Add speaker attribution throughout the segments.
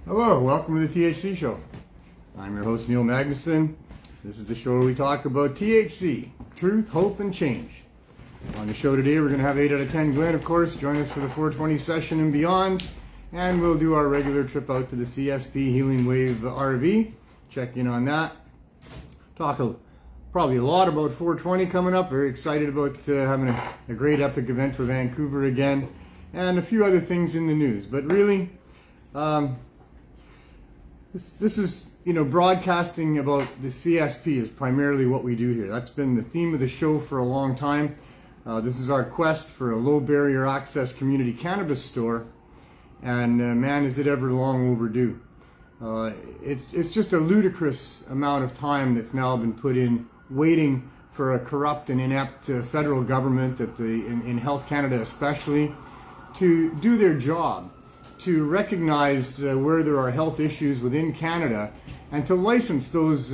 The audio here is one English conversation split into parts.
Speaker 1: Hello, welcome to the THC Show. I'm your host, Neil Magnuson. This is the show where we talk about THC, truth, hope, and change. On the show today, we're going to have 8 out of 10 Glenn, of course, join us for the 420 session and beyond. And we'll do our regular trip out to the CSP Healing Wave RV, check in on that. Talk probably a lot about 420 coming up. Very excited about having a great epic event for Vancouver again. And a few other things in the news. But really, this is, broadcasting about the CSP is primarily what we do here. That's been the theme of the show for a long time. This is our quest for a low barrier access community cannabis store. And man, is it ever long overdue. It's just a ludicrous amount of time that's now been put in waiting for a corrupt and inept federal government in Health Canada especially to do their job, to recognize where there are health issues within Canada and to license those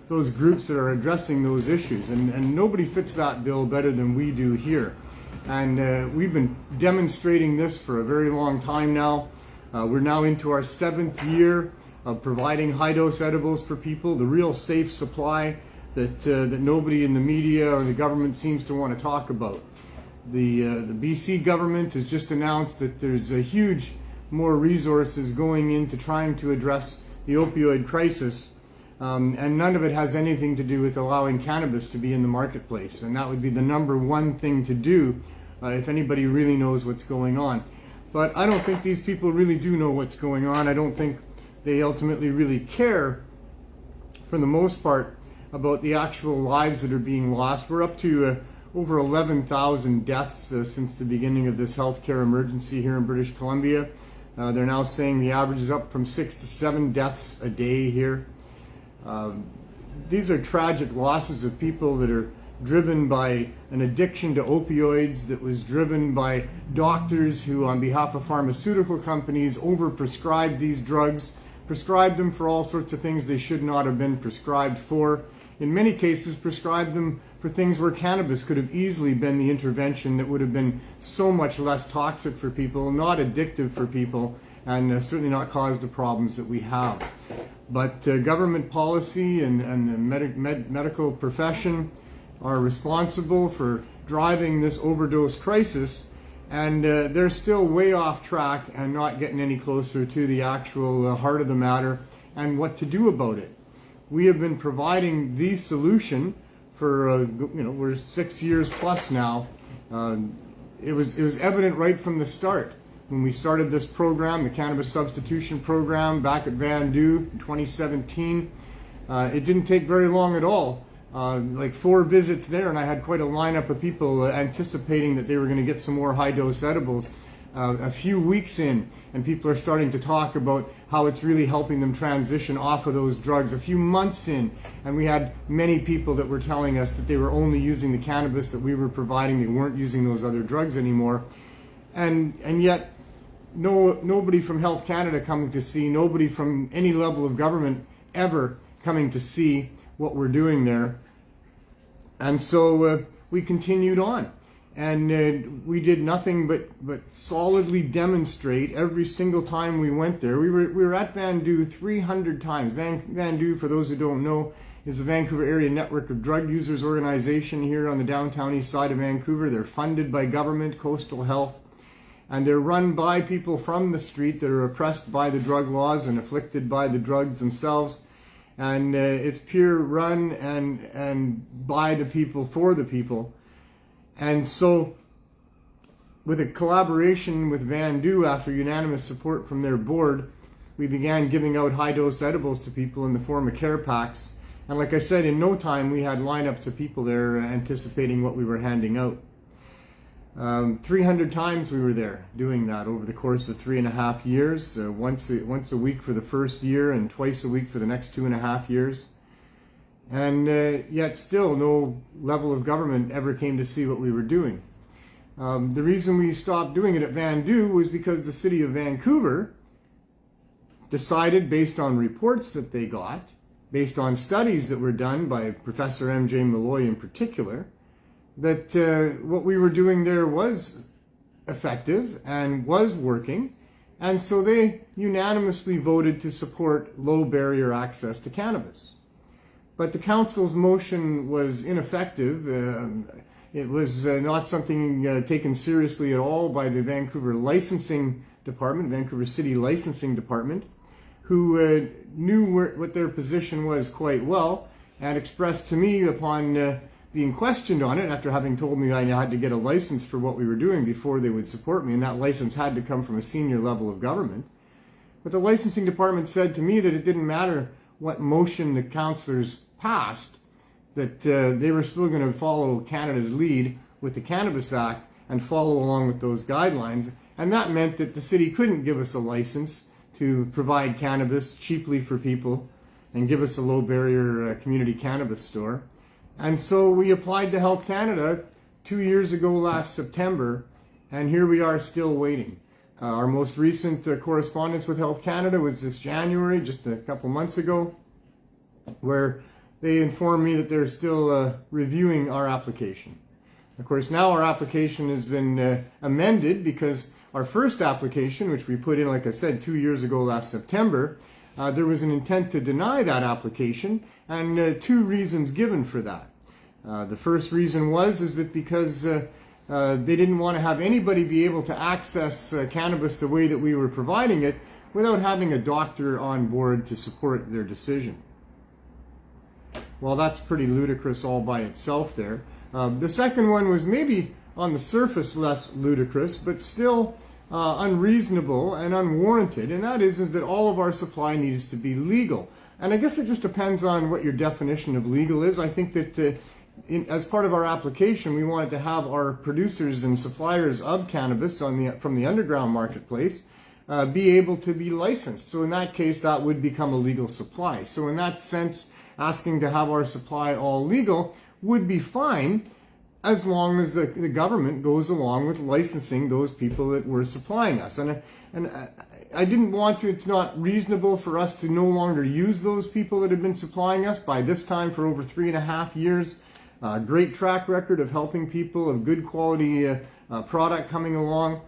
Speaker 1: groups that are addressing those issues. And nobody fits that bill better than we do here. And we've been demonstrating this for a very long time now. We're now into our 7th year of providing high-dose edibles for people, the real safe supply that nobody in the media or the government seems to want to talk about. The BC government has just announced that there's a huge more resources going into trying to address the opioid crisis, and none of it has anything to do with allowing cannabis to be in the marketplace. And that would be the number one thing to do if anybody really knows what's going on. But I don't think these people really do know what's going on. I don't think they ultimately really care, for the most part, about the actual lives that are being lost. We're up to over 11,000 deaths since the beginning of this healthcare emergency here in British Columbia. They're now saying the average is up from 6 to 7 deaths a day here. These are tragic losses of people that are driven by an addiction to opioids that was driven by doctors who, on behalf of pharmaceutical companies, overprescribed these drugs, prescribed them for all sorts of things they should not have been prescribed for. In many cases, prescribed them for things where cannabis could have easily been the intervention that would have been so much less toxic for people, not addictive for people, and certainly not caused the problems that we have. But government policy and the medical profession are responsible for driving this overdose crisis, and they're still way off track and not getting any closer to the actual heart of the matter and what to do about it. We have been providing the solution for we're 6 years plus now. It was evident right from the start when we started this program, the Cannabis Substitution Program, back at Vancouver in 2017. It didn't take very long at all. Like 4 visits there, and I had quite a lineup of people anticipating that they were going to get some more high-dose edibles. A few weeks in, and people are starting to talk about how it's really helping them transition off of those drugs. A few months in, and we had many people that were telling us that they were only using the cannabis that we were providing. They weren't using those other drugs anymore. And yet, nobody from Health Canada coming to see, nobody from any level of government ever coming to see what we're doing there. And so we continued on. And we did nothing but solidly demonstrate every single time we went there. We were at Vancouver 300 times. Vancouver, for those who don't know, is a Vancouver area network of drug users organization here on the downtown east side of Vancouver. They're funded by government, Coastal Health, and they're run by people from the street that are oppressed by the drug laws and afflicted by the drugs themselves. And it's peer run and by the people, for the people. And so, with a collaboration with Vancouver, after unanimous support from their board, we began giving out high-dose edibles to people in the form of care packs. And like I said, in no time we had lineups of people there anticipating what we were handing out. 300 times we were there doing that over the course of 3.5 years, once a week for the first year and twice a week for the next 2.5 years. And yet still no level of government ever came to see what we were doing. The reason we stopped doing it at Vancouver was because the city of Vancouver decided, based on reports that they got, based on studies that were done by Professor M.J. Malloy in particular, that what we were doing there was effective and was working, And so they unanimously voted to support low barrier access to cannabis. But the council's motion was ineffective. It was not something taken seriously at all by the Vancouver Licensing Department, Vancouver City Licensing Department, who knew what their position was quite well and expressed to me upon being questioned on it, after having told me I had to get a license for what we were doing before they would support me, and that license had to come from a senior level of government. But the licensing department said to me that it didn't matter what motion the councillors passed, that they were still going to follow Canada's lead with the Cannabis Act and follow along with those guidelines. And that meant that the city couldn't give us a license to provide cannabis cheaply for people and give us a low barrier community cannabis store. And so we applied to Health Canada 2 years ago last September, and here we are still waiting. Our most recent correspondence with Health Canada was this January, just a couple months ago, where they informed me that they're still reviewing our application. Of course, now our application has been amended because our first application, which we put in, like I said, 2 years ago last September, there was an intent to deny that application, and two reasons given for that. The first reason is that because they didn't want to have anybody be able to access cannabis the way that we were providing it without having a doctor on board to support their decision. Well, that's pretty ludicrous all by itself there. The second one was maybe on the surface less ludicrous, but still unreasonable and unwarranted, and that is that all of our supply needs to be legal. And I guess it just depends on what your definition of legal is. I think that as part of our application, we wanted to have our producers and suppliers of cannabis from the underground marketplace be able to be licensed. So in that case, that would become a legal supply. So in that sense, asking to have our supply all legal would be fine, as long as the government goes along with licensing those people that were supplying us. And I didn't want to, it's not reasonable for us to no longer use those people that have been supplying us by this time for over 3.5 years. Great track record of helping people, of good quality product coming along.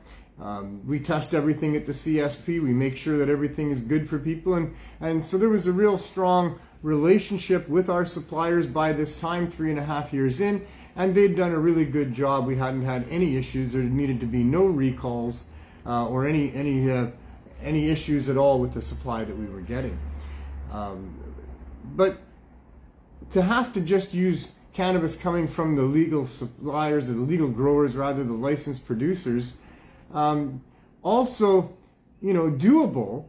Speaker 1: We test everything at the CSP. We make sure that everything is good for people. And so there was a real strong relationship with our suppliers by this time, 3.5 years in. And they'd done a really good job. We hadn't had any issues. There needed to be no recalls or any issues at all with the supply that we were getting. But to have to just use cannabis coming from the legal suppliers, or the legal growers rather, the licensed producers, also, doable,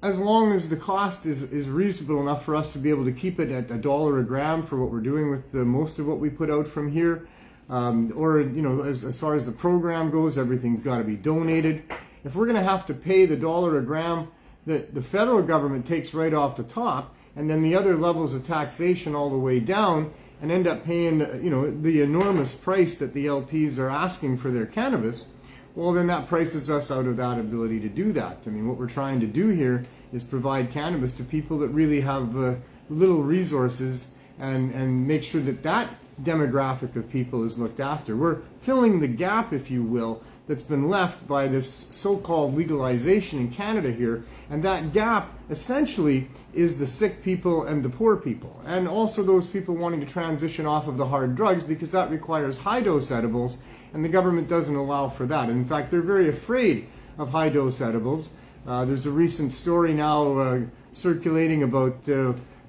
Speaker 1: as long as the cost is reasonable enough for us to be able to keep it at $1 a gram for what we're doing with most of what we put out from here. Or, as far as the program goes, everything's got to be donated. If we're going to have to pay the $1 a gram that the federal government takes right off the top, and then the other levels of taxation all the way down, and end up paying, the enormous price that the LPs are asking for their cannabis, well, then that prices us out of that ability to do that. I mean, what we're trying to do here is provide cannabis to people that really have little resources, and make sure that that demographic of people is looked after. We're filling the gap, if you will, that's been left by this so-called legalization in Canada here, and that gap essentially is the sick people and the poor people, and also those people wanting to transition off of the hard drugs, because that requires high-dose edibles, and the government doesn't allow for that. In fact, they're very afraid of high-dose edibles. There's a recent story now circulating about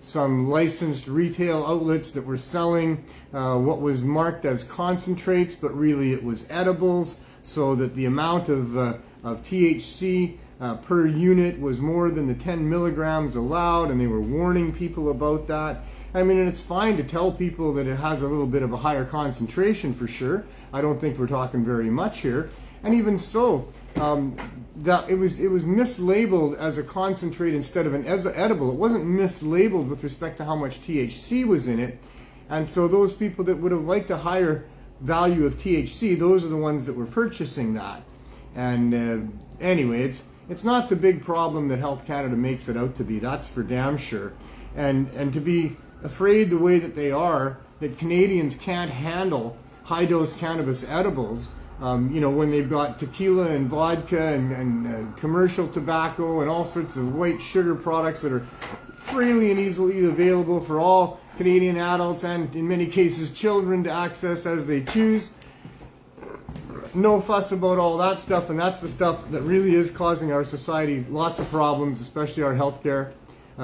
Speaker 1: some licensed retail outlets that were selling what was marked as concentrates, but really it was edibles, so that the amount of THC per unit was more than the 10 milligrams allowed, and they were warning people about that. I mean, and it's fine to tell people that it has a little bit of a higher concentration for sure. I don't think we're talking very much here. And even so, that it was mislabeled as a concentrate instead of an edible. It wasn't mislabeled with respect to how much THC was in it. And so those people that would have liked a higher value of THC, those are the ones that were purchasing that. And anyway, it's not the big problem that Health Canada makes it out to be. That's for damn sure. And to be afraid the way that they are, that Canadians can't handle high-dose cannabis edibles, when they've got tequila and vodka and commercial tobacco and all sorts of white sugar products that are freely and easily available for all Canadian adults and in many cases children to access as they choose. No fuss about all that stuff, and that's the stuff that really is causing our society lots of problems, especially our healthcare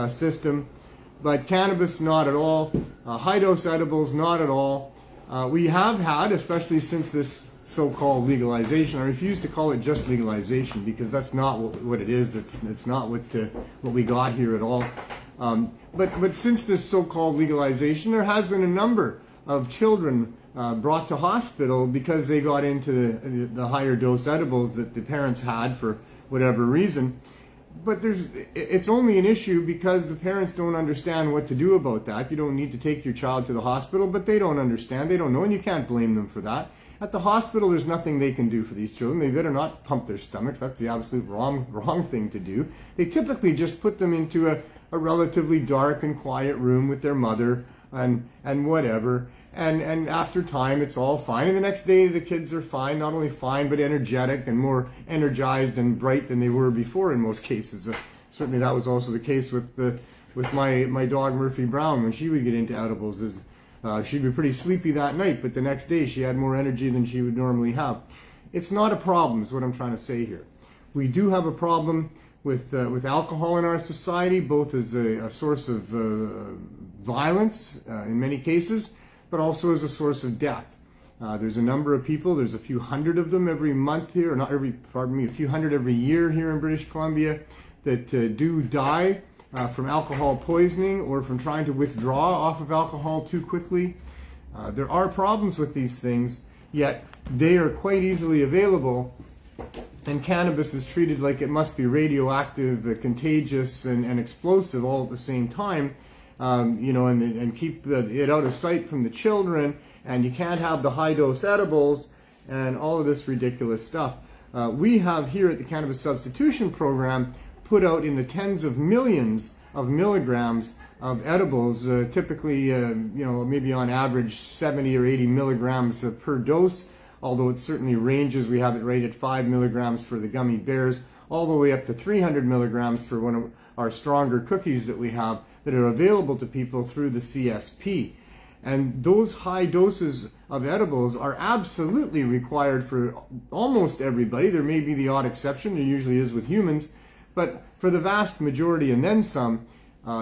Speaker 1: system. But cannabis, not at all. High-dose edibles, not at all. We have had, especially since this so-called legalization, I refuse to call it just legalization because that's not what it is. It's not what we got here at all. But since this so-called legalization, there has been a number of children brought to hospital because they got into the higher dose edibles that the parents had for whatever reason. But it's only an issue because the parents don't understand what to do about that. You don't need to take your child to the hospital, but they don't understand. They don't know, and you can't blame them for that. At the hospital, there's nothing they can do for these children. They better not pump their stomachs. That's the absolute wrong thing to do. They typically just put them into a relatively dark and quiet room with their mother and whatever. And after time, it's all fine. And the next day, the kids are fine, not only fine, but energetic and more energized and bright than they were before in most cases. Certainly that was also the case with my dog, Murphy Brown, when she would get into edibles. She'd be pretty sleepy that night, but the next day she had more energy than she would normally have. It's not a problem, is what I'm trying to say here. We do have a problem with alcohol in our society, both as a source of violence in many cases, but also as a source of death. There's a number of people, there's a few hundred of them every month here, or a few hundred every year here in British Columbia that do die from alcohol poisoning or from trying to withdraw off of alcohol too quickly. There are problems with these things, yet they are quite easily available, and cannabis is treated like it must be radioactive, contagious, and explosive all at the same time. And keep it out of sight from the children, and you can't have the high-dose edibles and all of this ridiculous stuff. We have here at the Cannabis Substitution Program put out in the tens of millions of milligrams of edibles, typically, maybe on average 70 or 80 milligrams per dose, although it certainly ranges. We have it right at 5 milligrams for the gummy bears, all the way up to 300 milligrams for one of our stronger cookies that we have that are available to people through the CSP. And those high doses of edibles are absolutely required for almost everybody. There may be the odd exception, there usually is with humans, but for the vast majority and then some,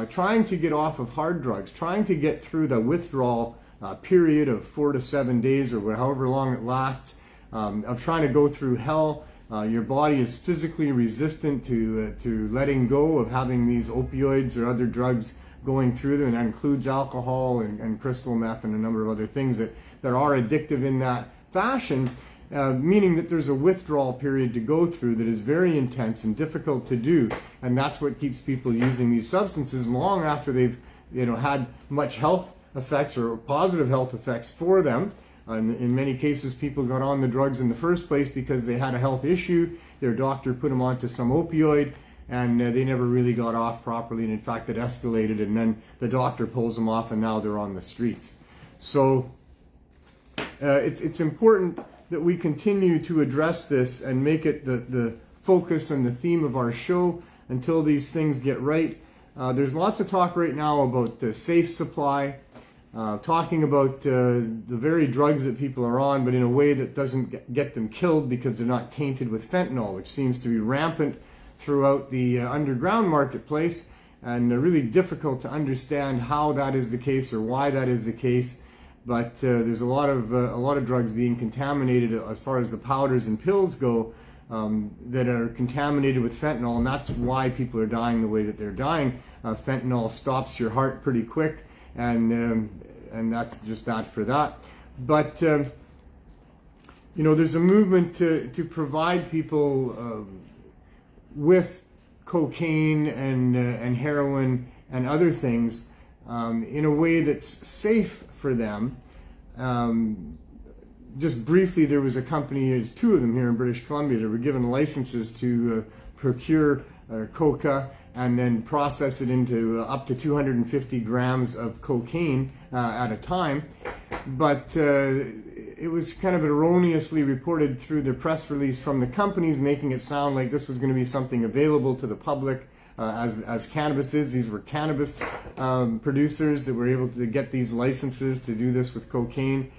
Speaker 1: trying to get off of hard drugs, trying to get through the withdrawal period of 4 to 7 days or however long it lasts, of trying to go through hell. Your body is physically resistant to letting go of having these opioids or other drugs going through them, and that includes alcohol and crystal meth and a number of other things that are addictive in that fashion, meaning that there's a withdrawal period to go through that is very intense and difficult to do, and that's what keeps people using these substances long after they've had much health effects or positive health effects for them. In many cases, people got on the drugs in the first place because they had a health issue. Their doctor put them onto some opioid, and they never really got off properly. And in fact, it escalated, and then the doctor pulls them off, and now they're on the streets. So it's important that we continue to address this and make it the focus and the theme of our show until these things get right. There's lots of talk right now about the safe supply. Talking about the very drugs that people are on, but in a way that doesn't get them killed because they're not tainted with fentanyl, which seems to be rampant throughout the underground marketplace, and really difficult to understand how that is the case or why that is the case. But there's a lot of drugs being contaminated as far as the powders and pills go that are contaminated with fentanyl, and that's why people are dying the way that they're dying. Fentanyl stops your heart pretty quick. And that's just that for that. But there's a movement to provide people with cocaine and heroin and other things in a way that's safe for them. Just briefly, there was a company, there's two of them here in British Columbia, that were given licenses to procure coca and then process it into up to 250 grams of cocaine at a time. But it was kind of erroneously reported through the press release from the companies, making it sound like this was going to be something available to the public as cannabis is. These were cannabis producers that were able to get these licenses to do this with cocaine.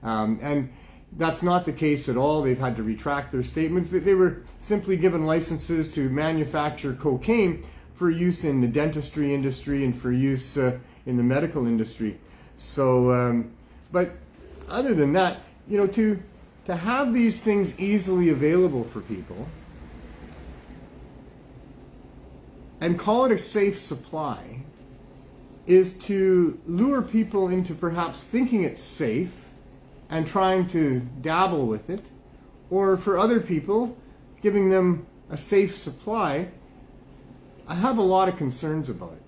Speaker 1: And that's not the case at all. They've had to retract their statements. They were simply given licenses to manufacture cocaine for use in the dentistry industry and for use in the medical industry. So, but other than that, you know, to have these things easily available for people and call it a safe supply is to lure people into perhaps thinking it's safe and trying to dabble with it, or for other people, giving them a safe supply. I have a lot of concerns about it.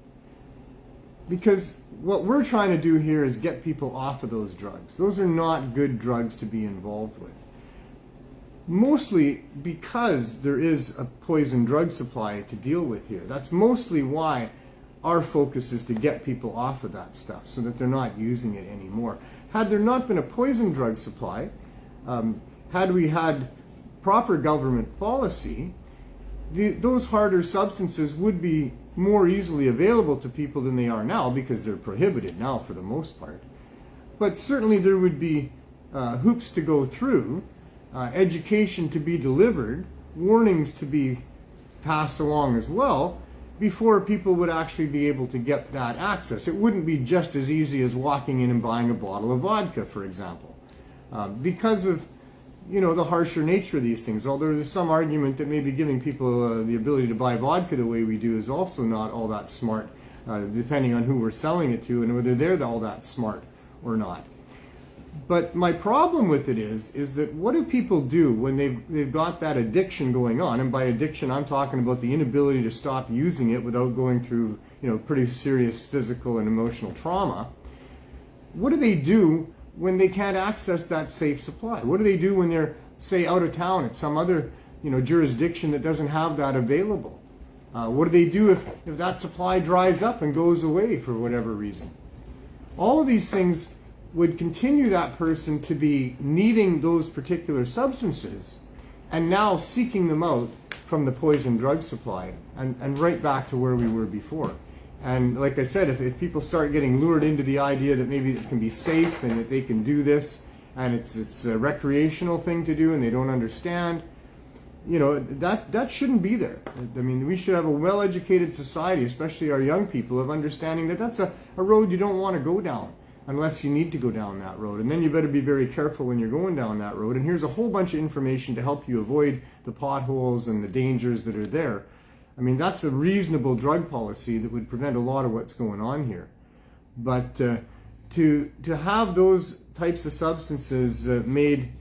Speaker 1: Because what we're trying to do here is get people off of those drugs. Those are not good drugs to be involved with. Mostly because there is a poison drug supply to deal with here. That's mostly why our focus is to get people off of that stuff so that they're not using it anymore. Had there not been a poison drug supply, had we had proper government policy, those harder substances would be more easily available to people than they are now, because they're prohibited now for the most part. But certainly there would be hoops to go through, education to be delivered, warnings to be passed along as well, before people would actually be able to get that access. It wouldn't be just as easy as walking in and buying a bottle of vodka, for example, because of, you know, the harsher nature of these things. Although there's some argument that maybe giving people the ability to buy vodka the way we do is also not all that smart, depending on who we're selling it to and whether they're all that smart or not. But my problem with it is that what do people do when they've got that addiction going on? And by addiction, I'm talking about the inability to stop using it without going through, you know, pretty serious physical and emotional trauma. What do they do when they can't access that safe supply? What do they do when they're, say, out of town at some other, you know, jurisdiction that doesn't have that available? What do they do if that supply dries up and goes away for whatever reason? All of these things would continue that person to be needing those particular substances and now seeking them out from the poison drug supply and right back to where we were before. And like I said, if people start getting lured into the idea that maybe it can be safe and that they can do this and it's a recreational thing to do and they don't understand, you know, that shouldn't be there. I mean, we should have a well-educated society, especially our young people, of understanding that that's a road you don't want to go down unless you need to go down that road. And then you better be very careful when you're going down that road. And here's a whole bunch of information to help you avoid the potholes and the dangers that are there. I mean, that's a reasonable drug policy that would prevent a lot of what's going on here. But to have those types of substances made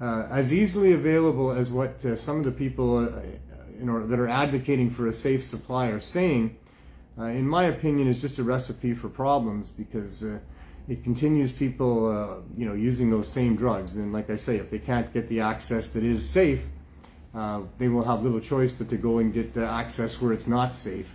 Speaker 1: as easily available as what some of the people you know, that are advocating for a safe supply are saying, in my opinion, is just a recipe for problems, because it continues people, you know, using those same drugs. And like I say, if they can't get the access that is safe, they will have little choice but to go and get access where it's not safe.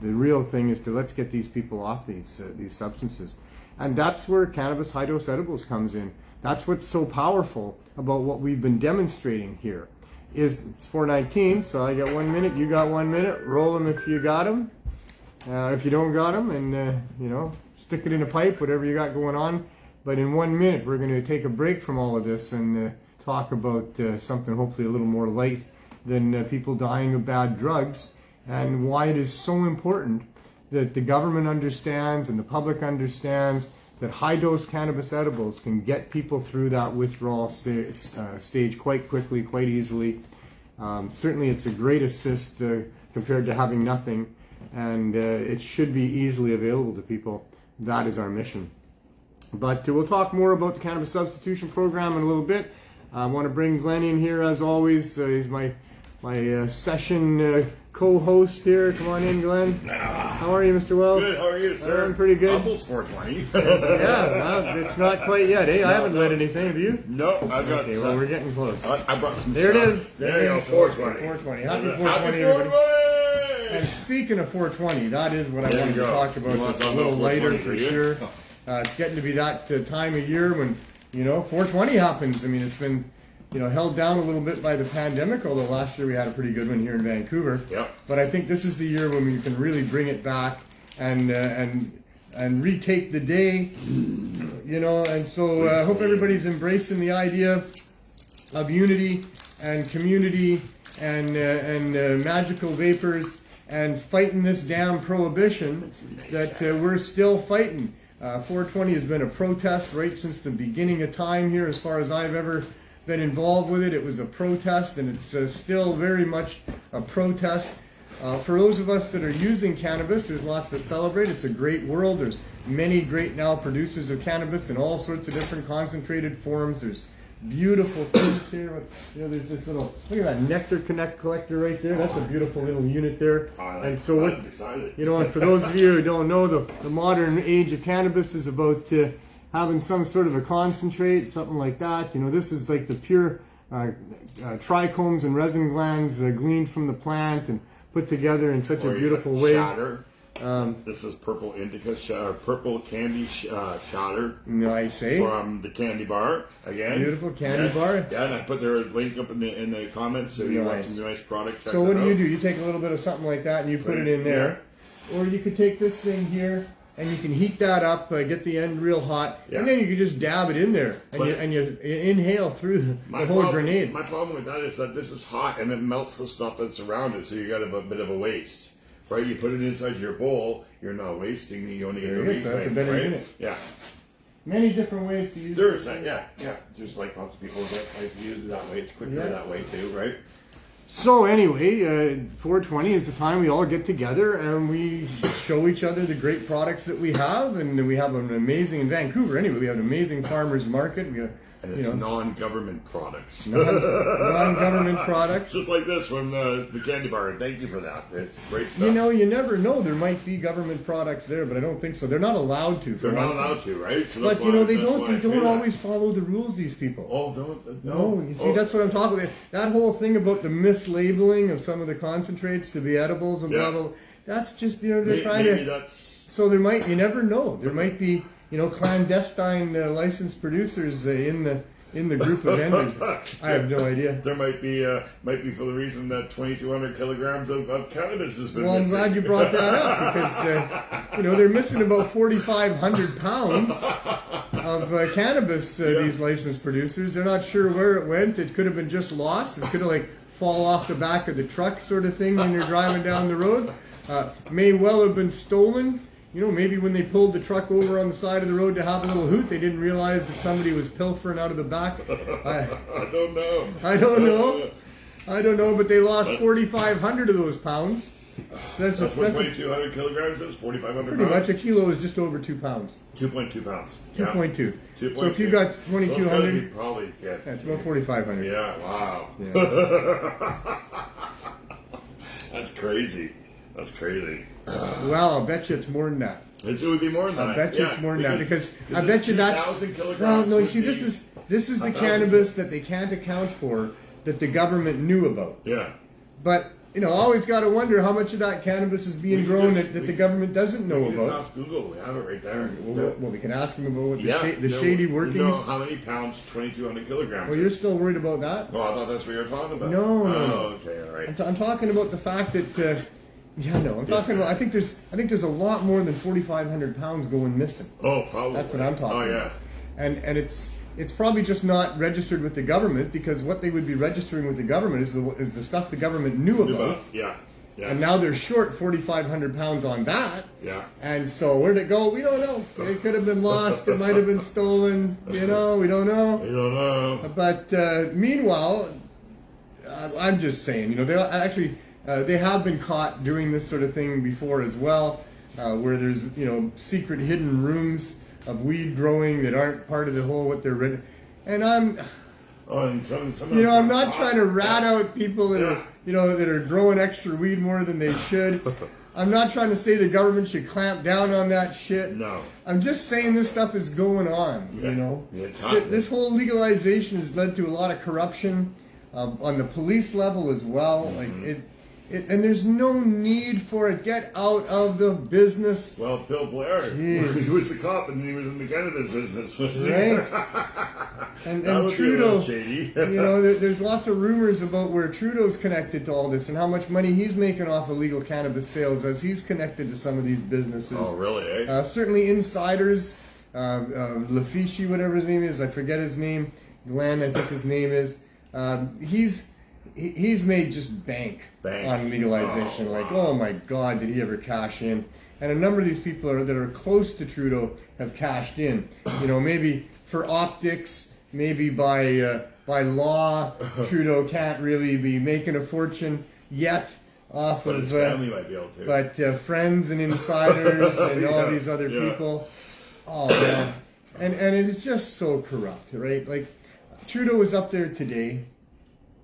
Speaker 1: The real thing is to let's get these people off these substances. And that's where cannabis high-dose edibles comes in. That's what's so powerful about what we've been demonstrating here. It's 4:19, so I got 1 minute, you got 1 minute. Roll them if you got them. If you don't got them, and you know, stick it in a pipe, whatever you got going on. But in 1 minute, we're going to take a break from all of this and talk about something hopefully a little more light than people dying of bad drugs, and why it is so important that the government understands and the public understands that high-dose cannabis edibles can get people through that withdrawal stage quite quickly, quite easily. Certainly it's a great assist compared to having nothing, and it should be easily available to people. That is our mission. But we'll talk more about the Cannabis Substitution Program in a little bit. I want to bring Glenn in here as always. He's my session co-host here. Come on in, Glenn. How are you, Mr. Wells?
Speaker 2: Good. How are you, sir?
Speaker 1: I'm pretty good.
Speaker 2: Almost 420.
Speaker 1: Yeah, well, it's not quite yet, eh? I haven't lit anything. Have you?
Speaker 2: No, I've got.
Speaker 1: Okay, well, we're getting close.
Speaker 2: I brought some.
Speaker 1: There it is.
Speaker 2: There you go. 420.
Speaker 1: 420. Happy 420,
Speaker 2: Happy
Speaker 1: everybody.
Speaker 2: 420.
Speaker 1: And speaking of 420, that is what I
Speaker 2: There
Speaker 1: wanted
Speaker 2: you
Speaker 1: to
Speaker 2: go.
Speaker 1: talk about.
Speaker 2: You want
Speaker 1: It's
Speaker 2: to
Speaker 1: a
Speaker 2: talk
Speaker 1: little
Speaker 2: about
Speaker 1: lighter
Speaker 2: 420
Speaker 1: for
Speaker 2: here?
Speaker 1: sure. It's getting to be that time of year when You know, 420 happens. I mean, it's been, you know, held down a little bit by the pandemic, although last year we had a pretty good one here in Vancouver.
Speaker 2: Yep.
Speaker 1: But I think this is the year when we can really bring it back and retake the day, you know. And so I hope everybody's embracing the idea of unity and community and magical vapors and fighting this damn prohibition that we're still fighting. 420 has been a protest right since the beginning of time here. As far as I've ever been involved with it, it was a protest, and it's still very much a protest. For those of us that are using cannabis, there's lots to celebrate. It's a great world. There's many great now producers of cannabis in all sorts of different concentrated forms. There's beautiful things here. You know, there's this little, look at that nectar collector right there. That's a beautiful little unit there. And so what, you know, and for those of you who don't know, the modern age of cannabis is about having some sort of a concentrate, something like that. You know, this is like the pure trichomes and resin glands gleaned from the plant and put together in such a beautiful way.
Speaker 2: Shatter. This is purple indica, purple candy shatter.
Speaker 1: Nice, eh?
Speaker 2: From the candy bar again.
Speaker 1: Beautiful candy bar.
Speaker 2: Yeah, and I put their link up in the comments. So you want some nice product.
Speaker 1: So what do? You take a little bit of something like that and you put it in there, or you could take this thing here and you can heat that up, get the end real hot, and then you can just dab it in there and you inhale through the whole grenade.
Speaker 2: My problem with that is that this is hot and it melts the stuff that's around it, so you got a bit of a waste. Right, you put it inside your bowl. You're not wasting. You only get a reclaim,
Speaker 1: so that's a better unit.
Speaker 2: Yeah.
Speaker 1: Many different ways to use it.
Speaker 2: There's that, yeah. Just like lots of people like to use it that way. It's quicker that way too, right?
Speaker 1: So anyway, 420 is the time we all get together and we show each other the great products that we have, and we have an amazing, in Vancouver anyway, we have an amazing farmers market. We have,
Speaker 2: and it's non-government products.
Speaker 1: Non-government products.
Speaker 2: Just like this from the candy bar. Thank you for that. It's great stuff.
Speaker 1: You know, you never know. There might be government products there, but I don't think so. They're not allowed to.
Speaker 2: They're not allowed to, right? So
Speaker 1: but you know, they don't always follow the rules, these people.
Speaker 2: Oh, don't.
Speaker 1: No, you see, that's what I'm talking about. That whole thing about the mislabeling of some of the concentrates to be edibles and blah, blah, blah. That's just, you know, they're trying to... So there might, you never know. There might be, you know, clandestine licensed producers in the group of vendors. I have no idea.
Speaker 2: There might be for the reason that 2,200 kilograms of cannabis has been
Speaker 1: missing. I'm glad you brought that up because, you know, they're missing about 4,500 pounds of cannabis, these licensed producers. They're not sure where it went. It could have been just lost. It could have, like, fall off the back of the truck sort of thing when you're driving down the road. May well have been stolen. You know, maybe when they pulled the truck over on the side of the road to have a little hoot, they didn't realize that somebody was pilfering out of the back.
Speaker 2: I don't know.
Speaker 1: I don't know, but they lost 4,500 of those pounds.
Speaker 2: That's what 2,200 kilograms is, 4,500 pounds?
Speaker 1: Pretty much, a kilo is just over 2 pounds.
Speaker 2: 2.2 pounds.
Speaker 1: 2.2. So if you got 2,200,
Speaker 2: probably,
Speaker 1: it's about 4,500.
Speaker 2: Yeah, wow. Yeah. That's crazy. That's crazy.
Speaker 1: Well, I'll bet you it's more than that.
Speaker 2: It would be more than that.
Speaker 1: I bet you it's more than that because I bet you that's.
Speaker 2: 2,000 kilograms.
Speaker 1: Well, no, you see, this is the cannabis that they can't account for that the government knew about.
Speaker 2: Yeah.
Speaker 1: But you know, always got to wonder how much of that cannabis is being grown that the government doesn't know about.
Speaker 2: Just ask Google. We have it right there.
Speaker 1: Well, we can ask them about what the shady workings.
Speaker 2: You know how many pounds 2,200 kilograms?
Speaker 1: Well, you're still worried about that?
Speaker 2: Oh, I thought that's what you were talking about.
Speaker 1: No.
Speaker 2: Oh, okay, all right.
Speaker 1: I'm talking about the fact that. I'm talking about. I think there's a lot more than 4,500 pounds going missing.
Speaker 2: Oh, probably.
Speaker 1: That's what I'm talking about.
Speaker 2: Yeah.
Speaker 1: And it's probably just not registered with the government because what they would be registering with the government is the stuff the government knew about.
Speaker 2: Yeah.
Speaker 1: And now they're short 4,500 pounds on that.
Speaker 2: Yeah.
Speaker 1: And so where'd it go? We don't know. It could have been lost. It might have been stolen. You know, we don't know.
Speaker 2: We don't know.
Speaker 1: But meanwhile, I'm just saying, you know, they have been caught doing this sort of thing before as well, where there's, you know, secret hidden rooms of weed growing that aren't part of the whole what they're ready. And I'm not trying to rat out people that are, you know, that are growing extra weed more than they should. I'm not trying to say the government should clamp down on that shit.
Speaker 2: No.
Speaker 1: I'm just saying this stuff is going on, you know. This whole legalization has led to a lot of corruption on the police level as well. Like And there's no need for it. Get out of the business.
Speaker 2: Well, Bill Blair,
Speaker 1: Jeez.
Speaker 2: he was a cop and he was in the cannabis business, wasn't he?
Speaker 1: Right. And
Speaker 2: That would be a
Speaker 1: Trudeau,
Speaker 2: little shady.
Speaker 1: there's lots of rumors about where Trudeau's connected to all this and how much money he's making off illegal cannabis sales as he's connected to some of these businesses.
Speaker 2: Oh, really, eh?
Speaker 1: Certainly insiders, Lafiche, whatever his name is, I forget his name, Glenn, I think his name is, he's made just bank on legalization. Oh my God, did he ever cash in? And a number of these people that are close to Trudeau have cashed in. Maybe for optics, maybe by law, Trudeau can't really be making a fortune yet off
Speaker 2: But
Speaker 1: of.
Speaker 2: his family might be able to.
Speaker 1: But friends and insiders and all these other people. Oh man, and it is just so corrupt, right? Like Trudeau was up there today.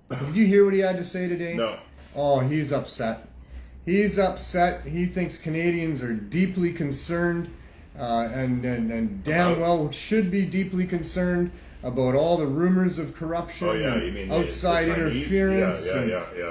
Speaker 1: Did you hear what he had to say today?
Speaker 2: No.
Speaker 1: Oh, he's upset. He's upset. He thinks Canadians are deeply concerned, and damn well should be deeply concerned about all the rumors of corruption,
Speaker 2: you mean
Speaker 1: outside
Speaker 2: the Chinese?
Speaker 1: interference,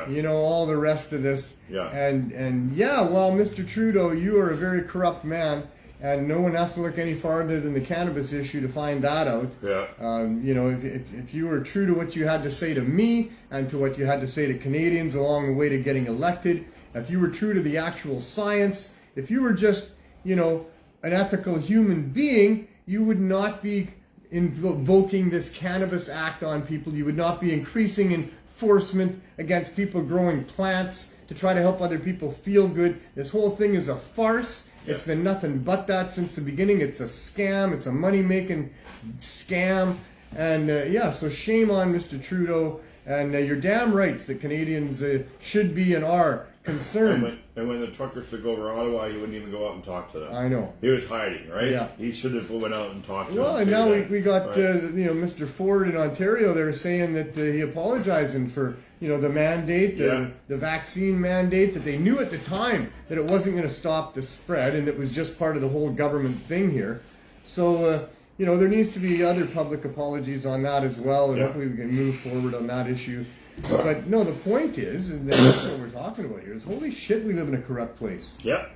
Speaker 2: Yeah.
Speaker 1: all the rest of this.
Speaker 2: Yeah.
Speaker 1: And well, Mr. Trudeau, you are a very corrupt man. And no one has to look any farther than the cannabis issue to find that out.
Speaker 2: Yeah.
Speaker 1: If you were true to what you had to say to me and to what you had to say to Canadians along the way to getting elected, if you were true to the actual science, if you were just, an ethical human being, you would not be invoking this Cannabis Act on people. You would not be increasing enforcement against people growing plants to try to help other people feel good. This whole thing is a farce. It's been nothing but that since the beginning. It's a scam. It's a money-making scam. And so shame on Mr. Trudeau. And you're damn right that Canadians should be and are concerned.
Speaker 2: And when the truckers took over Ottawa, he wouldn't even go out and talk to them.
Speaker 1: I know.
Speaker 2: He was hiding, right?
Speaker 1: Yeah.
Speaker 2: He should have went out and talked to them.
Speaker 1: Well, and now we got Mr. Ford in Ontario. They're saying that he apologizing for the mandate, the vaccine mandate, that they knew at the time that it wasn't going to stop the spread, and it was just part of the whole government thing here. So there needs to be other public apologies on that as well, and hopefully we can move forward on that issue. But no, the point is, and that's what we're talking about here, is holy shit, we live in a corrupt place.
Speaker 2: Yep.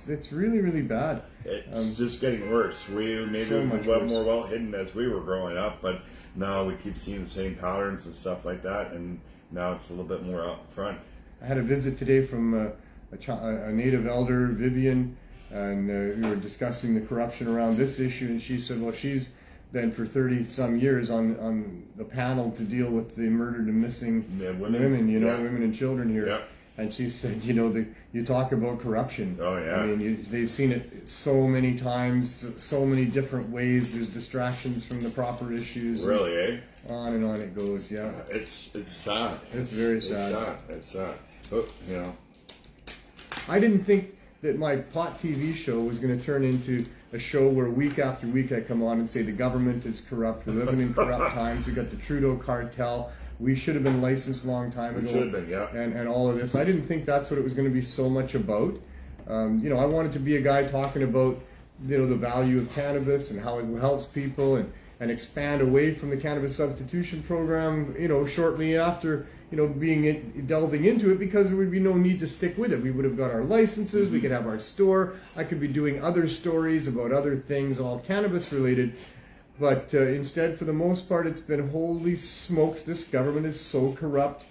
Speaker 1: It's really, really bad.
Speaker 2: It's just getting worse. Maybe
Speaker 1: So
Speaker 2: it was
Speaker 1: much
Speaker 2: a lot
Speaker 1: worse.
Speaker 2: more well hidden as we were growing up, but now we keep seeing the same patterns and stuff like that, and now it's a little bit more up front.
Speaker 1: I had a visit today from a native elder, Vivian, and we were discussing the corruption around this issue, and she said, well, she's been for 30 some years on the panel to deal with the murdered and missing women, women and children here.
Speaker 2: Yeah.
Speaker 1: And she said, you talk about corruption.
Speaker 2: Oh, yeah.
Speaker 1: I mean, they've seen it so many times, so many different ways. There's distractions from the proper issues.
Speaker 2: Really, eh?
Speaker 1: On and on it goes, yeah.
Speaker 2: It's sad.
Speaker 1: It's very sad.
Speaker 2: It's sad. But,
Speaker 1: I didn't think that my pot TV show was going to turn into a show where week after week I come on and say the government is corrupt, we're living in corrupt times, we got the Trudeau cartel, we should have been licensed a long time ago.
Speaker 2: We should have been, yeah.
Speaker 1: And all of this. I didn't think that's what it was going to be so much about. I wanted to be a guy talking about, the value of cannabis and how it helps people and expand away from the Cannabis Substitution Program, shortly after, delving into it, because there would be no need to stick with it. We would have got our licenses, we could have our store, I could be doing other stories about other things, all cannabis related. But instead, for the most part, it's been holy smokes, this government is so corrupt.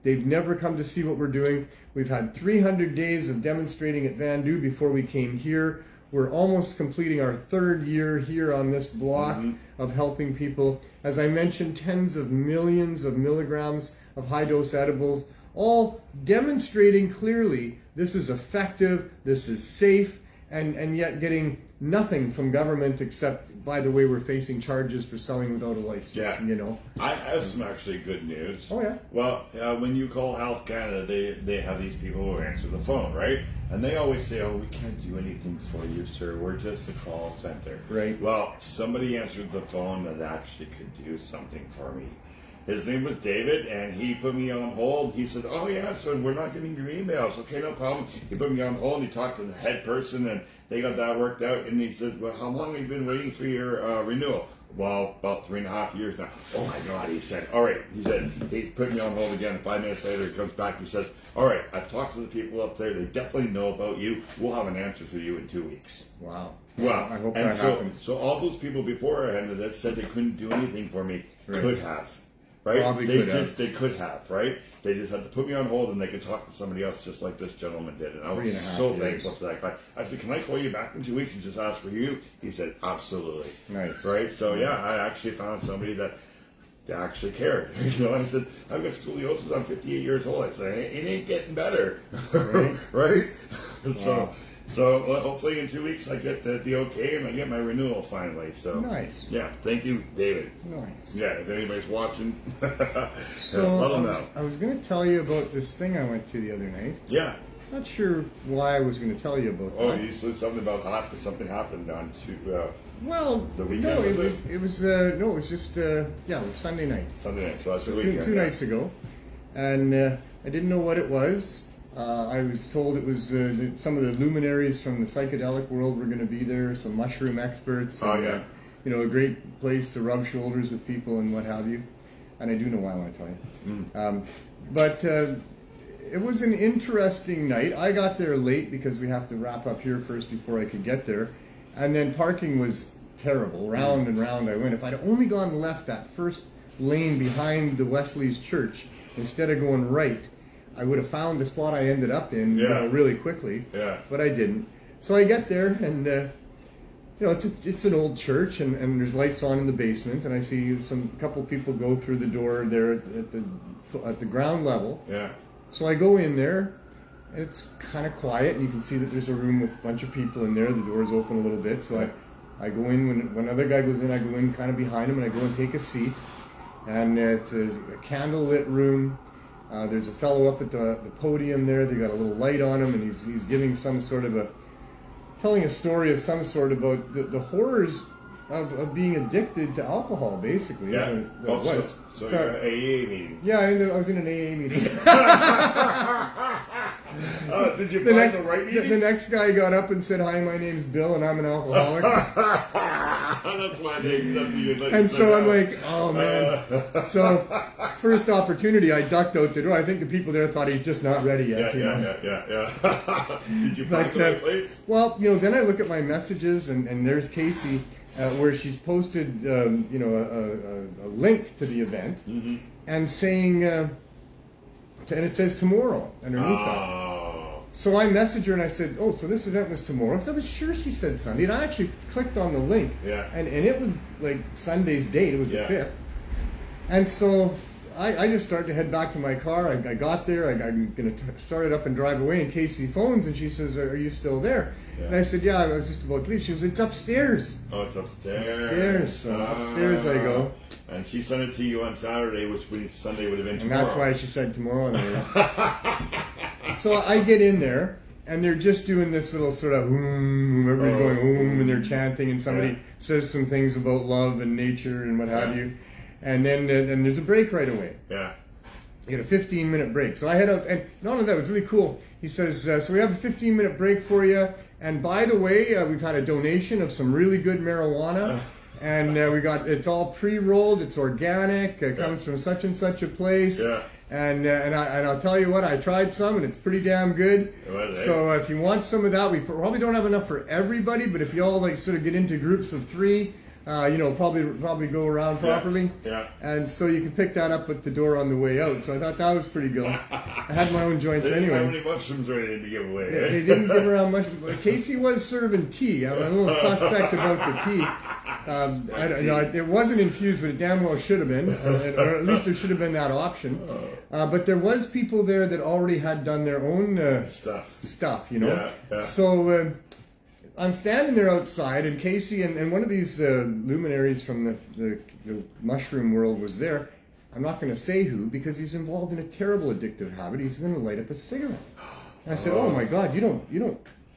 Speaker 1: They've never come to see what we're doing. We've had 300 days of demonstrating at Vandu before we came here. We're almost completing our third year here on this block of helping people. As I mentioned, tens of millions of milligrams of high-dose edibles, all demonstrating clearly this is effective, this is safe, and yet getting nothing from government except, by the way, we're facing charges for selling without a license.
Speaker 2: Yeah. I have some actually good news.
Speaker 1: Oh, yeah?
Speaker 2: Well, when you call Health Canada, they have these people who answer the phone, right? And they always say, we can't do anything for you, sir. We're just a call center.
Speaker 1: Right.
Speaker 2: Well, somebody answered the phone that actually could do something for me. His name was David, and he put me on hold. He said, oh, yeah, so we're not getting your emails. Okay, no problem. He put me on hold, and he talked to the head person, and they got that worked out. And he said, well, how long have you been waiting for your renewal? Well, about 3.5 years now. Oh my God, he said, all right. He said, he put me on hold again. 5 minutes later, he comes back. He says, all right, I've talked to the people up there. They definitely know about you. We'll have an answer for you in 2 weeks.
Speaker 1: Wow.
Speaker 2: Well,
Speaker 1: I hope
Speaker 2: and
Speaker 1: that happens.
Speaker 2: So all those people beforehand that said they couldn't do anything for me could have, right?
Speaker 1: Probably
Speaker 2: they
Speaker 1: could have.
Speaker 2: They could have, right? They just had to put me on hold and they could talk to somebody else just like this gentleman did. And I was
Speaker 1: 3.5
Speaker 2: so
Speaker 1: years.
Speaker 2: thankful to that guy. I said, can I call you back in 2 weeks and just ask for you? He said, absolutely.
Speaker 1: Nice.
Speaker 2: Right? So yeah, I actually found somebody that actually cared. You know, I said, I've got scoliosis, I'm 58 years old. I said, it ain't getting better.
Speaker 1: Right?
Speaker 2: Right?
Speaker 1: Wow.
Speaker 2: So well, hopefully in 2 weeks I get the okay and I get my renewal finally. So
Speaker 1: Nice.
Speaker 2: Yeah, thank you, David.
Speaker 1: Nice.
Speaker 2: Yeah, if anybody's watching,
Speaker 1: So
Speaker 2: let them know.
Speaker 1: I was going to tell you about this thing I went to the other night.
Speaker 2: Yeah.
Speaker 1: Not sure why I was going to tell you about
Speaker 2: Oh,
Speaker 1: that.
Speaker 2: you said something about something happened on
Speaker 1: Well,
Speaker 2: the weekend,
Speaker 1: no,
Speaker 2: was
Speaker 1: it was just it was Sunday night.
Speaker 2: Sunday night. So that's the
Speaker 1: Two
Speaker 2: weekend.
Speaker 1: two nights ago, and I didn't know what it was. I was told it was that some of the luminaries from the psychedelic world were going to be there, some mushroom experts.
Speaker 2: Oh,
Speaker 1: and,
Speaker 2: yeah.
Speaker 1: A great place to rub shoulders with people and what have you. And I do know why I want to tell you. But it was an interesting night. I got there late because we have to wrap up here first before I could get there. And then parking was terrible. Round and round I went. If I'd only gone left that first lane behind the Wesley's church instead of going right, I would have found the spot I ended up in really quickly.
Speaker 2: Yeah.
Speaker 1: But I didn't. So I get there and it's an old church and there's lights on in the basement and I see a couple people go through the door there at the ground level.
Speaker 2: Yeah.
Speaker 1: So I go in there, and it's kind of quiet, and you can see that there's a room with a bunch of people in there. The door's open a little bit, so I go in. When another guy goes in, I go in kind of behind him, and I go and take a seat. And it's a candle-lit room. There's a fellow up at the podium there. They got a little light on him, and he's giving some sort of telling a story of some sort about the horrors of being addicted to alcohol, basically.
Speaker 2: Yeah.
Speaker 1: What it was.
Speaker 2: So you're at AA meeting.
Speaker 1: Yeah, I was in an AA meeting.
Speaker 2: Did you find the right meeting?
Speaker 1: The next guy got up and said, "Hi, my name's Bill, and I'm an alcoholic."
Speaker 2: That's why they accepted you.
Speaker 1: And so I'm like, "Oh man!" So first opportunity, I ducked out the door. I think the people there thought he's just not ready yet.
Speaker 2: Yeah. Did you find the right place?
Speaker 1: Well, then I look at my messages, and there's Casey. Where she's posted, a link to the event, and saying, and it says tomorrow underneath that. So I messaged her and I said, "Oh, so this event was tomorrow?" Because I was sure she said Sunday, and I actually clicked on the link, and it was like Sunday's date. It was the 5th, and so I just started to head back to my car. I got there. I'm going to start it up and drive away. And Casey phones and she says, "Are you still there?" And I said, "Yeah, I was just about to leave." She was, "It's upstairs."
Speaker 2: Oh, it's upstairs.
Speaker 1: It's upstairs. So upstairs I go.
Speaker 2: And she sent it to you on Saturday, which Sunday would have been tomorrow.
Speaker 1: And that's why she said tomorrow. So I get in there, and they're just doing this little sort of everybody's going and they're chanting, and somebody says some things about love and nature and what have you. And then there's a break right away.
Speaker 2: Yeah.
Speaker 1: You get a 15-minute break. So I head out, and not only that, it was really cool. He says, "So we have a 15-minute break for you. And by the way, we've had a donation of some really good marijuana. And it's all pre-rolled, it's organic, it comes from such and such a place."
Speaker 2: Yeah.
Speaker 1: And I'll tell you what, I tried some and it's pretty damn good. So if you want some of that, we probably don't have enough for everybody, but if you all sort of get into groups of 3, probably go around properly.
Speaker 2: Yeah.
Speaker 1: And so you can pick that up at the door on the way out. So I thought that was pretty good. I had my own joints
Speaker 2: they didn't
Speaker 1: anyway.
Speaker 2: have any mushrooms ready to give away.
Speaker 1: Yeah, they didn't give around much. Casey was serving tea. I'm a little suspect about the tea. I don't know. It wasn't infused, but it damn well should have been, or at least there should have been that option. But there was people there that already had done their own stuff.
Speaker 2: Yeah.
Speaker 1: So I'm standing there outside, and Casey and one of these luminaries from the mushroom world was there. I'm not going to say who, because he's involved in a terrible addictive habit. He's going to light up a cigarette. And I said, "Oh my God, you don't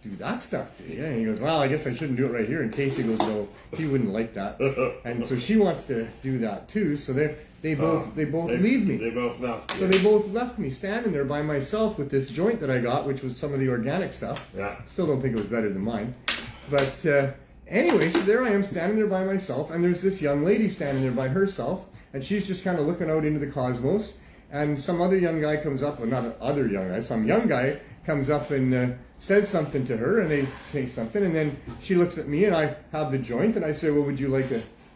Speaker 1: do that stuff, do you?" And he goes, "Well, I guess I shouldn't do it right here." And Casey goes, "No, he wouldn't like that." And so she wants to do that too. So they both leave me.
Speaker 2: They both left.
Speaker 1: So they both left me standing there by myself with this joint that I got, which was some of the organic stuff.
Speaker 2: Yeah.
Speaker 1: Still don't think it was better than mine. But Anyway, so there I am standing there by myself, and there's this young lady standing there by herself, and she's just kind of looking out into the cosmos, and some other young guy comes up, well, not other young guy, some young guy comes up and says something to her, and they say something, and then she looks at me, and I have the joint, and I say, well, would you like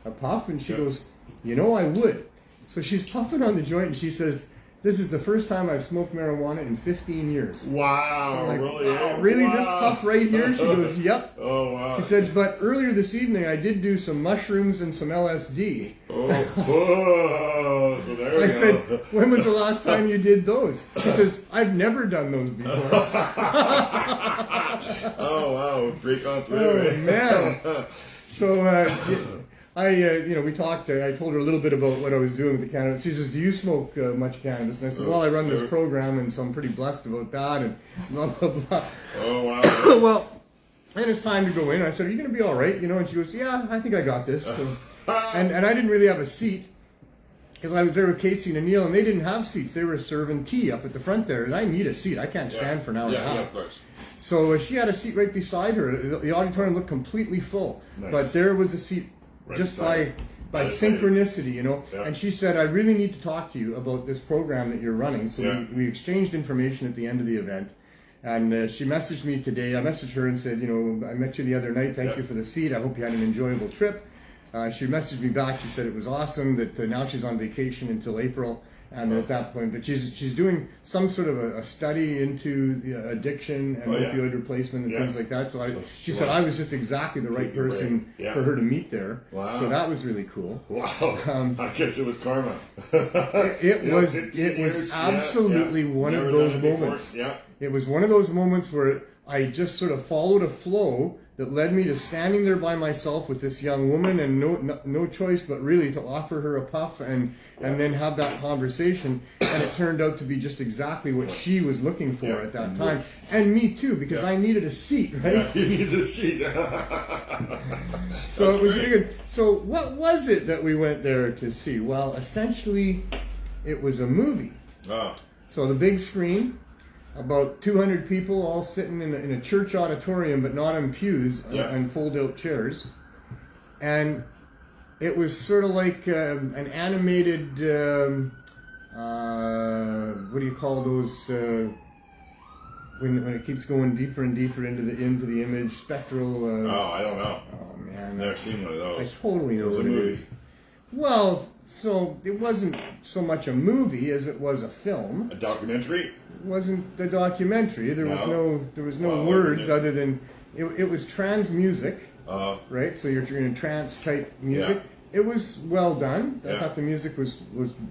Speaker 1: a puff? And she goes, you know, I would. So she's puffing on the joint, and she says, this is the first time I've smoked marijuana in 15 years.
Speaker 2: Wow,
Speaker 1: I'm like,
Speaker 2: really?
Speaker 1: wow, really?
Speaker 2: Wow.
Speaker 1: This puff right here? She goes, yep.
Speaker 2: Oh, wow.
Speaker 1: She said, but earlier this evening I did do some mushrooms and some LSD.
Speaker 2: Oh, so there we
Speaker 1: I
Speaker 2: go.
Speaker 1: said, when was the last time you did those? She says, I've never done those before.
Speaker 2: Oh, wow. Break on through.
Speaker 1: Oh, man. So, we talked. I told her a little bit about what I was doing with the cannabis. She says, do you smoke much cannabis? And I said, well, I run this program, and so I'm pretty blessed about that, and blah, blah, blah.
Speaker 2: Oh, wow.
Speaker 1: Well, and it's time to go in. I said, are you going to be all right? And she goes, yeah, I think I got this. So, and I didn't really have a seat, because I was there with Casey and Neil, and they didn't have seats. They were serving tea up at the front there, and I need a seat. I can't stand for an hour and a half.
Speaker 2: Yeah, of course.
Speaker 1: So she had a seat right beside her. The auditorium looked completely full,
Speaker 2: Nice.
Speaker 1: but there was a seat
Speaker 2: Right
Speaker 1: just
Speaker 2: beside
Speaker 1: by
Speaker 2: her.
Speaker 1: synchronicity,
Speaker 2: Yeah.
Speaker 1: And she said, I really need to talk to you about this program that you're running. So
Speaker 2: Yeah.
Speaker 1: we exchanged information at the end of the event. And she messaged me today. I messaged her and said, I met you the other night. Thank you for the seat. I hope you had an enjoyable trip. She messaged me back. She said it was awesome, that now she's on vacation until April. And at that point, but she's doing some sort of a study into the addiction and opioid replacement and things like that. So she said I was just exactly the right person for her to meet there.
Speaker 2: Wow.
Speaker 1: So that was really cool.
Speaker 2: Wow. I guess it was karma.
Speaker 1: It was absolutely one of those moments.
Speaker 2: Yeah.
Speaker 1: It was one of those moments where I just sort of followed a flow that led me to standing there by myself with this young woman, and no choice but really to offer her a puff and then have that conversation. And it turned out to be just exactly what she was looking for at that time, and me too, because I needed a seat, right?
Speaker 2: Yeah, you needed a seat.
Speaker 1: So it was really good. So what was it that we went there to see? Well, essentially, it was a movie.
Speaker 2: Oh.
Speaker 1: So the big screen. About 200 people all sitting in a church auditorium, but not on pews and fold-out chairs. And it was sort of like an animated, what do you call those, when it keeps going deeper and deeper into the image, spectral...
Speaker 2: I don't know.
Speaker 1: Oh, man.
Speaker 2: Never seen one of those.
Speaker 1: I totally know what it
Speaker 2: movie.
Speaker 1: is. Well, so it wasn't so much a movie as it was a film.
Speaker 2: A documentary?
Speaker 1: It wasn't the documentary. There was no
Speaker 2: Well,
Speaker 1: words other than it was trance music, right? So you're in trance type music.
Speaker 2: Yeah.
Speaker 1: It was well done. I
Speaker 2: Yeah.
Speaker 1: thought the music was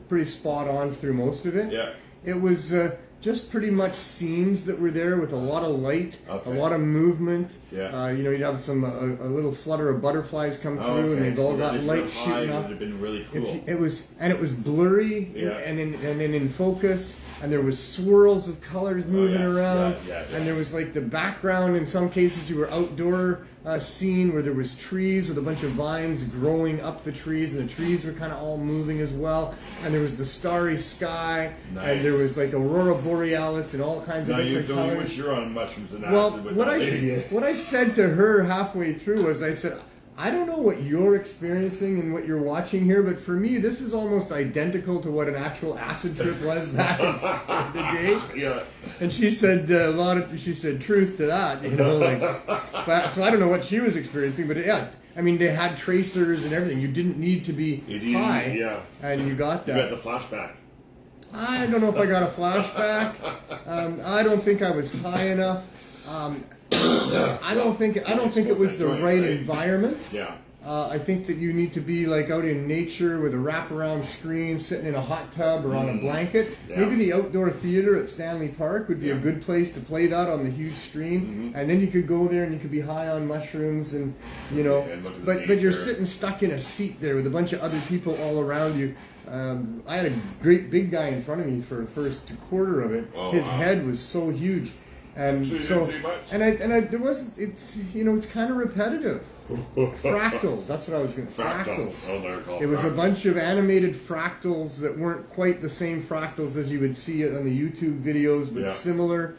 Speaker 1: pretty spot on through most of it.
Speaker 2: Yeah.
Speaker 1: It was just pretty much scenes that were there with a lot of light,
Speaker 2: Okay.
Speaker 1: a lot of movement.
Speaker 2: Yeah.
Speaker 1: You'd have a little flutter of butterflies come through, and they've all got light shooting up.
Speaker 2: Would have been really cool.
Speaker 1: It was blurry
Speaker 2: Yeah.
Speaker 1: and in focus, and there was swirls of colors moving around,
Speaker 2: Yeah.
Speaker 1: and there was like the background. In some cases, you were outdoor scene where there was trees with a bunch of vines growing up the trees, and the trees were kind of all moving as well. And there was the starry sky,
Speaker 2: Nice.
Speaker 1: and there was like aurora borealis and all kinds of
Speaker 2: Now you
Speaker 1: different
Speaker 2: don't
Speaker 1: colors.
Speaker 2: wish you're on mushrooms and
Speaker 1: Well,
Speaker 2: acid with
Speaker 1: what
Speaker 2: that
Speaker 1: I
Speaker 2: lady.
Speaker 1: what I said to her halfway through was, I said, I don't know what you're experiencing and what you're watching here, but for me, this is almost identical to what an actual acid trip was back in the day.
Speaker 2: Yeah.
Speaker 1: And she said she said truth to that, but, so I don't know what she was experiencing, but yeah, I mean, they had tracers and everything. You didn't need to be high,
Speaker 2: yeah.
Speaker 1: and you got
Speaker 2: You
Speaker 1: that.
Speaker 2: got the flashback.
Speaker 1: I don't know if I got a flashback. I don't think I was high enough. I don't think it was the right environment.
Speaker 2: Yeah.
Speaker 1: I think that you need to be like out in nature with a wraparound screen, sitting in a hot tub or on a blanket.
Speaker 2: Yeah.
Speaker 1: Maybe the outdoor theater at Stanley Park would be a good place to play that on the huge screen, and then you could go there and you could be high on mushrooms and and look at the but you're
Speaker 2: nature.
Speaker 1: sitting stuck in a seat there with a bunch of other people all around you. I had a great big guy in front of me for the first quarter of it.
Speaker 2: Oh,
Speaker 1: His
Speaker 2: wow.
Speaker 1: head was so huge. And
Speaker 2: So you
Speaker 1: so,
Speaker 2: didn't see much?
Speaker 1: and I there was it's kind of repetitive. Fractals, that's what I was going to fractals.
Speaker 2: Oh, they're called
Speaker 1: It was a
Speaker 2: fractals.
Speaker 1: bunch of animated fractals that weren't quite the same fractals as you would see on the YouTube videos, but
Speaker 2: Yeah.
Speaker 1: similar.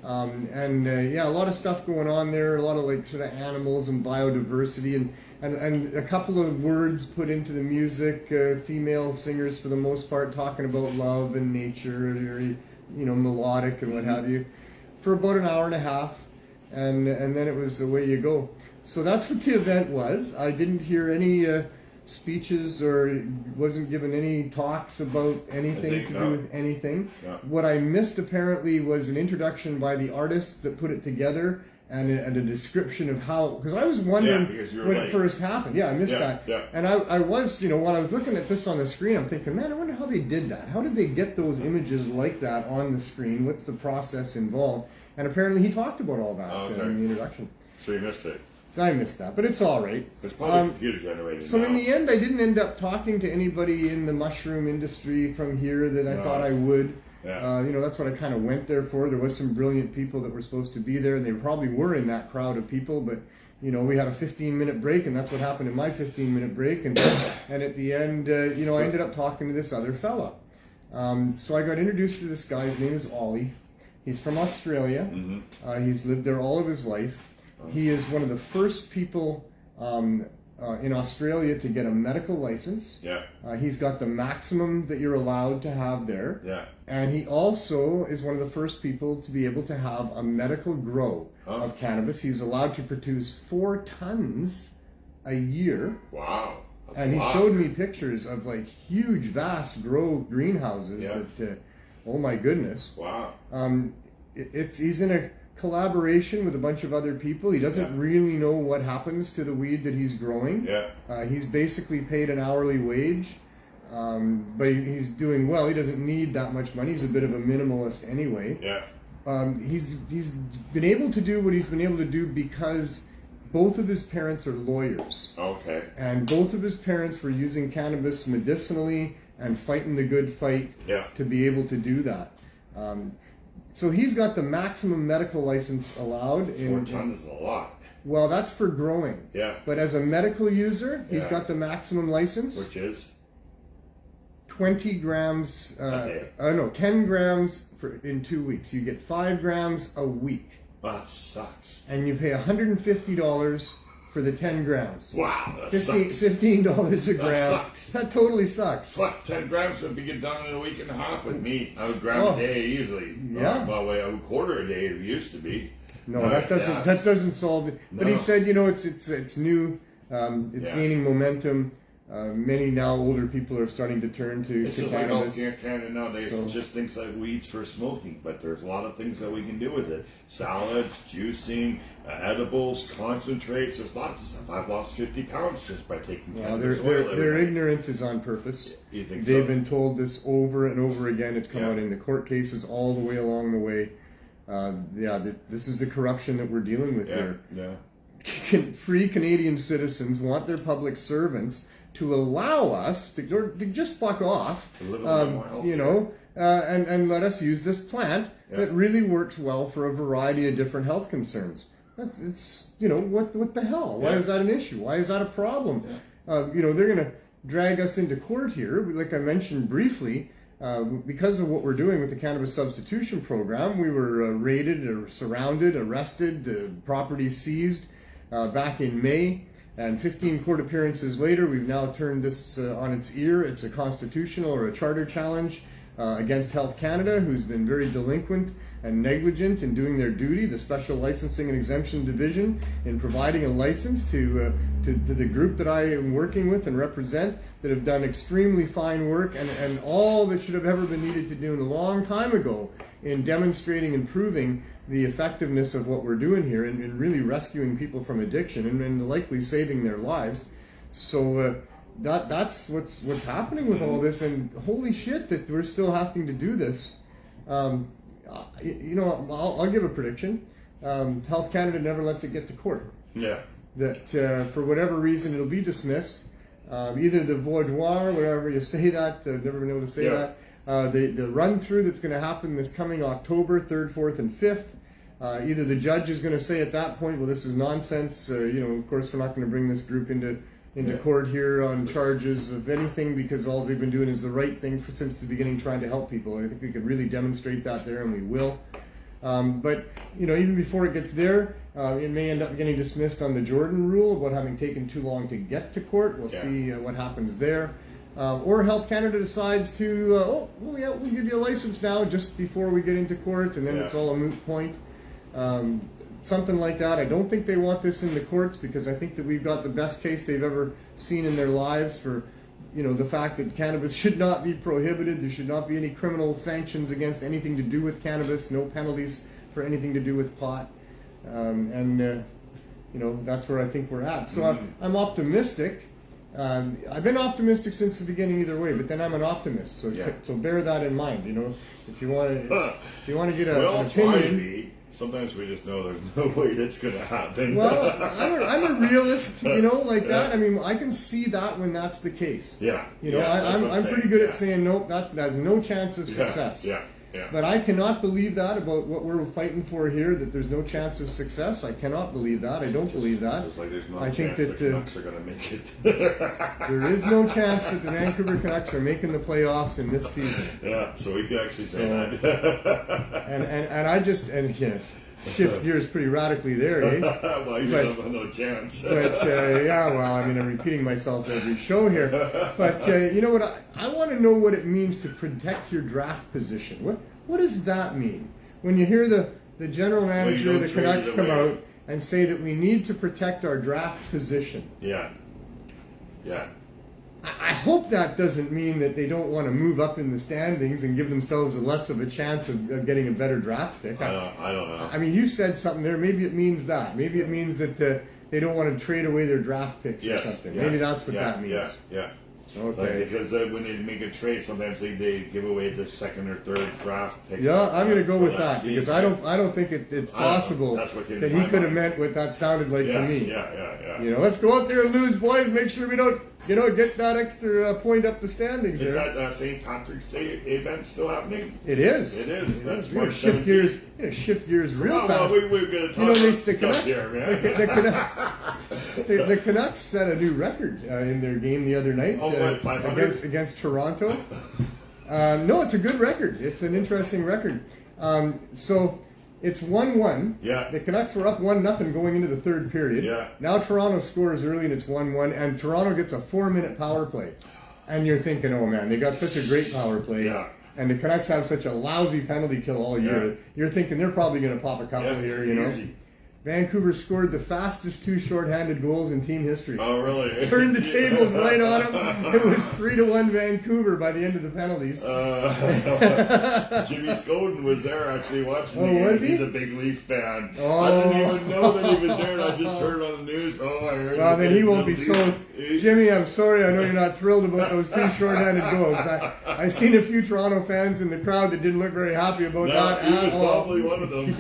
Speaker 1: Yeah, a lot of stuff going on there, a lot of like sort of animals and biodiversity and a couple of words put into the music, female singers for the most part talking about love and nature, very, melodic and what have you, for about an hour and a half, and then it was away you go. So that's what the event was. I didn't hear any speeches or wasn't given any talks about anything to do with anything.
Speaker 2: Yeah.
Speaker 1: What I missed apparently was an introduction by the artist that put it together and a description of how, because I was wondering when it first happened. Yeah, I missed that.
Speaker 2: Yeah.
Speaker 1: And I was, while I was looking at this on the screen, I'm thinking, man, I wonder how they did that. How did they get those images like that on the screen? What's the process involved? And apparently he talked about all that in the introduction.
Speaker 2: So you missed it.
Speaker 1: So I missed that, but it's all right.
Speaker 2: It's probably computer generated.
Speaker 1: So in the end, I didn't end up talking to anybody in the mushroom industry from here that I thought I would.
Speaker 2: Yeah.
Speaker 1: That's what I kind of went there for. There was some brilliant people that were supposed to be there, and they probably were in that crowd of people. But we had a 15-minute break, and that's what happened in my 15-minute break. And at the end, I ended up talking to this other fella. So I got introduced to this guy. His name is Ollie. He's from Australia. Mm-hmm. He's lived there all of his life. He is one of the first people in Australia to get a medical license.
Speaker 2: Yeah.
Speaker 1: He's got the maximum that you're allowed to have there.
Speaker 2: Yeah.
Speaker 1: And he also is one of the first people to be able to have a medical grow of cannabis. He's allowed to produce 4 tons a year.
Speaker 2: Wow.
Speaker 1: And he showed me pictures of like huge, vast grow greenhouses that, oh my goodness.
Speaker 2: Wow.
Speaker 1: He's in a collaboration with a bunch of other people. He doesn't really know what happens to the weed that he's growing.
Speaker 2: Yeah.
Speaker 1: He's basically paid an hourly wage, but he's doing well. He doesn't need that much money. He's a bit of a minimalist anyway.
Speaker 2: Yeah.
Speaker 1: He's been able to do what he's been able to do because both of his parents are lawyers.
Speaker 2: Okay.
Speaker 1: And both of his parents were using cannabis medicinally and fighting the good fight to be able to do that. So he's got the maximum medical license allowed.
Speaker 2: 4 tons is a lot.
Speaker 1: Well, that's for growing.
Speaker 2: Yeah.
Speaker 1: But as a medical user, he's got the maximum license.
Speaker 2: Which is?
Speaker 1: 20 grams, 10 grams in 2 weeks. You get 5 grams a week.
Speaker 2: That sucks.
Speaker 1: And you pay $150 for the 10 grams.
Speaker 2: Wow, that sucks.
Speaker 1: $15 a gram.
Speaker 2: That sucks.
Speaker 1: That totally sucks.
Speaker 2: Fuck, 10 grams would be get done in a week and a half with me. I would grab a day easily.
Speaker 1: Yeah.
Speaker 2: A quarter a day it used to be.
Speaker 1: No, that doesn't solve it. But he said, it's new. It's gaining momentum. Many now older people are starting to turn to cannabis.
Speaker 2: Like Canada nowadays, it's just things like weeds for smoking, but there's a lot of things that we can do with it. Salads, juicing, edibles, concentrates. There's lots of stuff. I've lost 50 pounds just by taking cannabis oil.
Speaker 1: Their ignorance is on purpose.
Speaker 2: You think
Speaker 1: They've been told this over and over again. It's come out in the court cases all the way along the way. This is the corruption that we're dealing with here.
Speaker 2: Yeah.
Speaker 1: Free Canadian citizens want their public servants to allow us to just fuck off, and let us use this plant that really works well for a variety of different health concerns. What the hell? Why is that an issue? Why is that a problem? They're going to drag us into court here, like I mentioned briefly, because of what we're doing with the Cannabis Substitution Program. We were raided or surrounded, arrested, property seized back in May. And 15 court appearances later, we've now turned this on its ear. It's a constitutional or a charter challenge against Health Canada, who's been very delinquent and negligent in doing their duty, the Special Licensing and Exemption Division, in providing a license to the group that I am working with and represent, that have done extremely fine work and all that should have ever been needed to do a long time ago in demonstrating and proving the effectiveness of what we're doing here and really rescuing people from addiction and likely saving their lives. So that's what's happening with all this, and holy shit that we're still having to do this. I'll give a prediction. Health Canada never lets it get to court.
Speaker 2: Yeah.
Speaker 1: That for whatever reason it'll be dismissed. Either the vouloir, whatever you say that, I've never been able to say that. The run through that's going to happen this coming October 3rd, 4th, and 5th. Either the judge is going to say at that point, well, this is nonsense. Of course, we're not going to bring this group into court here on charges of anything, because all they've been doing is the right thing since the beginning, trying to help people. I think we could really demonstrate that there, and we will. But even before it gets there, it may end up getting dismissed on the Jordan rule about having taken too long to get to court. We'll see what happens there. Or Health Canada decides to, we'll give you a license now just before we get into court, and then it's all a moot point. Something like that. I don't think they want this in the courts because I think that we've got the best case they've ever seen in their lives for, the fact that cannabis should not be prohibited. There should not be any criminal sanctions against anything to do with cannabis. No penalties for anything to do with pot. That's where I think we're at. So I'm optimistic. I've been optimistic since the beginning either way, but then I'm an optimist. So bear that in mind. If you want to get an opinion.
Speaker 2: Sometimes we just know there's no way that's going to happen.
Speaker 1: Well, I'm a realist, like that. I mean, I can see that when that's the case. I'm pretty good at saying, nope, that has no chance of success.
Speaker 2: Yeah.
Speaker 1: But I cannot believe that about what we're fighting for here, that there's no chance of success. I cannot believe that. I don't believe that.
Speaker 2: Just like there's no
Speaker 1: I
Speaker 2: chance
Speaker 1: think that
Speaker 2: the Canucks are going to make it.
Speaker 1: There is no chance that the Vancouver Canucks are making the playoffs in this season.
Speaker 2: Yeah, so we can actually say that.
Speaker 1: and I just, shift gears pretty radically there, eh?
Speaker 2: Well, you have no chance.
Speaker 1: But, I'm repeating myself every show here. But, you know what? I want to know what it means to protect your draft position. What does that mean? When you hear the general manager of the Canucks come out and say that we need to protect our draft position.
Speaker 2: Yeah.
Speaker 1: I hope that doesn't mean that they don't want to move up in the standings and give themselves less of a chance of getting a better draft pick.
Speaker 2: I don't know.
Speaker 1: I mean, you said something there. Maybe it means that. Maybe it means that they don't want to trade away their draft picks or something. Maybe that's what that means.
Speaker 2: Yeah.
Speaker 1: Okay.
Speaker 2: Because when they make a trade, sometimes they give away the second or third draft pick.
Speaker 1: Yeah, I'm going to go with that because I don't think it's possible that he could have meant what that sounded like to me.
Speaker 2: Yeah.
Speaker 1: Let's go out there and lose, boys. Make sure we don't, get that extra point up the standings.
Speaker 2: Is that St. Patrick's Day event still happening?
Speaker 1: It is.
Speaker 2: That's
Speaker 1: March 17th. Shift gears real fast.
Speaker 2: We're going to talk
Speaker 1: the Canucks,
Speaker 2: here, man.
Speaker 1: The Canucks set a new record in their game the other night against Toronto. No, it's a good record. It's an interesting record. So it's 1-1.
Speaker 2: Yeah.
Speaker 1: The Canucks were up 1-0 going into the third period.
Speaker 2: Yeah.
Speaker 1: Now Toronto scores early and it's 1-1, and Toronto gets a 4-minute power play. And you're thinking, oh man, they got such a great power play.
Speaker 2: Yeah.
Speaker 1: And the Canucks have such a lousy penalty kill all year. You're thinking they're probably going to pop a couple here,
Speaker 2: Easy.
Speaker 1: Vancouver scored the fastest 2 short-handed goals in team history.
Speaker 2: Oh, really?
Speaker 1: Turned the tables right on them. It was 3-1 Vancouver by the end of the penalties.
Speaker 2: Jimmy Scoden was there actually watching the
Speaker 1: game.
Speaker 2: game.
Speaker 1: Was he?
Speaker 2: He's a big Leaf fan.
Speaker 1: Oh.
Speaker 2: I didn't even know that he was there, and I just heard on the news. I heard.
Speaker 1: Well, then he won't be so. Jimmy, I'm sorry. I know you're not thrilled about those 2 short-handed goals. I seen a few Toronto fans in the crowd that didn't look very happy about that
Speaker 2: he was
Speaker 1: at all.
Speaker 2: probably one of them.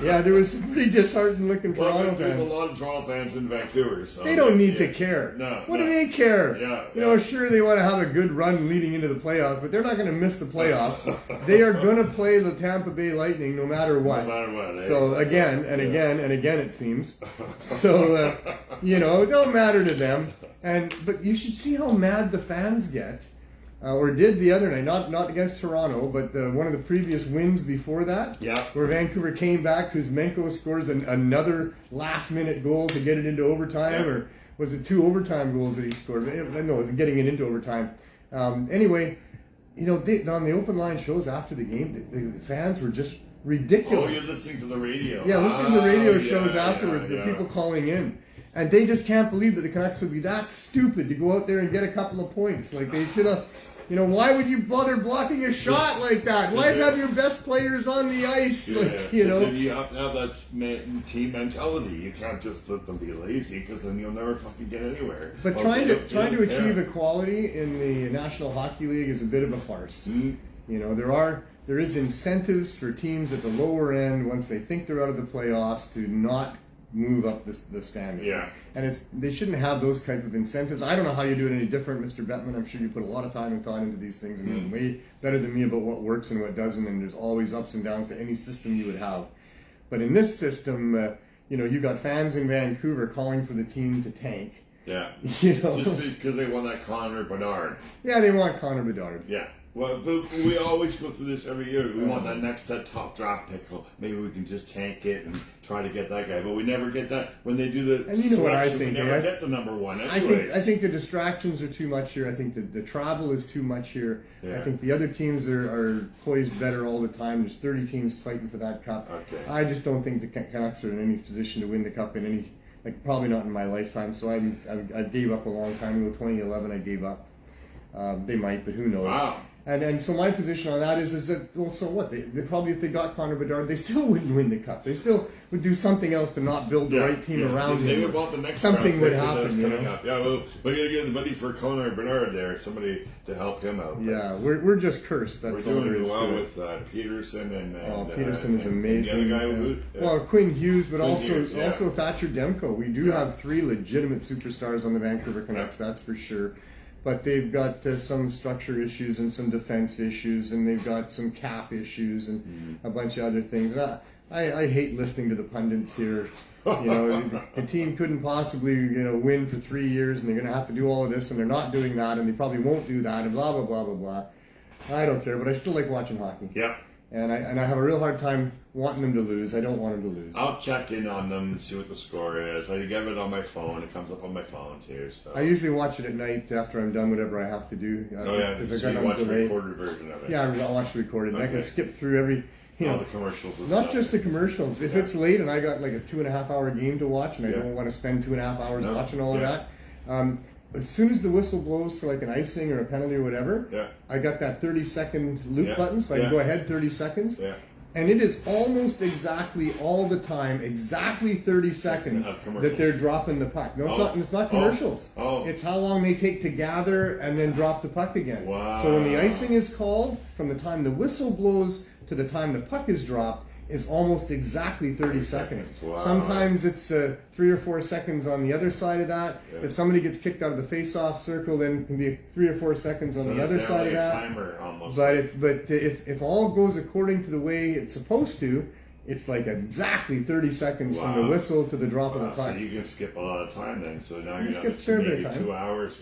Speaker 1: Yeah, there was some pretty disheartened looking Toronto
Speaker 2: there's
Speaker 1: fans.
Speaker 2: a lot of Toronto fans in Vancouver, so
Speaker 1: they don't need to care.
Speaker 2: No.
Speaker 1: What do they care?
Speaker 2: Yeah.
Speaker 1: Sure, they want to have a good run leading into the playoffs, but they're not going to miss the playoffs. They are going to play the Tampa Bay Lightning no matter what. So again and again and again, it seems. So it don't matter to them. But you should see how mad the fans get. Or did the other night, not against Toronto, but one of the previous wins before that, where Vancouver came back, Kuzmenko scores another last-minute goal to get it into overtime, or was it 2 overtime goals that he scored? No, getting it into overtime. Anyway, on the open line shows after the game, the fans were just ridiculous.
Speaker 2: Oh, you're listening to the radio.
Speaker 1: Yeah, listening to the radio shows afterwards, the people calling in. And they just can't believe that the Canucks would be that stupid to go out there and get a couple of points. Like, they should have... why would you bother blocking a shot like that? Why have your best players on the ice?
Speaker 2: You have to have that team mentality. You can't just let them be lazy, because then you'll never fucking get anywhere.
Speaker 1: But trying to achieve equality in the National Hockey League is a bit of a farce. There is incentives for teams at the lower end once they think they're out of the playoffs to not move up the standings.
Speaker 2: Yeah.
Speaker 1: And they shouldn't have those type of incentives. I don't know how you do it any different, Mr. Bettman. I'm sure you put a lot of time and thought into these things, and you're way better than me about what works and what doesn't, and there's always ups and downs to any system you would have. But in this system, you got fans in Vancouver calling for the team to tank.
Speaker 2: Yeah. Just because they want that Connor Bedard.
Speaker 1: Yeah, they want Connor Bedard.
Speaker 2: Yeah. Well, but we always go through this every year. We want that next top draft pick. Oh, maybe we can just tank it and try to get that guy, but we never get that. When they do the
Speaker 1: and you know what I think,
Speaker 2: we never get the number one.
Speaker 1: I think the distractions are too much here. I think the travel is too much here.
Speaker 2: Yeah.
Speaker 1: I think the other teams are poised better all the time. There's 30 teams fighting for that cup.
Speaker 2: Okay.
Speaker 1: I just don't think the Canucks are in any position to win the cup in any, like probably not in my lifetime. So I gave up a long time ago. 2011, I gave up. They might, but who knows?
Speaker 2: Wow.
Speaker 1: And so my position on that is that, well, so what? They probably, if they got Connor Bedard, they still wouldn't win the cup. They still would do something else to not build the right team around
Speaker 2: they
Speaker 1: him.
Speaker 2: would want the next
Speaker 1: Something would
Speaker 2: round pick
Speaker 1: happen, you know.
Speaker 2: up. Yeah, well, we're gonna get the money for Connor Bedard there, somebody to help him out.
Speaker 1: Yeah, we're just cursed. That's
Speaker 2: We're
Speaker 1: all there
Speaker 2: doing
Speaker 1: is
Speaker 2: well
Speaker 1: to it.
Speaker 2: with Peterson and
Speaker 1: Peterson is amazing.
Speaker 2: the other guy
Speaker 1: well, Quinn Hughes, but
Speaker 2: Quinn
Speaker 1: also
Speaker 2: Hughes, yeah.
Speaker 1: also Thatcher Demko. We do have 3 legitimate superstars on the Vancouver Canucks, that's for sure. But they've got some structure issues and some defense issues, and they've got some cap issues and a bunch of other things. And I hate listening to the pundits here. You know, the team couldn't possibly, win for 3 years, and they're going to have to do all of this, and they're not doing that, and they probably won't do that, and blah blah blah blah blah. I don't care, but I still like watching hockey.
Speaker 2: Yeah.
Speaker 1: And I have a real hard time wanting them to lose. I don't want them to lose.
Speaker 2: I'll check in on them and see what the score is. I get it on my phone. It comes up on my phone too. So.
Speaker 1: I usually watch it at night after I'm done whatever I have to do.
Speaker 2: Oh yeah,
Speaker 1: because
Speaker 2: so you watch the recorded version of it.
Speaker 1: Yeah, I watch the recorded. And I can skip through every,
Speaker 2: all the commercials. And
Speaker 1: not
Speaker 2: stuff.
Speaker 1: just the commercials. If it's late and I got like a 2.5 hour game to watch, and I don't want to spend 2.5 hours watching all of that. As soon as the whistle blows for like an icing or a penalty or whatever, I got that 30-second loop button, so I can go ahead 30 seconds.
Speaker 2: Yeah.
Speaker 1: And it is almost exactly all the time, exactly 30 seconds that they're dropping the puck. No, it's not commercials. It's how long they take to gather and then drop the puck again.
Speaker 2: Wow.
Speaker 1: So when the icing is called, from the time the whistle blows to the time the puck is dropped, is almost exactly 30 seconds.
Speaker 2: Wow.
Speaker 1: Sometimes it's 3 or 4 seconds on the other side of that.
Speaker 2: Yeah.
Speaker 1: If somebody gets kicked out of the face-off circle, then it can be 3 or 4 seconds on the other side of that.
Speaker 2: Timer almost.
Speaker 1: But if all goes according to the way it's supposed to, it's like exactly 30 seconds from the whistle to the drop of the puck.
Speaker 2: So you can skip a lot of time then. So now you're
Speaker 1: skip
Speaker 2: not
Speaker 1: a fair bit
Speaker 2: maybe
Speaker 1: of time.
Speaker 2: 2 hours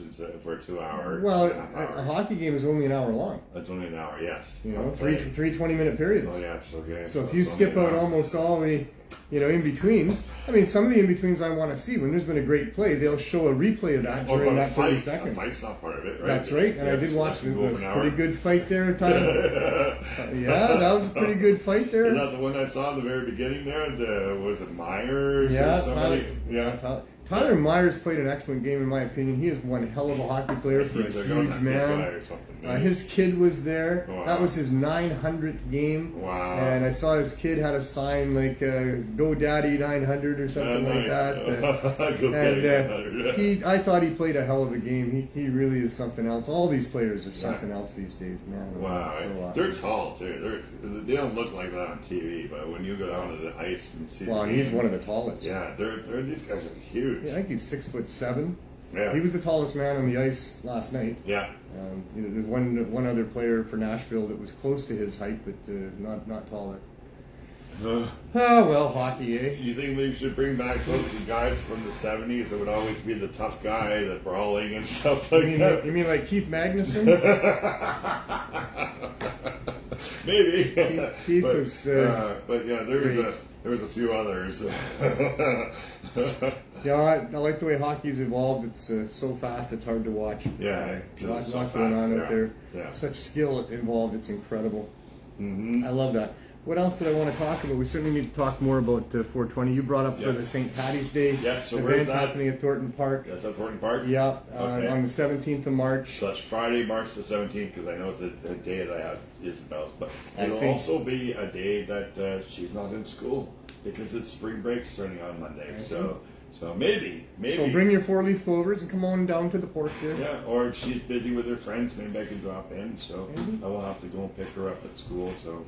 Speaker 2: for a 2 hour.
Speaker 1: Well, a hockey game is only an hour long.
Speaker 2: That's only an hour, yes.
Speaker 1: Three 20-minute periods.
Speaker 2: Oh yes, okay.
Speaker 1: So if you skip out almost all the in-betweens, I mean, some of the in-betweens I want to see. When there's been a great play, they'll show a replay of that during that 30 seconds.
Speaker 2: A fight's not part of it, right?
Speaker 1: That's right, and I did watch it. It was a pretty good fight there, Tyler. Yeah, that was a pretty good fight there.
Speaker 2: Is that the one I saw in the very beginning there? Was it Myers
Speaker 1: or
Speaker 2: somebody?
Speaker 1: Tyler Myers played an excellent game, in my opinion. He is one hell of a hockey player for a huge man. His kid was there. Wow. That was his 900th game.
Speaker 2: Wow.
Speaker 1: And I saw his kid had a sign like "Go Daddy 900" or something like that. I thought he played a hell of a game. He really is something else. All these players are something else these days, man.
Speaker 2: Wow.
Speaker 1: So awesome.
Speaker 2: They're tall too. They don't look like that on TV, but when you go down to the ice and see
Speaker 1: and he's one of the tallest.
Speaker 2: Yeah, these guys are huge.
Speaker 1: Yeah, I think he's 6'7".
Speaker 2: Yeah.
Speaker 1: He was the tallest man on the ice last night.
Speaker 2: Yeah.
Speaker 1: There's one other player for Nashville that was close to his height, but not taller. Oh well, hockey, eh?
Speaker 2: You think we should bring back those guys from the 70s that would always be the tough guy, the brawling and stuff like that?
Speaker 1: You mean like Keith Magnuson?
Speaker 2: Maybe.
Speaker 1: Keith was.
Speaker 2: But yeah, there was a few others.
Speaker 1: Yeah, I like the way hockey's evolved. It's so fast, it's hard to watch.
Speaker 2: Yeah,
Speaker 1: lots going on out there.
Speaker 2: Yeah.
Speaker 1: Such skill involved, it's incredible.
Speaker 2: Mm-hmm.
Speaker 1: I love that. What else did I want to talk about? We certainly need to talk more about 420. You brought up the St. Paddy's Day event happening at Thornton Park.
Speaker 2: That's at Thornton Park?
Speaker 1: Yeah, on the 17th of March.
Speaker 2: So that's Friday, March the 17th, because I know it's a day that I have Isabel's. But it'll also be a day that she's not in school, because it's spring break starting on Monday. So maybe.
Speaker 1: So bring your 4-leaf clovers and come on down to the port there.
Speaker 2: Yeah, or if she's busy with her friends, maybe I can drop in. So I will have to go and pick her up at school. So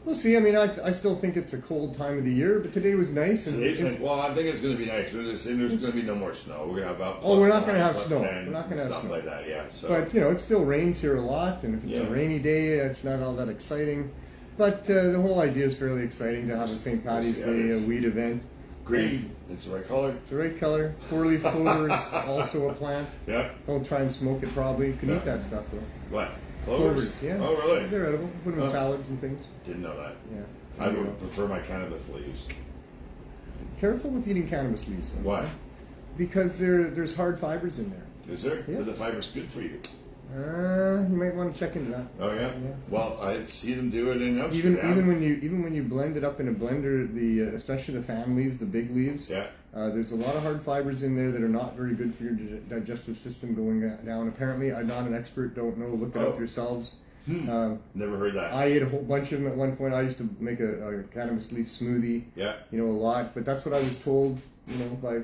Speaker 1: we'll see. I mean, I still think it's a cold time of the year, but today was nice. And
Speaker 2: I think it's going to be nice. There's going to be no more snow. We're going to have about
Speaker 1: we're not going to have snow. We're not going to have
Speaker 2: stuff
Speaker 1: snow
Speaker 2: like that. Yeah. So.
Speaker 1: But it still rains here a lot, and if it's a rainy day, it's not all that exciting. But the whole idea is fairly exciting to have a St. Paddy's Day a weed event.
Speaker 2: Green. It's the right color.
Speaker 1: It's the right color. 4-leaf clover is also a plant.
Speaker 2: Yeah.
Speaker 1: Don't try and smoke it. Probably you can eat that stuff though.
Speaker 2: What?
Speaker 1: Clovers, yeah.
Speaker 2: Oh, really?
Speaker 1: They're edible. Put them in salads and things.
Speaker 2: Didn't know that.
Speaker 1: Yeah.
Speaker 2: I would prefer my cannabis leaves.
Speaker 1: Careful with eating cannabis leaves. Though.
Speaker 2: Why?
Speaker 1: Because there's hard fibers in there.
Speaker 2: Is there?
Speaker 1: Yeah.
Speaker 2: But the fiber's good for you.
Speaker 1: You might want to check into that.
Speaker 2: Oh yeah?
Speaker 1: Yeah.
Speaker 2: Well, I see them do it in Amsterdam.
Speaker 1: Even when you blend it up in a blender, especially the fan leaves, the big leaves.
Speaker 2: Yeah.
Speaker 1: There's a lot of hard fibers in there that are not very good for your digestive system going down. Apparently, I'm not an expert. Don't know. Look it up yourselves.
Speaker 2: Never heard that.
Speaker 1: I ate a whole bunch of them at one point. I used to make a cannabis leaf smoothie.
Speaker 2: Yeah.
Speaker 1: A lot. But that's what I was told. By.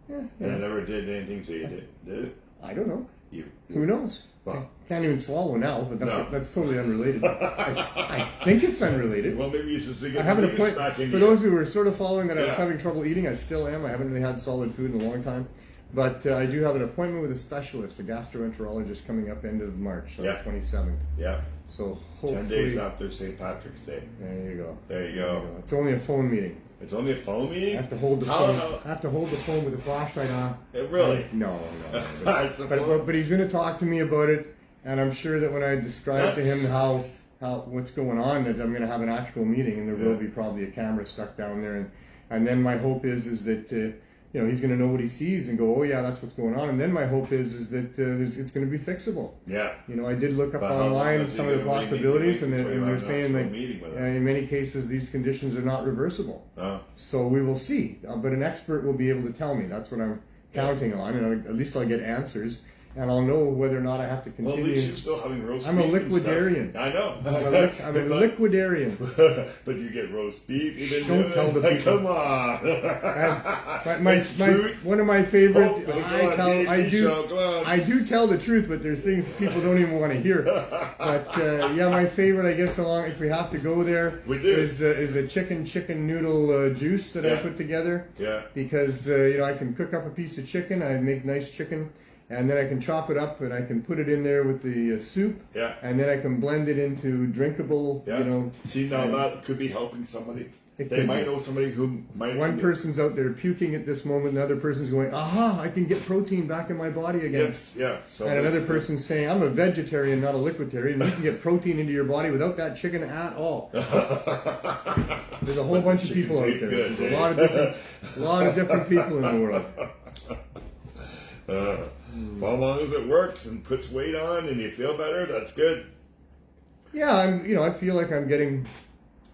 Speaker 1: Yeah.
Speaker 2: And it never did anything to you, did it?
Speaker 1: I don't know.
Speaker 2: You.
Speaker 1: Who knows?
Speaker 2: Well,
Speaker 1: Can't even swallow now, but
Speaker 2: No.
Speaker 1: that's totally unrelated. I think it's unrelated.
Speaker 2: well, maybe you should
Speaker 1: I have an appointment.
Speaker 2: back in
Speaker 1: For
Speaker 2: you.
Speaker 1: those who were sort of following that I was
Speaker 2: Yeah.
Speaker 1: having trouble eating, I still am. I haven't really had solid food in a long time. But I do have an appointment with a specialist, a gastroenterologist, coming up end of March, on the 27th.
Speaker 2: Yeah.
Speaker 1: So hopefully...
Speaker 2: 10 days after St. Patrick's Day.
Speaker 1: There you go.
Speaker 2: There you go.
Speaker 1: It's only a phone meeting.
Speaker 2: It's only a phone meeting?
Speaker 1: I have to hold the
Speaker 2: How-
Speaker 1: phone. I have to hold the phone with a flashlight on.
Speaker 2: Really?
Speaker 1: No.
Speaker 2: It's a phone.
Speaker 1: But he's going to talk to me about it, and I'm sure that when I describe to him how what's going on, that I'm going to have an actual meeting, and there will be probably a camera stuck down there, and then my hope is that he's going to know what he sees and go, oh yeah, that's what's going on, and then my hope is that it's going to be fixable.
Speaker 2: Yeah.
Speaker 1: I did look up
Speaker 2: But how long
Speaker 1: online
Speaker 2: is he
Speaker 1: some of the
Speaker 2: gonna wait
Speaker 1: possibilities, and
Speaker 2: before you
Speaker 1: they're
Speaker 2: have an
Speaker 1: saying
Speaker 2: actual
Speaker 1: that
Speaker 2: meeting with him?
Speaker 1: in many cases these conditions are not reversible.
Speaker 2: Oh.
Speaker 1: So we will see, but an expert will be able to tell me. That's what I'm counting on, and at least I'll get answers, and I'll know whether or not I have to
Speaker 2: Well,
Speaker 1: continue.
Speaker 2: at least you're still having roast
Speaker 1: I'm
Speaker 2: beef.
Speaker 1: a liquidarian.
Speaker 2: And stuff. I know.
Speaker 1: I'm a liquidarian.
Speaker 2: But you get roast beef. You didn't
Speaker 1: Don't
Speaker 2: do it?
Speaker 1: tell the
Speaker 2: Like,
Speaker 1: people.
Speaker 2: come on.
Speaker 1: It's one of my favorites.
Speaker 2: Oh, go on, THC Show, go on.
Speaker 1: I do tell the truth, but there's things people don't even want to hear. But my favorite, I guess, if we have to go there,
Speaker 2: We do.
Speaker 1: is a chicken noodle juice that I
Speaker 2: Yeah.
Speaker 1: put together.
Speaker 2: Yeah.
Speaker 1: Because I can cook up a piece of chicken. I make nice chicken. And then I can chop it up and I can put it in there with the soup.
Speaker 2: Yeah.
Speaker 1: And then I can blend it into drinkable,
Speaker 2: Yeah. See, now that could be helping somebody.
Speaker 1: It
Speaker 2: They
Speaker 1: could
Speaker 2: might
Speaker 1: be.
Speaker 2: know somebody who might.
Speaker 1: One person's out there puking at this moment, another person's going, aha, I can get protein back in my body again.
Speaker 2: Yes, yeah. So
Speaker 1: And another person's saying, I'm a vegetarian, not a liquidarian, and you can get protein into your body without that chicken at all. There's a whole bunch of people out
Speaker 2: tastes
Speaker 1: there.
Speaker 2: good,
Speaker 1: There's
Speaker 2: eh?
Speaker 1: a lot of different people in the world.
Speaker 2: Well, as long as it works and puts weight on and you feel better, that's good.
Speaker 1: Yeah, I feel like I'm getting.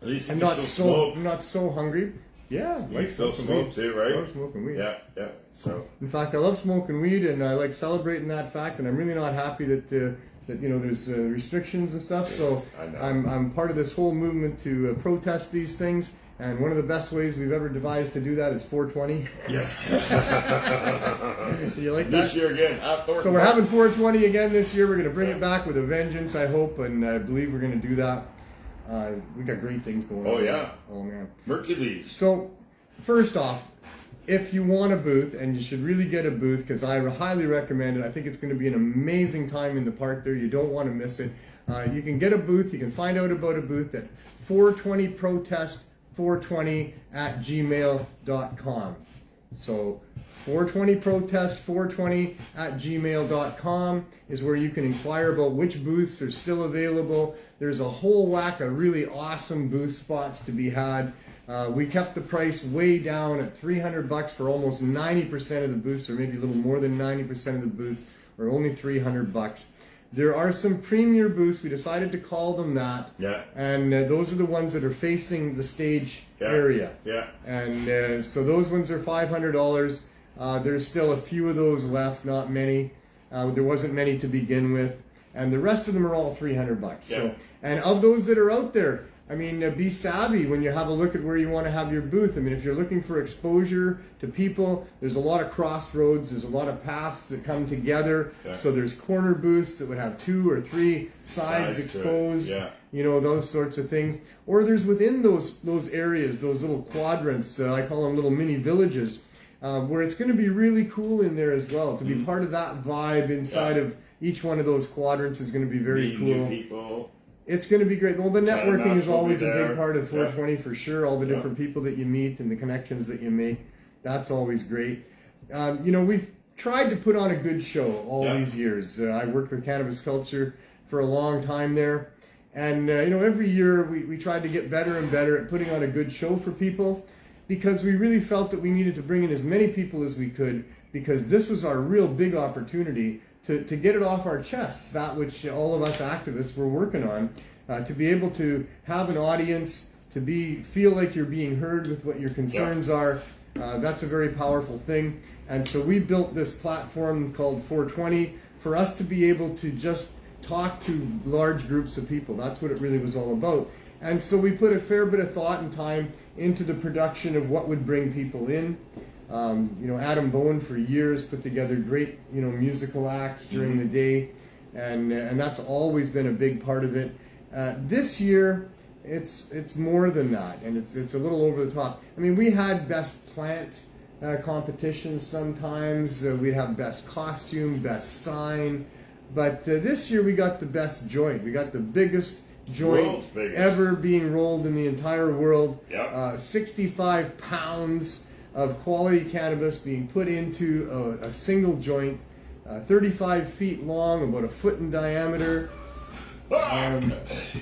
Speaker 2: At least you
Speaker 1: I'm
Speaker 2: can
Speaker 1: not
Speaker 2: still
Speaker 1: so
Speaker 2: smoke.
Speaker 1: I'm not so hungry. Yeah,
Speaker 2: You still smoke too, right?
Speaker 1: I love smoking weed.
Speaker 2: Yeah, yeah. So
Speaker 1: In fact, I love smoking weed, and I like celebrating that fact. And I'm really not happy that there's restrictions and stuff. So
Speaker 2: I know.
Speaker 1: I'm part of this whole movement to protest these things. And one of the best ways we've ever devised to do that is 420.
Speaker 2: yes.
Speaker 1: You like
Speaker 2: This
Speaker 1: that?
Speaker 2: year again, outdoor.
Speaker 1: So we're having 420 again this year. We're going to bring it back with a vengeance, I hope, and I believe we're going to do that. We got great things going on.
Speaker 2: Oh, yeah.
Speaker 1: Oh man.
Speaker 2: Mercules.
Speaker 1: So, first off, if you want a booth, and you should really get a booth, because I highly recommend it. I think it's going to be an amazing time in the park there. You don't want to miss it. You can get a booth. You can find out about a booth at 420protest420@gmail.com. So 420protest420@gmail.com is where you can inquire about which booths are still available. There's a whole whack of really awesome booth spots to be had. We kept the price way down at $300 for almost 90% of the booths, or maybe a little more than 90% of the booths, or only $300. There are some premier booths. We decided to call them that.
Speaker 2: Yeah.
Speaker 1: And those are the ones that are facing the stage area.
Speaker 2: Yeah.
Speaker 1: And so those ones are $500. There's still a few of those left, not many. There wasn't many to begin with. And the rest of them are all $300.
Speaker 2: Yeah.
Speaker 1: So, and of those that are out there, I mean, be savvy when you have a look at where you want to have your booth. I mean, if you're looking for exposure to people, there's a lot of crossroads, there's a lot of paths that come together.
Speaker 2: Yeah.
Speaker 1: So there's corner booths that would have 2 or 3 sides
Speaker 2: Sides to it,
Speaker 1: exposed,
Speaker 2: yeah.
Speaker 1: those sorts of things. Or there's within those areas, those little quadrants, I call them little mini villages, where it's going to be really cool in there as well. To be part of that vibe inside of each one of those quadrants is going to be very
Speaker 2: Meet
Speaker 1: cool.
Speaker 2: new people.
Speaker 1: It's going to be great. Well, the networking is
Speaker 2: will be
Speaker 1: always a
Speaker 2: there.
Speaker 1: big part of
Speaker 2: Yeah.
Speaker 1: 420 for sure. All the
Speaker 2: Yeah.
Speaker 1: different people that you meet and the connections that you make. That's always great. We've tried to put on a good show all
Speaker 2: Yeah.
Speaker 1: these years. I worked with Cannabis Culture for a long time there. And, every year we tried to get better and better at putting on a good show for people, because we really felt that we needed to bring in as many people as we could, because this was our real big opportunity to get it off our chests, that which all of us activists were working on, to be able to have an audience, to feel like you're being heard with what your concerns are. That's a very powerful thing. And so we built this platform called 420 for us to be able to just talk to large groups of people. That's what it really was all about. And so we put a fair bit of thought and time into the production of what would bring people in. Adam Bowen for years put together great, musical acts during the day, and that's always been a big part of it. This year, it's more than that, and it's a little over the top. I mean, we had best plant competitions sometimes. We'd have best costume, best sign. But this year we got the best joint. We got the biggest joint ever being rolled in the entire world. 65 pounds of quality cannabis being put into a single joint, 35 feet long, about a foot in diameter.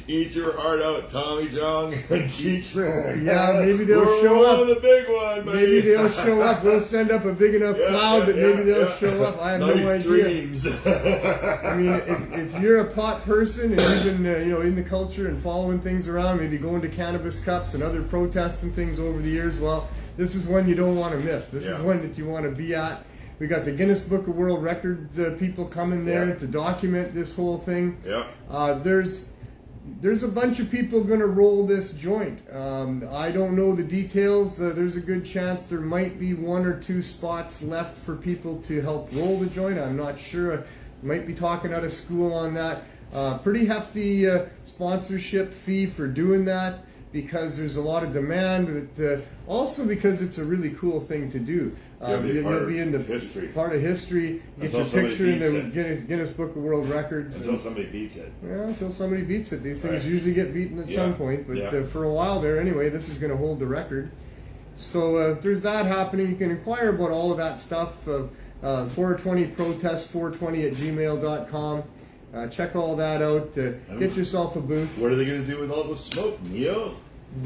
Speaker 2: Eat your heart out, Tommy John and teach me.
Speaker 1: Yeah, maybe they'll show up.
Speaker 2: The big one, buddy.
Speaker 1: Maybe they'll show up. We'll send up a big enough cloud that maybe they'll show up. I have no idea.
Speaker 2: Dreams.
Speaker 1: I mean, if you're a pot person and you've been in the culture and following things around, maybe going to cannabis cups and other protests and things over the years, well, this is one you don't want to miss. This is one that you want to be at. We got the Guinness Book of World Records people coming there to document this whole thing. There's a bunch of people going to roll this joint. I don't know the details. There's a good chance there might be 1 or 2 spots left for people to help roll the joint. I'm not sure. I might be talking out of school on that. Pretty hefty sponsorship fee for doing that, because there's a lot of demand, but also because it's a really cool thing to do. You'll be in the part of history, get your picture in the Guinness Book of World Records.
Speaker 2: Until somebody beats it.
Speaker 1: Yeah, until somebody beats it. These things usually get beaten at some point, but for a while there anyway, this is going to hold the record. So there's that happening. You can inquire about all of that stuff. 420 protest 420 at gmail.com. Check all that out. Get yourself a booth.
Speaker 2: What are they going to do with all the smoke, Neil?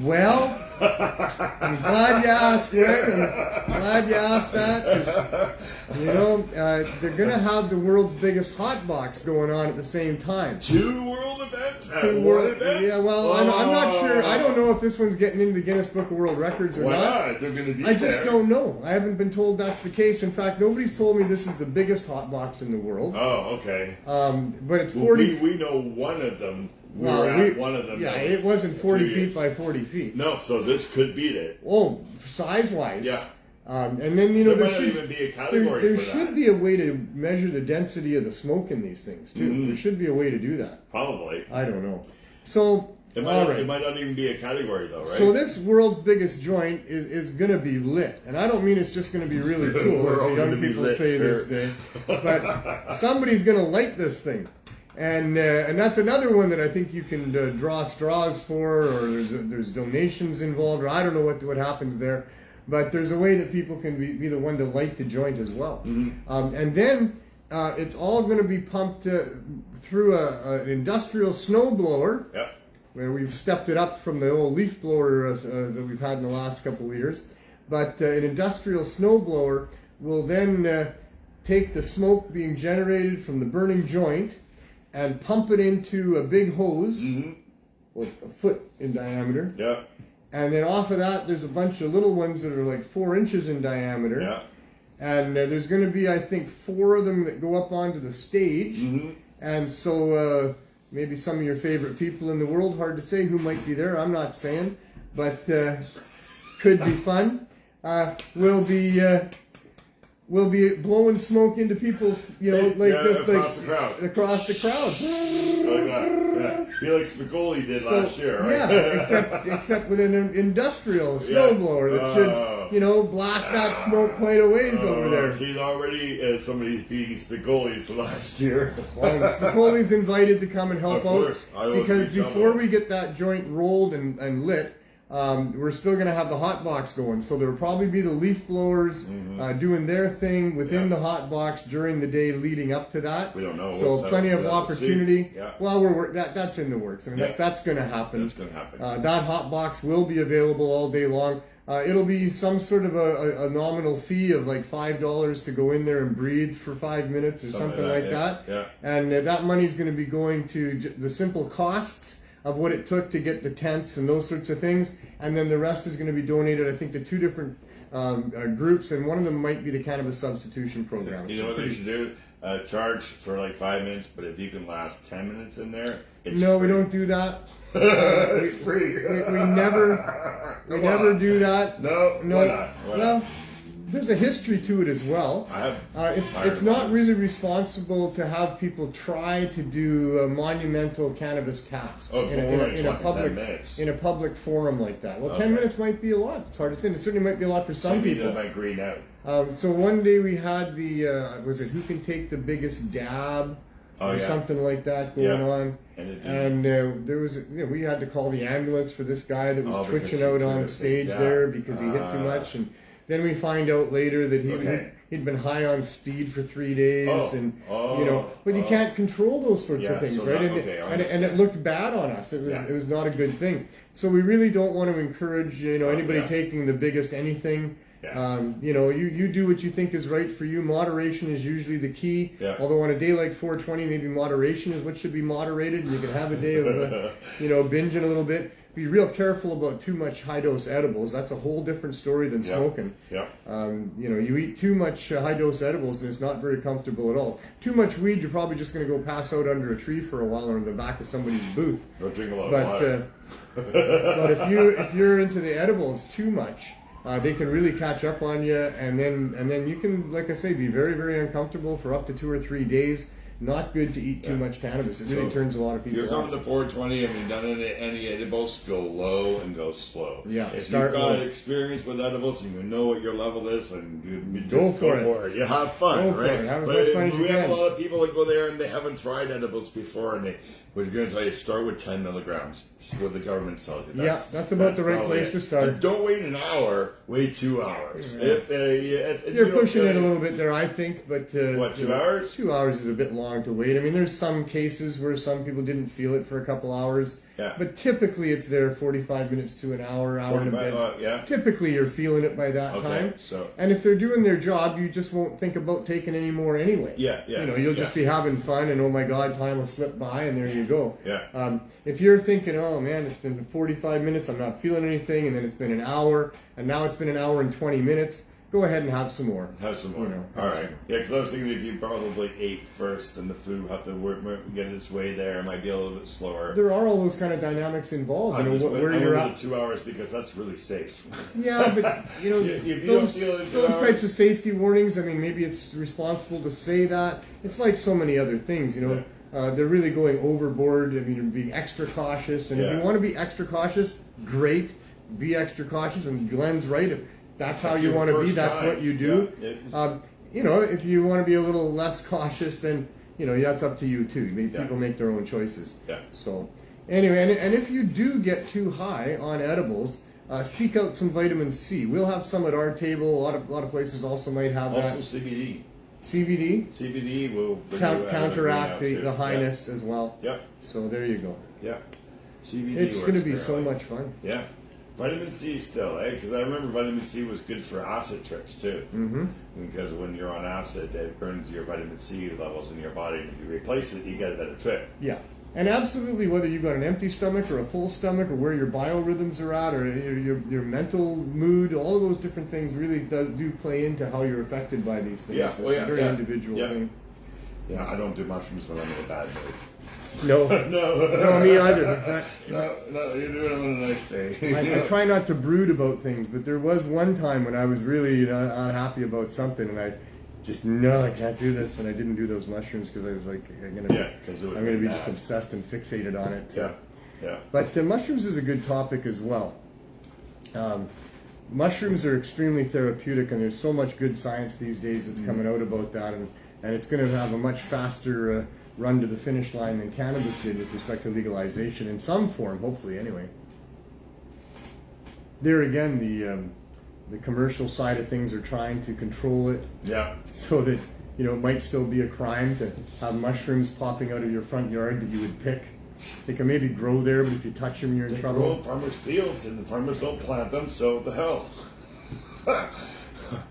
Speaker 1: Well, I'm glad you asked, Rick. I'm glad you asked that, because, they're going to have the world's biggest hot box going on at the same time.
Speaker 2: 2 world events?
Speaker 1: Yeah, well, I'm not sure. I don't know if this one's getting into the Guinness Book of World Records or
Speaker 2: not.
Speaker 1: Why
Speaker 2: not? They're going to be
Speaker 1: I just don't know. I haven't been told that's the case. In fact, nobody's told me this is the biggest hot box in the world.
Speaker 2: Oh, okay.
Speaker 1: But it's 40...
Speaker 2: We know one of them. We were at one of them.
Speaker 1: Yeah, it wasn't 40 feet by 40 feet.
Speaker 2: No, so this could beat it.
Speaker 1: Oh, size-wise.
Speaker 2: Yeah.
Speaker 1: And then, there
Speaker 2: might not even be a category
Speaker 1: there
Speaker 2: for that.
Speaker 1: should be a way to measure the density of the smoke in these things, too. Mm-hmm. There should be a way to do that.
Speaker 2: Probably.
Speaker 1: I don't know. So,
Speaker 2: it might not even be a category, though, right?
Speaker 1: So this world's biggest joint is going to be lit. And I don't mean it's just going to be really cool, as the young people say this day. But somebody's going to light this thing. And that's another one that I think you can draw straws for, or there's donations involved, or I don't know what happens there. But there's a way that people can be the one to light the joint as well. Mm-hmm. And then it's all going to be pumped through an industrial snowblower, where we've stepped it up from the old leaf blower that we've had in the last couple of years. But an industrial snowblower will then take the smoke being generated from the burning joint and pump it into a big hose, well, a foot in diameter.
Speaker 2: Yeah.
Speaker 1: And then off of that, there's a bunch of little ones that are like 4 inches in diameter.
Speaker 2: Yeah.
Speaker 1: And there's going to be, I think, 4 of them that go up onto the stage. Mm-hmm. And so maybe some of your favorite people in the world, hard to say who might be there, I'm not saying, but could be fun. We'll be blowing smoke into people's, across the crowd.
Speaker 2: Like that, yeah. Be like Spicoli did last year, right?
Speaker 1: Yeah, except with an industrial snowblower that should, blast that smoke quite a ways over there.
Speaker 2: He's already, somebody's beating Spicoli's last year.
Speaker 1: Well, Spicoli's invited to come and help out.
Speaker 2: Of course.
Speaker 1: Because before we get that joint rolled and lit, we're still going to have the hot box going. So there will probably be the leaf blowers doing their thing within the hot box during the day leading up to that.
Speaker 2: We don't know.
Speaker 1: So plenty of opportunity.
Speaker 2: Yeah.
Speaker 1: Well, that's in the works. I mean, that's going to happen.
Speaker 2: That's going to happen.
Speaker 1: That hot box will be available all day long. It'll be some sort of a nominal fee of like $5 to go in there and breathe for 5 minutes or something like that.
Speaker 2: Yeah.
Speaker 1: And that money is going to be going to the simple costs of what it took to get the tents and those sorts of things. And then the rest is going to be donated, I think, to 2 different groups, and one of them might be the Cannabis Substitution Program.
Speaker 2: You know what they should do? Charge for like 5 minutes, but if you can last 10 minutes in there, it's
Speaker 1: No,
Speaker 2: free.
Speaker 1: we don't do that.
Speaker 2: It's free.
Speaker 1: We never do that.
Speaker 2: No, why not? Why
Speaker 1: well,
Speaker 2: not?
Speaker 1: there's a history to it as well. It's not really responsible to have people try to do monumental cannabis tasks in a public forum like that. Well, 10 minutes might be a lot. It's hard to say. It certainly might be a lot for some people.
Speaker 2: Might green out.
Speaker 1: So one day we had the was it who can take the biggest dab or something like that going on, and there was we had to call the ambulance for this guy that was twitching out on stage there because he hit too much, and then we find out later that he'd been high on speed for 3 days, but you can't control those sorts of things, right? And it looked bad on us. It was not a good thing. So we really don't want to encourage anybody taking the biggest anything. You do what you think is right for you. Moderation is usually the key. Although on a day like 420, maybe moderation is what should be moderated. You can have a day of binging a little bit. Be real careful about too much high dose edibles. That's a whole different story than smoking. You eat too much high dose edibles and it's not very comfortable at all. Too much weed, you're probably just going to go pass out under a tree for a while or in the back of somebody's booth.
Speaker 2: Or drink a lot of water.
Speaker 1: But if you're into the edibles too much, they can really catch up on you, and then you can, like I say, be very, very uncomfortable for up to 2 or 3 days. Not good to eat too much cannabis. It really turns a lot of people off.
Speaker 2: If you're coming to 420 and you've done any edibles, go low and go slow. If you've got experience with edibles and you know what your level is, and you
Speaker 1: go for it.
Speaker 2: You have fun, right?
Speaker 1: Have as much fun as you can.
Speaker 2: We have a lot of people that go there and they haven't tried edibles before, and we're going to tell you, start with 10 milligrams with the government sells it.
Speaker 1: That's about the right place to start.
Speaker 2: And don't wait an hour, wait 2 hours. If
Speaker 1: you're pushing it a little bit there, I think, but
Speaker 2: 2 hours?
Speaker 1: 2 hours is a bit long to wait. I mean, there's some cases where some people didn't feel it for a couple hours. But typically it's there 45 minutes to an hour and a bit. Typically you're feeling it by that time. And if they're doing their job, you just won't think about taking any more anyway. You'll just be having fun and, oh my God, time will slip by, and there you go. If you're thinking, oh man, it's been 45 minutes, I'm not feeling anything, and then it's been an hour, and now it's been an hour and 20 minutes, go ahead and have some more.
Speaker 2: Have some more. All right. Because I was thinking if you probably ate first, and the food will have to get its way there, it might be a little bit slower.
Speaker 1: There are all those kind of dynamics involved.
Speaker 2: Where you're at. 2 hours because that's really safe.
Speaker 1: Yeah, but those types of safety warnings. I mean, maybe it's responsible to say that. It's like so many other things. They're really going overboard. I mean, you're being extra cautious, and if you want to be extra cautious, great. Be extra cautious, and Glenn's right. If that's how you want to be, that's what you do. If you want to be a little less cautious, then that's up to you too. People make their own choices. So anyway, and if you do get too high on edibles, seek out some vitamin C. We'll have some at our table. A lot of places also might have that.
Speaker 2: Also CBD.
Speaker 1: CBD
Speaker 2: will
Speaker 1: counteract the highness as well. So there you go. CBD. It's going to be so much fun.
Speaker 2: Vitamin C still, because I remember vitamin C was good for acid trips too. Because when you're on acid, it burns your vitamin C levels in your body, and if you replace it, you get a better trip. And absolutely, whether you've got an empty stomach or a full stomach, or where your biorhythms are at, or your mental mood, all of those different things really do play into how you're affected by these things. It's a very individual thing. I don't do mushrooms when I'm in a bad mood. No, me either. No, you're doing it on a nice day. I try not to brood about things, but there was one time when I was really unhappy about something, and I just, I can't do this, and I didn't do those mushrooms because I was like, I'm going to be just obsessed and fixated on it. But mushrooms is a good topic as well. Mushrooms are extremely therapeutic, and there's so much good science these days that's coming out about that, and it's going to have a much faster run to the finish line than cannabis did with respect to legalization in some form, hopefully anyway.
Speaker 1: there again, the commercial side of things are trying to control it.
Speaker 2: Yeah.
Speaker 1: So that, you know, it might still be a crime to have mushrooms popping out of your front yard that you would pick. They can maybe grow there, but if you touch them, you're in
Speaker 2: They
Speaker 1: trouble.
Speaker 2: grow in farmers' fields, and the farmers don't plant them, so the hell.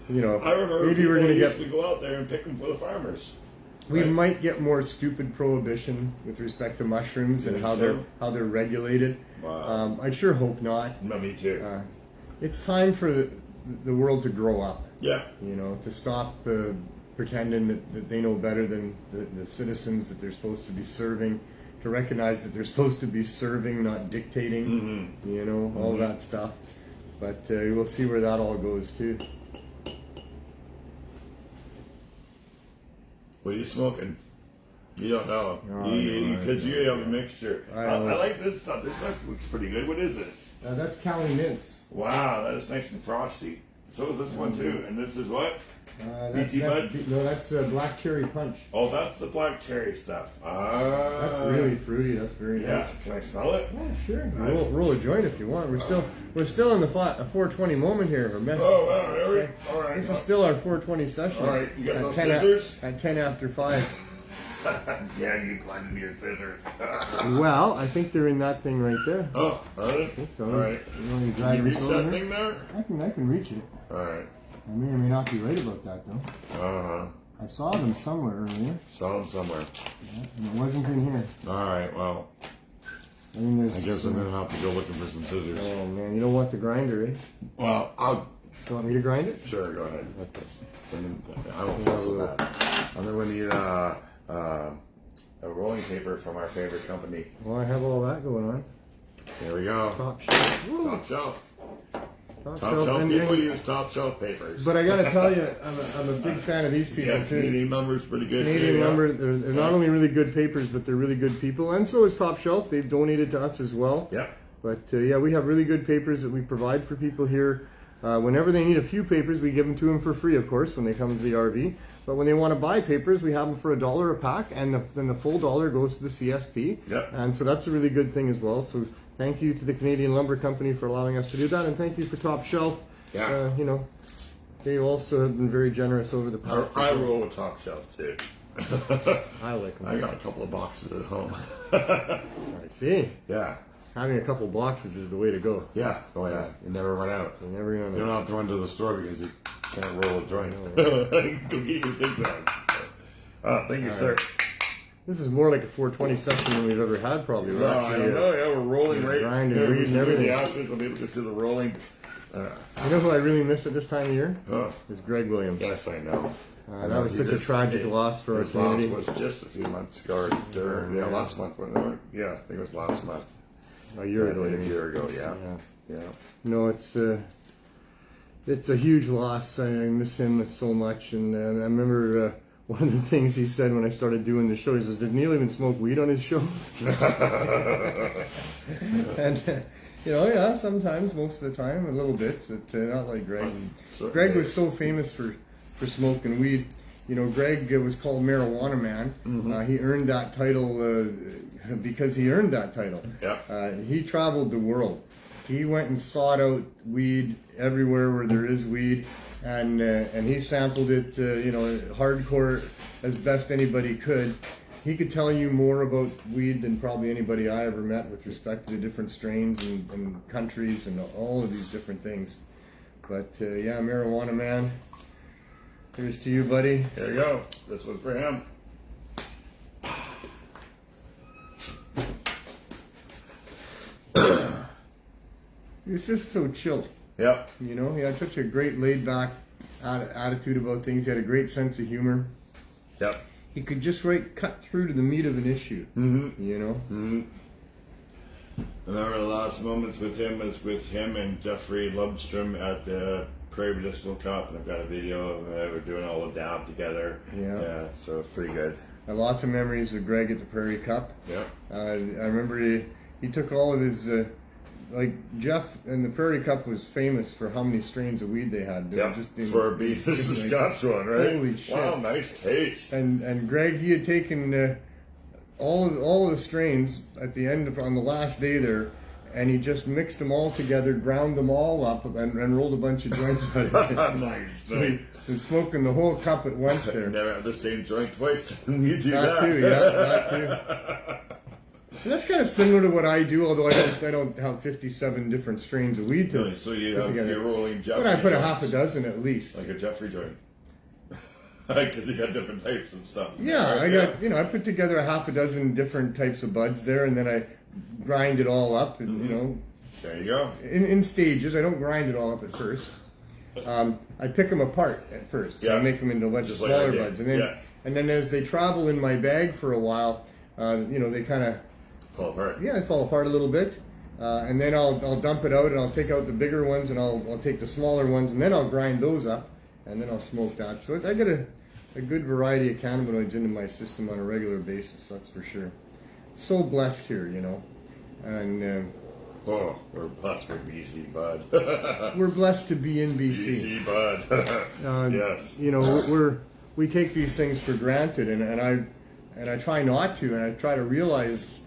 Speaker 1: You know,
Speaker 2: I remember
Speaker 1: maybe we're
Speaker 2: people
Speaker 1: going to
Speaker 2: used
Speaker 1: get.
Speaker 2: to go out there and pick them for the farmers.
Speaker 1: We
Speaker 2: Right.
Speaker 1: might get more stupid prohibition with respect to mushrooms and
Speaker 2: think
Speaker 1: how
Speaker 2: so?
Speaker 1: they're regulated.
Speaker 2: Wow.
Speaker 1: I sure hope not.
Speaker 2: No, me too.
Speaker 1: It's time for the world to grow up.
Speaker 2: Yeah.
Speaker 1: You know, to stop pretending that they know better than the citizens that they're supposed to be serving. To recognize that they're supposed to be serving, not dictating. You know, all that stuff. But we'll see where that all goes too.
Speaker 2: What are you smoking? You don't know.
Speaker 1: No,
Speaker 2: Because
Speaker 1: I
Speaker 2: you have a mixture. I like this stuff. This stuff looks pretty good. What is this?
Speaker 1: That's Cali Mints.
Speaker 2: Wow, that is nice and frosty. So is this one too. And this is what? BT Bud?
Speaker 1: No, that's Black Cherry Punch.
Speaker 2: Oh, that's the black cherry stuff.
Speaker 1: That's really fruity. That's very
Speaker 2: Yeah.
Speaker 1: nice.
Speaker 2: Can I smell it?
Speaker 1: Yeah, sure. Roll a joint if you want. We're still in the 420 moment here.
Speaker 2: Oh, wow, really? All right.
Speaker 1: This is still our 420 session.
Speaker 2: All right, you got
Speaker 1: at
Speaker 2: those
Speaker 1: 10
Speaker 2: scissors?
Speaker 1: At 10 after 5.
Speaker 2: Yeah, you climbed your scissors.
Speaker 1: Well, I think they're in that thing right there.
Speaker 2: Oh, are they?
Speaker 1: So,
Speaker 2: All right.
Speaker 1: You want me to
Speaker 2: Can
Speaker 1: drag
Speaker 2: you
Speaker 1: this
Speaker 2: reach
Speaker 1: over
Speaker 2: that
Speaker 1: here?
Speaker 2: thing there?
Speaker 1: I can reach it.
Speaker 2: All right.
Speaker 1: I may or may not be right about that though.
Speaker 2: Uh-huh.
Speaker 1: I saw them somewhere earlier,
Speaker 2: Saw them somewhere.
Speaker 1: and it wasn't in here.
Speaker 2: All right, well,
Speaker 1: I mean, there's.
Speaker 2: I guess I'm going to have to go looking for some scissors.
Speaker 1: Oh man, you don't want the grinder, eh?
Speaker 2: Well, I'll...
Speaker 1: Do you want me to grind it?
Speaker 2: Sure, go ahead.
Speaker 1: Okay.
Speaker 2: I don't feel so bad. And then we need a rolling paper from our favorite company.
Speaker 1: Well, I have all that going on.
Speaker 2: There we go.
Speaker 1: Top shelf. Woo.
Speaker 2: Top shelf.
Speaker 1: Top
Speaker 2: Top shelf.
Speaker 1: and-
Speaker 2: People
Speaker 1: and-
Speaker 2: use top shelf papers.
Speaker 1: But I gotta tell you, I'm a big fan of these people
Speaker 2: Yeah,
Speaker 1: too.
Speaker 2: Canadian lumber's pretty good.
Speaker 1: Canadian
Speaker 2: too, yeah.
Speaker 1: Lumber, they're not only really good papers, but they're really good people. And so is Top Shelf. They've donated to us as well.
Speaker 2: Yeah.
Speaker 1: But yeah, we have really good papers that we provide for people here. Whenever they need a few papers, we give them to them for free, of course, when they come to the RV. But when they want to buy papers, we have them for $1 a pack, and then the full $1 goes to the CSP.
Speaker 2: Yep.
Speaker 1: And so that's a really good thing as well. So thank you to the Canadian Lumber Company for allowing us to do that, and thank you for Top Shelf.
Speaker 2: Yeah.
Speaker 1: You know, they also have been very generous over the past.
Speaker 2: I roll with top shelf too.
Speaker 1: I like them.
Speaker 2: I got a couple of boxes at home.
Speaker 1: I see.
Speaker 2: Yeah.
Speaker 1: Having a couple boxes is the way to go.
Speaker 2: Yeah. Oh yeah. You never run out.
Speaker 1: You never know.
Speaker 2: You don't have to run to the store because you can't roll a joint. Go get your zigzags. Thank you, sir.
Speaker 1: This is more like a 420 session than we've ever had, probably. We're
Speaker 2: I don't know. Yeah, we're rolling right
Speaker 1: grinding,
Speaker 2: here.
Speaker 1: reading
Speaker 2: The
Speaker 1: everything.
Speaker 2: ashes will be able to see the rolling.
Speaker 1: You know who I really miss at this time of year?
Speaker 2: Oh,
Speaker 1: Is Greg Williams.
Speaker 2: yes, I know.
Speaker 1: That was such a tragic loss for our
Speaker 2: His loss
Speaker 1: community.
Speaker 2: was just a few months ago. During, last month. Yeah, I think it was last month.
Speaker 1: A year ago.
Speaker 2: A year ago, yeah.
Speaker 1: Yeah.
Speaker 2: Yeah.
Speaker 1: No, it's a huge loss. I miss him so much, and I remember one of the things he said when I started doing the show. He says, "Did Neil even smoke weed on his show?" And you know, yeah, sometimes, most of the time, a little bit, but not like Greg. Greg was so famous for smoking weed. You know, Greg was called Marijuana Man. He earned that title because he earned that title.
Speaker 2: Yeah.
Speaker 1: He traveled the world. He went and sought out weed everywhere where there is weed, and he sampled it, hardcore as best anybody could. He could tell you more about weed than probably anybody I ever met with respect to the different strains and countries and all of these different things. But yeah, Marijuana Man, here's to you, buddy.
Speaker 2: Here you go. This was for him.
Speaker 1: He was just so chill.
Speaker 2: Yep.
Speaker 1: You know, he had such a great laid-back attitude about things. He had a great sense of humor.
Speaker 2: Yep.
Speaker 1: He could just cut through to the meat of an issue. You know.
Speaker 2: Remember the last moments with him was with him and Jeffrey Lundstrom at the Prairie Medicinal Cup, and I've got a video of them doing all the dab together.
Speaker 1: Yeah.
Speaker 2: So it's pretty good.
Speaker 1: Lots of memories of Greg at the Prairie Cup.
Speaker 2: Yeah.
Speaker 1: I remember he took all of his like Jeff and the Prairie Cup was famous for how many strains of weed they had.
Speaker 2: Yeah. For being a Saskatchewan, right?
Speaker 1: Holy shit!
Speaker 2: Wow, nice taste.
Speaker 1: And Greg, he had taken all of the strains at the end on the last day there, and he just mixed them all together, ground them all up, and rolled a bunch of joints out of it.
Speaker 2: Nice,
Speaker 1: So
Speaker 2: nice.
Speaker 1: he's smoking the whole cup at once there.
Speaker 2: Never have the same joint twice. We do
Speaker 1: That
Speaker 2: that.
Speaker 1: too, yeah, that too. And that's kind of similar to what I do, although I don't have 57 different strains of weed to
Speaker 2: So you
Speaker 1: put
Speaker 2: have
Speaker 1: together.
Speaker 2: your rolling Jeffrey.
Speaker 1: But I put a
Speaker 2: joints,
Speaker 1: half a dozen at least.
Speaker 2: like a Jeffrey joint. Because you got different types and stuff.
Speaker 1: Yeah,
Speaker 2: Right?
Speaker 1: I got, I put together a half a dozen different types of buds there, and then I grind it all up, and,
Speaker 2: There you go.
Speaker 1: in stages. I don't grind it all up at first. I pick them apart at first. So I
Speaker 2: Yeah.
Speaker 1: make them into a bunch
Speaker 2: Just
Speaker 1: of
Speaker 2: like I
Speaker 1: smaller
Speaker 2: did.
Speaker 1: buds, and then
Speaker 2: Yeah.
Speaker 1: as they travel in my bag for a while, they kind of
Speaker 2: Fall apart.
Speaker 1: they fall apart a little bit, and then I'll dump it out, and I'll take out the bigger ones, and I'll take the smaller ones, and then I'll grind those up, and then I'll smoke that. So I get a good variety of cannabinoids into my system on a regular basis. That's for sure. So blessed here, and.
Speaker 2: Oh, we're blessed with BC, bud.
Speaker 1: We're blessed to be in BC.
Speaker 2: BC, bud. Yes.
Speaker 1: We take these things for granted, and I try not to, and I try to realize,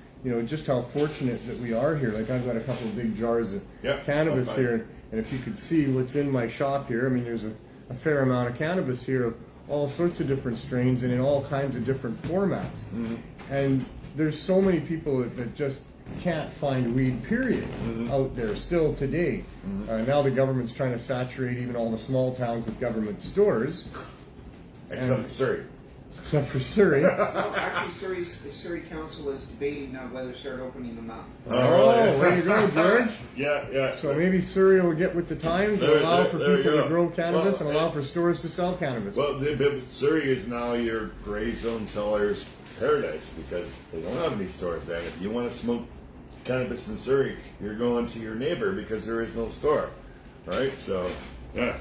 Speaker 1: just how fortunate that we are here. Like I've got a couple of big jars of cannabis
Speaker 2: okay.
Speaker 1: here, and if you could see what's in my shop here, I mean, there's a fair amount of cannabis here of all sorts of different strains and in all kinds of different formats.
Speaker 2: Mm-hmm.
Speaker 1: And there's so many people that just can't find weed, period, out there still today. Now the government's trying to saturate even all the small towns with government stores.
Speaker 2: Except for Surrey.
Speaker 1: Except for Surrey.
Speaker 3: Well, actually, Surrey Council is debating now whether to start opening them up.
Speaker 1: Oh, way to go, George.
Speaker 2: Yeah.
Speaker 1: So maybe Surrey will get with the times and allow for
Speaker 2: there you
Speaker 1: people to
Speaker 2: go.
Speaker 1: grow cannabis
Speaker 2: Well,
Speaker 1: and allow for stores to sell cannabis.
Speaker 2: Well, Surrey is now your gray zone seller's paradise because they don't have any stores there. If you want to smoke cannabis in Surrey, you're going to your neighbor because there is no store, right? So, yeah.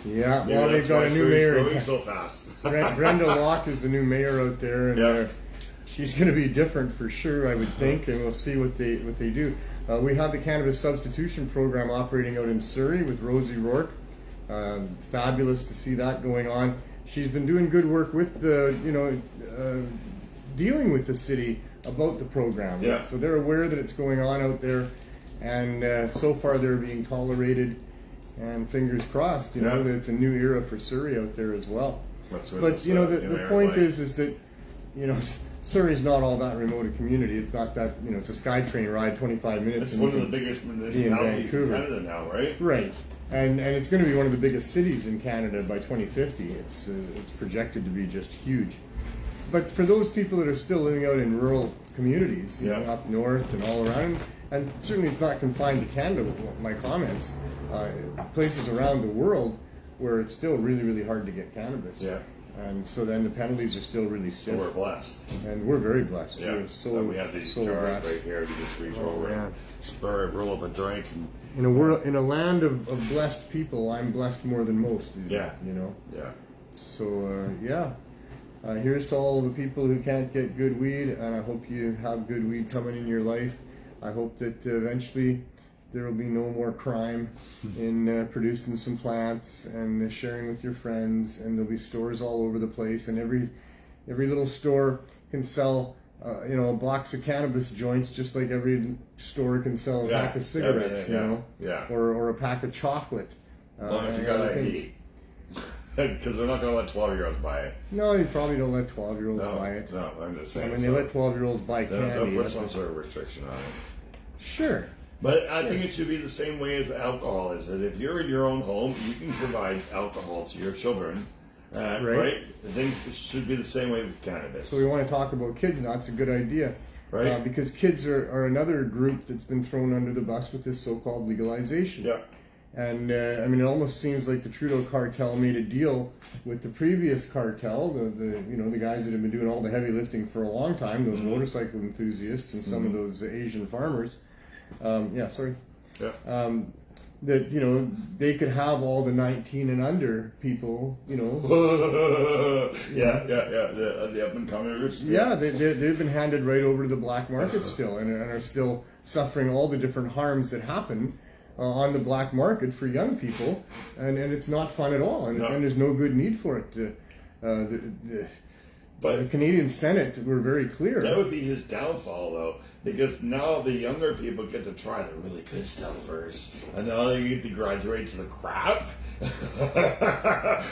Speaker 1: Yeah,
Speaker 2: Maybe
Speaker 1: well, they've
Speaker 2: that's
Speaker 1: got
Speaker 2: why
Speaker 1: a new
Speaker 2: Surrey's
Speaker 1: mayor.
Speaker 2: growing so fast.
Speaker 1: Brenda Locke is the new mayor out there, and she's going to be different for sure, I would think, and we'll see what they do. We have the Cannabis Substitution Program operating out in Surrey with Rosie Rourke. Fabulous to see that going on. She's been doing good work with the, dealing with the city about the program.
Speaker 2: Yeah.
Speaker 1: So they're aware that it's going on out there, and so far they're being tolerated. And fingers crossed, that it's a new era for Surrey out there as well.
Speaker 2: That's what
Speaker 1: But
Speaker 2: it's,
Speaker 1: the point is that Surrey's not all that remote a community. It's not that it's a SkyTrain ride, 25 minutes.
Speaker 2: It's one of the biggest municipalities in Canada now, right?
Speaker 1: Right, and it's going to be one of the biggest cities in Canada by 2050. It's projected to be just huge. But for those people that are still living out in rural communities, up north and all around, and certainly it's not confined to Canada with my comments, places around the world where it's still really, really hard to get cannabis.
Speaker 2: Yeah.
Speaker 1: And so then the penalties are still really stiff.
Speaker 2: So we're blessed.
Speaker 1: And we're very blessed.
Speaker 2: Yeah.
Speaker 1: We're so
Speaker 2: we have these
Speaker 1: so
Speaker 2: jars
Speaker 1: blessed.
Speaker 2: right here. We just reach over
Speaker 1: yeah.
Speaker 2: and spur, roll up a joint. And,
Speaker 1: In a land of blessed people, I'm blessed more than most.
Speaker 2: Yeah.
Speaker 1: Yeah. So, here's to all the people who can't get good weed, and I hope you have good weed coming in your life. I hope that eventually there will be no more crime in producing some plants and sharing with your friends, and there'll be stores all over the place, and every little store can sell a box of cannabis joints, just like every store can sell a pack of cigarettes, or a pack of chocolate.
Speaker 2: As long as you got ID. Because they're not going to let 12-year-olds buy it.
Speaker 1: No, you probably don't let 12-year-olds buy it.
Speaker 2: No, I'm just saying.
Speaker 1: I mean, they let 12-year-olds buy candy.
Speaker 2: They'll put some sort of restriction on it.
Speaker 1: Sure.
Speaker 2: But I think it should be the same way as alcohol. Is that if you're in your own home, you can provide alcohol to your children, right? I think it should be the same way with cannabis.
Speaker 1: So we want to talk about kids now. It's a good idea.
Speaker 2: Right.
Speaker 1: Because kids are another group that's been thrown under the bus with this so-called legalization.
Speaker 2: Yeah.
Speaker 1: And it almost seems like the Trudeau cartel made a deal with the previous cartel, the guys that have been doing all the heavy lifting for a long time, those motorcycle enthusiasts and some of those Asian farmers. That they could have all the 19 and under people.
Speaker 2: The up and comers.
Speaker 1: Yeah, they've been handed right over to the black market still, and are still suffering all the different harms that happen on the black market for young people, and it's not fun at all, and there's no good need for it.
Speaker 2: But
Speaker 1: the Canadian Senate were very clear.
Speaker 2: that would be his downfall, though, because now the younger people get to try the really good stuff first, and now they get to graduate to the crap.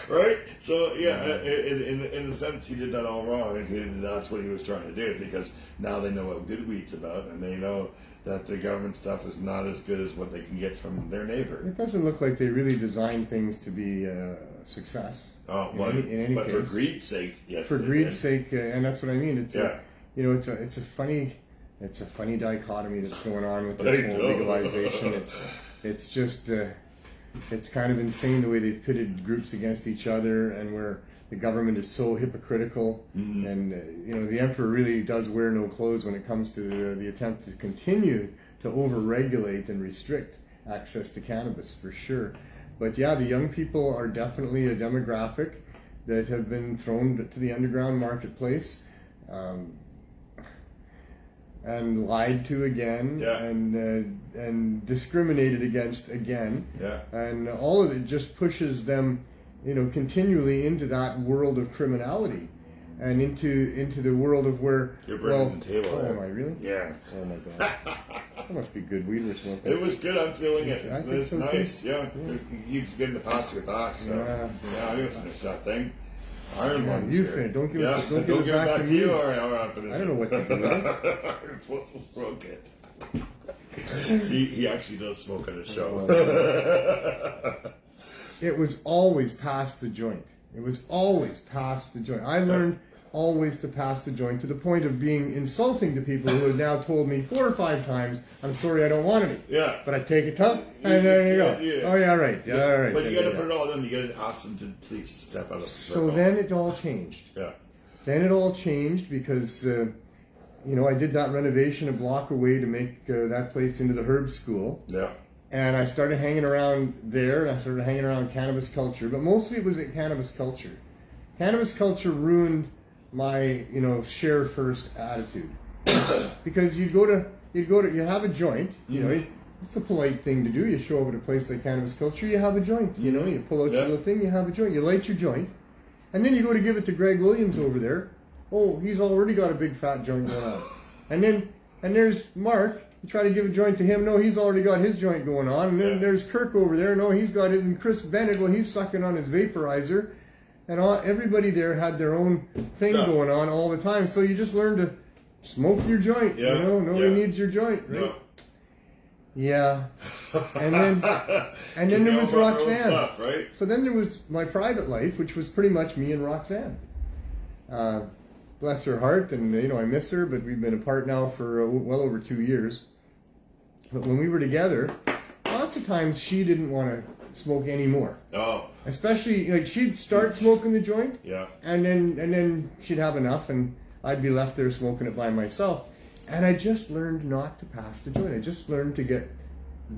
Speaker 2: Right? So, yeah, in the sense, he did that all wrong, and that's what he was trying to do, because now they know what good weed's about, and they know that the government stuff is not as good as what they can get from their neighbor.
Speaker 1: It doesn't look like they really designed things to be a success.
Speaker 2: Oh,
Speaker 1: in any
Speaker 2: but
Speaker 1: case.
Speaker 2: for greed's sake, yes.
Speaker 1: For
Speaker 2: they
Speaker 1: greed's
Speaker 2: did.
Speaker 1: sake, and that's what I mean. It's
Speaker 2: Yeah.
Speaker 1: it's a funny dichotomy that's going on with this whole legalization. It's just it's kind of insane the way they've pitted groups against each other, and where the government is so hypocritical, and the emperor really does wear no clothes when it comes to the attempt to continue to overregulate and restrict access to cannabis, for sure. But yeah, the young people are definitely a demographic that have been thrown to the underground marketplace, and lied to again,
Speaker 2: Yeah.
Speaker 1: and discriminated against again,
Speaker 2: Yeah.
Speaker 1: and all of it just pushes them, continually into that world of criminality, and into the world of where
Speaker 2: You're bringing the table
Speaker 1: Oh,
Speaker 2: there.
Speaker 1: am I really?
Speaker 2: Yeah.
Speaker 1: Oh my god, that must be good weed we're smoking.
Speaker 2: It was good. I'm feeling it.
Speaker 1: I
Speaker 2: It's,
Speaker 1: think
Speaker 2: it's
Speaker 1: so,
Speaker 2: nice.
Speaker 1: too.
Speaker 2: Yeah. You keep getting to pass your back. So
Speaker 1: Yeah.
Speaker 2: I'm gonna finish that thing. Iron
Speaker 1: Yeah,
Speaker 2: lungs
Speaker 1: you
Speaker 2: here.
Speaker 1: finish. Don't give
Speaker 2: yeah.
Speaker 1: it- don't give it
Speaker 2: give
Speaker 1: back to me.
Speaker 2: you. All right, I'll finish
Speaker 1: I don't know what to do with it.
Speaker 2: You're supposed to smoke it. See, he actually does smoke on his show.
Speaker 1: It was always past the joint. It was always past the joint. I learned always to pass the joint, to the point of being insulting to people who have now told me 4 or 5 times, "I'm sorry, I don't want any."
Speaker 2: Yeah.
Speaker 1: But I take it tough, and there you go.
Speaker 2: Yeah.
Speaker 1: Oh yeah, right. Yeah, all right.
Speaker 2: But you
Speaker 1: Yeah,
Speaker 2: got to
Speaker 1: yeah.
Speaker 2: put it all in. You got to ask them to please step out of the
Speaker 1: So
Speaker 2: circle.
Speaker 1: then it all changed.
Speaker 2: Yeah.
Speaker 1: Then it all changed because, I did that renovation a block away to make that place into the herb school.
Speaker 2: Yeah.
Speaker 1: And I started hanging around there, and I started hanging around cannabis culture, but mostly it was at cannabis culture. Cannabis culture ruined my, share first attitude. Because you have a joint, it's the polite thing to do. You show up at a place like cannabis culture, you have a joint, you pull out your little thing, you have a joint, you light your joint. And then you go to give it to Greg Williams over there. Oh, he's already got a big fat joint going on. And there's Mark. You try to give a joint to him. No, he's already got his joint going on. And then there's Kirk over there. No, he's got it. And Chris Bennett, well, he's sucking on his vaporizer. And everybody there had their own thing going on all the time. So you just learn to smoke your joint.
Speaker 2: Yeah.
Speaker 1: Nobody needs your joint, right?
Speaker 2: No.
Speaker 1: Yeah. And then there was Roxanne.
Speaker 2: Stuff, right?
Speaker 1: So then there was my private life, which was pretty much me and Roxanne. Bless her heart, and I miss her, but we've been apart now for well over 2 years. But when we were together, lots of times she didn't want to smoke anymore.
Speaker 2: Oh.
Speaker 1: Especially, she'd start smoking the joint,
Speaker 2: Yeah.
Speaker 1: and then she'd have enough, and I'd be left there smoking it by myself. And I just learned not to pass the joint. I just learned to get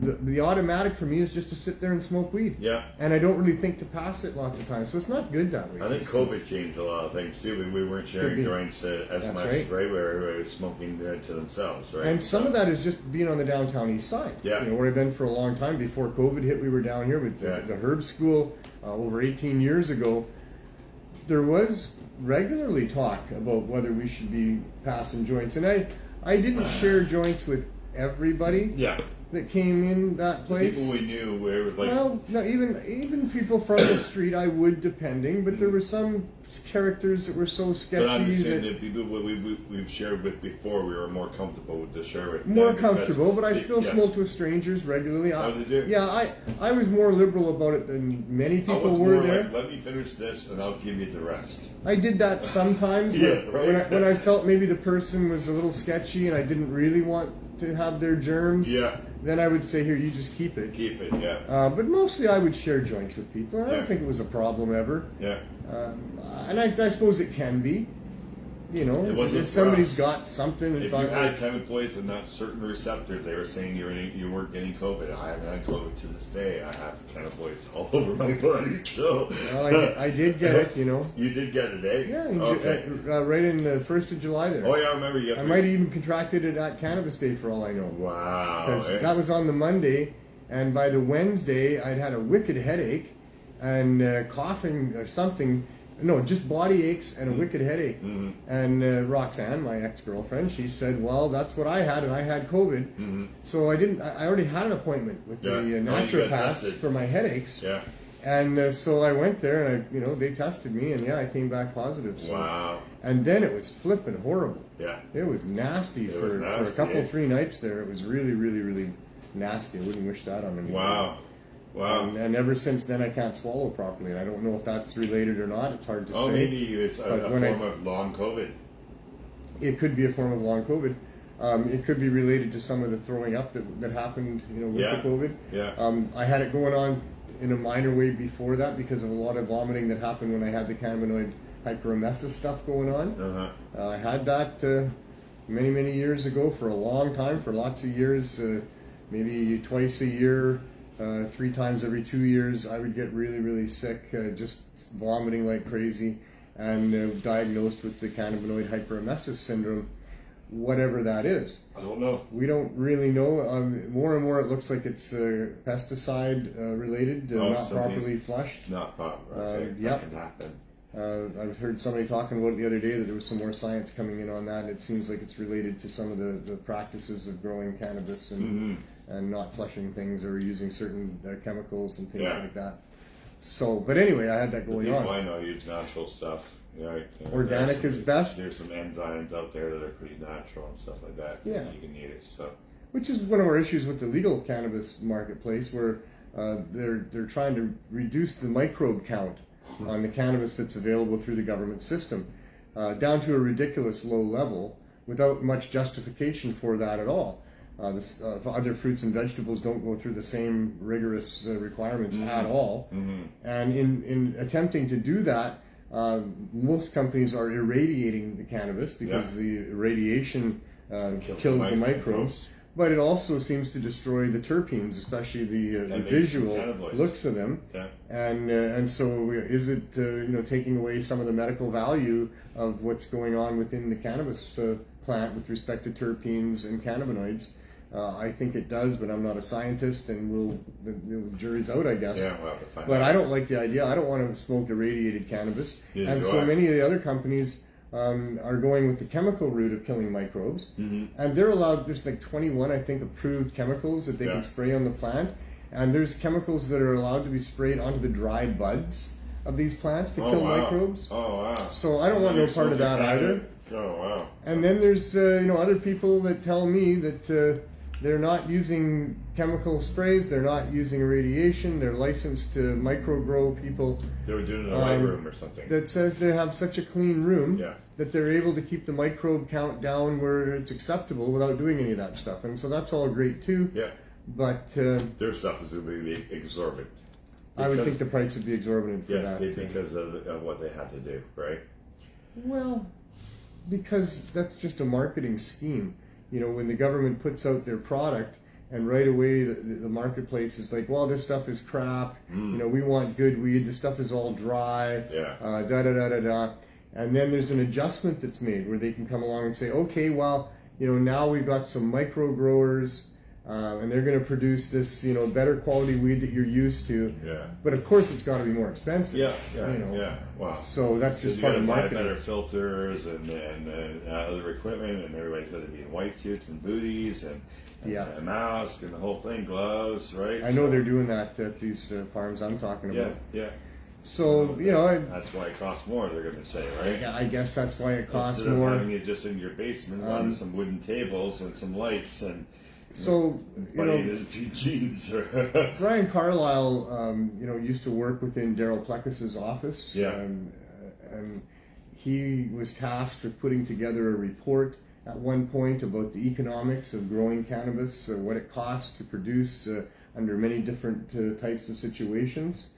Speaker 1: the automatic for me is just to sit there and smoke weed.
Speaker 2: Yeah.
Speaker 1: And I don't really think to pass it lots of times, so it's not good that way.
Speaker 2: I think COVID changed a lot of things too. We weren't sharing joints as
Speaker 1: That's
Speaker 2: much,
Speaker 1: right.
Speaker 2: right? Where everybody was smoking to themselves, right?
Speaker 1: And some of that is just being on the downtown east side.
Speaker 2: Yeah.
Speaker 1: Where I've been for a long time. Before COVID hit, we were down here with the herb school over 18 years ago. There was regularly talk about whether we should be passing joints, and I didn't share joints with everybody
Speaker 2: Yeah.
Speaker 1: that came in that place.
Speaker 2: People we knew were like.
Speaker 1: Well, no, even people from the street, I would, depending. But there were some characters that were so sketchy.
Speaker 2: But I'm just saying
Speaker 1: that
Speaker 2: that people we've shared with before, we were more comfortable with to share with.
Speaker 1: more
Speaker 2: them because
Speaker 1: comfortable, but I still
Speaker 2: yes.
Speaker 1: smoked with strangers regularly.
Speaker 2: Oh, did you?
Speaker 1: Yeah, I was more liberal about it than many
Speaker 2: I
Speaker 1: people
Speaker 2: was
Speaker 1: were
Speaker 2: more
Speaker 1: there.
Speaker 2: like, let me finish this and I'll give you the rest.
Speaker 1: I did that sometimes.
Speaker 2: Yeah,
Speaker 1: but
Speaker 2: right.
Speaker 1: when I felt maybe the person was a little sketchy and I didn't really want to have their germs,
Speaker 2: Yeah.
Speaker 1: then I would say, here, you just keep it.
Speaker 2: Keep it, yeah.
Speaker 1: But mostly I would share joints with people. I don't think it was a problem ever.
Speaker 2: Yeah.
Speaker 1: And I suppose it can be.
Speaker 2: It wasn't
Speaker 1: if
Speaker 2: for
Speaker 1: somebody's
Speaker 2: us.
Speaker 1: got something,
Speaker 2: If
Speaker 1: it's
Speaker 2: you
Speaker 1: not
Speaker 2: had
Speaker 1: like,
Speaker 2: chemical poison and not certain receptors, they were saying you weren't getting COVID. I haven't had COVID to this day. I have chemical poison all over my body. So
Speaker 1: well, I did get it,
Speaker 2: You did get it, eh?
Speaker 1: Yeah,
Speaker 2: Okay.
Speaker 1: right in the 1st of July there.
Speaker 2: Oh yeah, I remember you.
Speaker 1: I might have even contracted it at Cannabis Day for all I know.
Speaker 2: Wow.
Speaker 1: Because
Speaker 2: eh?
Speaker 1: that was on the Monday, and by the Wednesday, I'd had a wicked headache and coughing or something. No, just body aches and a wicked headache. And Roxanne, my ex-girlfriend, she said, well, that's what I had, and I had COVID. So I already had an appointment with the naturopath for my headaches.
Speaker 2: Yeah.
Speaker 1: And so I went there, and they tested me, and I came back positive. So.
Speaker 2: Wow.
Speaker 1: And then it was flipping horrible.
Speaker 2: Yeah.
Speaker 1: It was nasty for a couple, 3 nights there. It was really, really, really nasty. I wouldn't wish that on anyone.
Speaker 2: Wow.
Speaker 1: And ever since then, I can't swallow properly. And I don't know if that's related or not. It's hard to say.
Speaker 2: Maybe it's a form of long COVID.
Speaker 1: It could be a form of long COVID. It could be related to some of the throwing up that happened, with the COVID.
Speaker 2: Yeah.
Speaker 1: I had it going on in a minor way before that because of a lot of vomiting that happened when I had the cannabinoid hyperemesis stuff going on. I had that many, many years ago for a long time, for lots of years, maybe twice a year, 3 times every 2 years. I would get really, really sick, just vomiting like crazy, and diagnosed with the cannabinoid hyperemesis syndrome, whatever that is.
Speaker 2: I don't know.
Speaker 1: We don't really know. More and more it looks like it's pesticide related, not properly flushed.
Speaker 2: Not proper. Okay. That can happen.
Speaker 1: I've heard somebody talking about it the other day that there was some more science coming in on that, and it seems like it's related to some of the practices of growing cannabis and not flushing things or using certain chemicals and things like that. So, but anyway, I had that going on.
Speaker 2: I know use natural stuff. Right.
Speaker 1: Organic is best.
Speaker 2: There's some enzymes out there that are pretty natural and stuff like that.
Speaker 1: Yeah.
Speaker 2: You can eat it. So.
Speaker 1: Which is one of our issues with the legal cannabis marketplace, where they're trying to reduce the microbe count on the cannabis that's available through the government system down to a ridiculous low level without much justification for that at all. Other fruits and vegetables don't go through the same rigorous requirements at all. And in attempting to do that, most companies are irradiating the cannabis because the radiation kills the microbes. But it also seems to destroy the terpenes, especially the visual looks of them.
Speaker 2: Yeah.
Speaker 1: And so is it taking away some of the medical value of what's going on within the cannabis plant with respect to terpenes and cannabinoids? I think it does, but I'm not a scientist, and the jury's out, I guess.
Speaker 2: Yeah, we'll have to find
Speaker 1: but
Speaker 2: out.
Speaker 1: I don't like the idea. I don't want to smoke irradiated cannabis.
Speaker 2: Neither
Speaker 1: and
Speaker 2: do
Speaker 1: so
Speaker 2: I.
Speaker 1: many of the other companies are going with the chemical route of killing microbes. And they're allowed, there's like 21, I think, approved chemicals that they can spray on the plant. And there's chemicals that are allowed to be sprayed onto the dried buds of these plants to kill microbes.
Speaker 2: Oh, wow.
Speaker 1: So I don't want no part of that either.
Speaker 2: Oh, wow.
Speaker 1: And then there's other people that tell me that they're not using chemical sprays, they're not using irradiation, they're licensed to micro-grow people.
Speaker 2: They were doing it in a light room or something.
Speaker 1: That says they have such a clean room
Speaker 2: Yeah.
Speaker 1: that they're able to keep the microbe count down where it's acceptable without doing any of that stuff. And so that's all great too.
Speaker 2: Yeah.
Speaker 1: But
Speaker 2: Their stuff is going to be exorbitant.
Speaker 1: I would think the price would be exorbitant for that.
Speaker 2: Because of what they had to do, right?
Speaker 1: Well, because that's just a marketing scheme. When the government puts out their product and right away the marketplace is like, well, this stuff is crap. We want good weed. This stuff is all dry.
Speaker 2: Yeah.
Speaker 1: Da. And then there's an adjustment that's made where they can come along and say, okay, well, now we've got some micro growers and they're going to produce this, better quality weed that you're used to.
Speaker 2: Yeah.
Speaker 1: But of course, it's got to be more expensive.
Speaker 2: Yeah. Wow.
Speaker 1: So that's just
Speaker 2: you
Speaker 1: part
Speaker 2: got
Speaker 1: of
Speaker 2: to buy
Speaker 1: marketing.
Speaker 2: better filters and other equipment, and everybody's got to be in white suits and booties and a mask and the whole thing, gloves, right?
Speaker 1: I know they're doing that at these farms I'm talking about.
Speaker 2: Yeah.
Speaker 1: So,
Speaker 2: that's why it costs more, they're going to say, right?
Speaker 1: I guess that's why it costs
Speaker 2: Instead
Speaker 1: more.
Speaker 2: of having it just in your basement on some wooden tables and some lights and
Speaker 1: so,
Speaker 2: in his jeans.
Speaker 1: Brian Carlisle, used to work within Daryl Plekis's office.
Speaker 2: Yeah.
Speaker 1: And he was tasked with putting together a report at one point about the economics of growing cannabis, what it costs to produce under many different types of situations.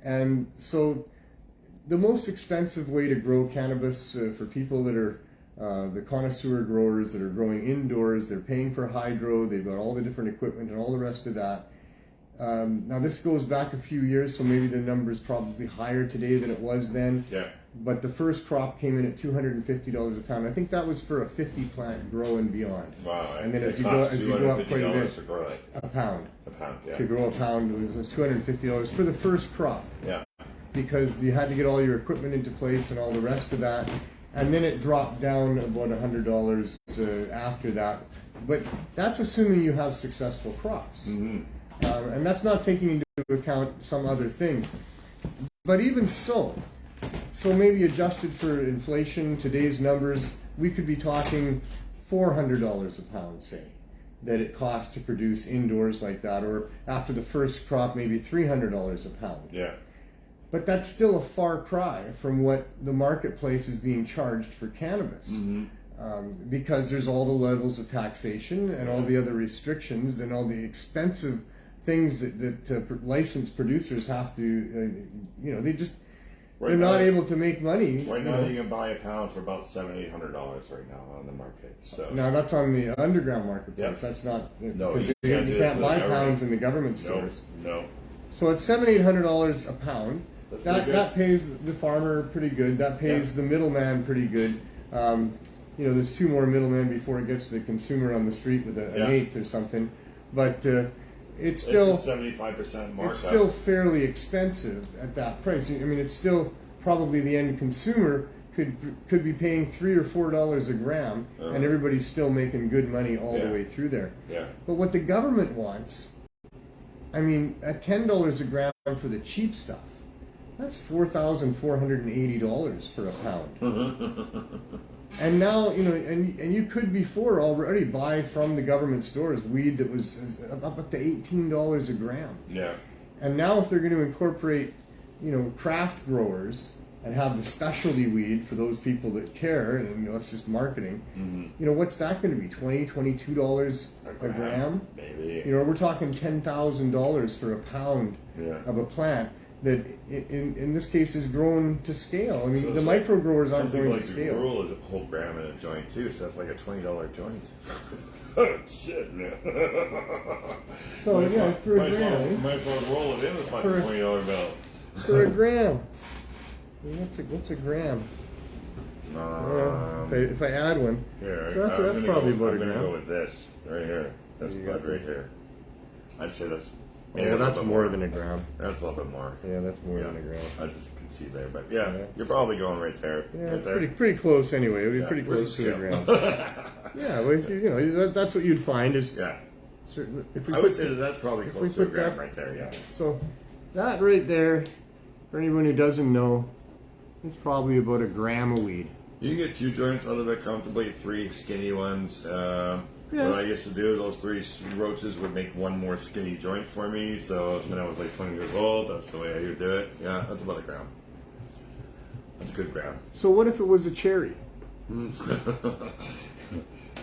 Speaker 1: And so the most expensive way to grow cannabis for people that are the connoisseur growers that are growing indoors, they're paying for hydro, they've got all the different equipment and all the rest of that. Now this goes back a few years, so maybe the number is probably higher today than it was then.
Speaker 2: Yeah.
Speaker 1: But the first crop came in at $250 a pound. I think that was for a 50 plant grow and beyond.
Speaker 2: Wow.
Speaker 1: And then as you go up quite a bit,
Speaker 2: to grow it.
Speaker 1: a pound.
Speaker 2: A pound, yeah.
Speaker 1: To grow a pound, it was $250 for the first crop.
Speaker 2: Yeah.
Speaker 1: because you had to get all your equipment into place and all the rest of that. And then it dropped down about $100 after that. But that's assuming you have successful crops. And that's not taking into account some other things. But even so maybe adjusted for inflation, today's numbers, we could be talking $400 a pound, say, that it costs to produce indoors like that, or after the first crop, maybe $300 a pound.
Speaker 2: Yeah.
Speaker 1: But that's still a far cry from what the marketplace is being charged for cannabis. Because there's all the levels of taxation and all the other restrictions and all the expensive things that licensed producers have to, they're not able to make money.
Speaker 2: Right now, you can buy a pound for about $700-800 right now on the market. So
Speaker 1: now that's on the underground marketplace.
Speaker 2: Yep.
Speaker 1: That's not
Speaker 2: No,
Speaker 1: because
Speaker 2: you
Speaker 1: you can't buy pounds in the government stores.
Speaker 2: No.
Speaker 1: So it's $700-800 a pound.
Speaker 2: That's pretty good.
Speaker 1: That pays the farmer pretty good. That pays the middleman pretty good. There's two more middlemen before it gets to the consumer on the street with an eighth or something. But it's still
Speaker 2: a 75% markup.
Speaker 1: It's still fairly expensive at that price. I mean, it's still probably the end consumer could be paying $3 or $4 a gram, and everybody's still making good money all the way through there.
Speaker 2: Yeah.
Speaker 1: But what the government wants, I mean, at $10 a gram for the cheap stuff, that's $4,480 for a pound. And now, and you could before already buy from the government stores weed that was up to $18 a gram.
Speaker 2: Yeah.
Speaker 1: And now if they're going to incorporate, craft growers and have the specialty weed for those people that care, and it's just marketing, what's that going to be, $20, $22 a gram?
Speaker 2: Maybe.
Speaker 1: We're talking $10,000 for a pound of a plant that in this case is grown to scale. I mean,
Speaker 2: So
Speaker 1: the micro growers aren't
Speaker 2: something
Speaker 1: going
Speaker 2: like
Speaker 1: to
Speaker 2: the
Speaker 1: scale.
Speaker 2: rule is a whole gram in a joint too, so that's like a $20 joint. Oh shit, man!
Speaker 1: So for a gram,
Speaker 2: might as well roll it in a fucking $20 bill.
Speaker 1: for a gram, what's a gram? If I add one,
Speaker 2: Here,
Speaker 1: so that's probably about a
Speaker 2: I'm gonna
Speaker 1: gram.
Speaker 2: go with this right here. That's bud right here. I'd say that's.
Speaker 1: Yeah, that's more than a gram.
Speaker 2: That's a little bit more.
Speaker 1: Yeah, that's more than a gram.
Speaker 2: I just can see there, but you're probably going right there.
Speaker 1: Yeah,
Speaker 2: right there.
Speaker 1: pretty close anyway. It would be pretty
Speaker 2: Where's
Speaker 1: close
Speaker 2: the
Speaker 1: to a
Speaker 2: scale?
Speaker 1: gram. Well, that's what you'd find is certain. If we
Speaker 2: I would say that's probably
Speaker 1: we
Speaker 2: close to a
Speaker 1: put
Speaker 2: gram
Speaker 1: that-
Speaker 2: right there. Yeah.
Speaker 1: So that right there, for anyone who doesn't know, it's probably about a gram of weed.
Speaker 2: You can get 2 joints out of it comfortably, 3 skinny ones. What I used to do, those 3 roaches would make 1 more skinny joint for me. So when I was like 20 years old, that's the way I would do it. Yeah, that's about a gram. That's a good gram.
Speaker 1: So what if it was a cherry?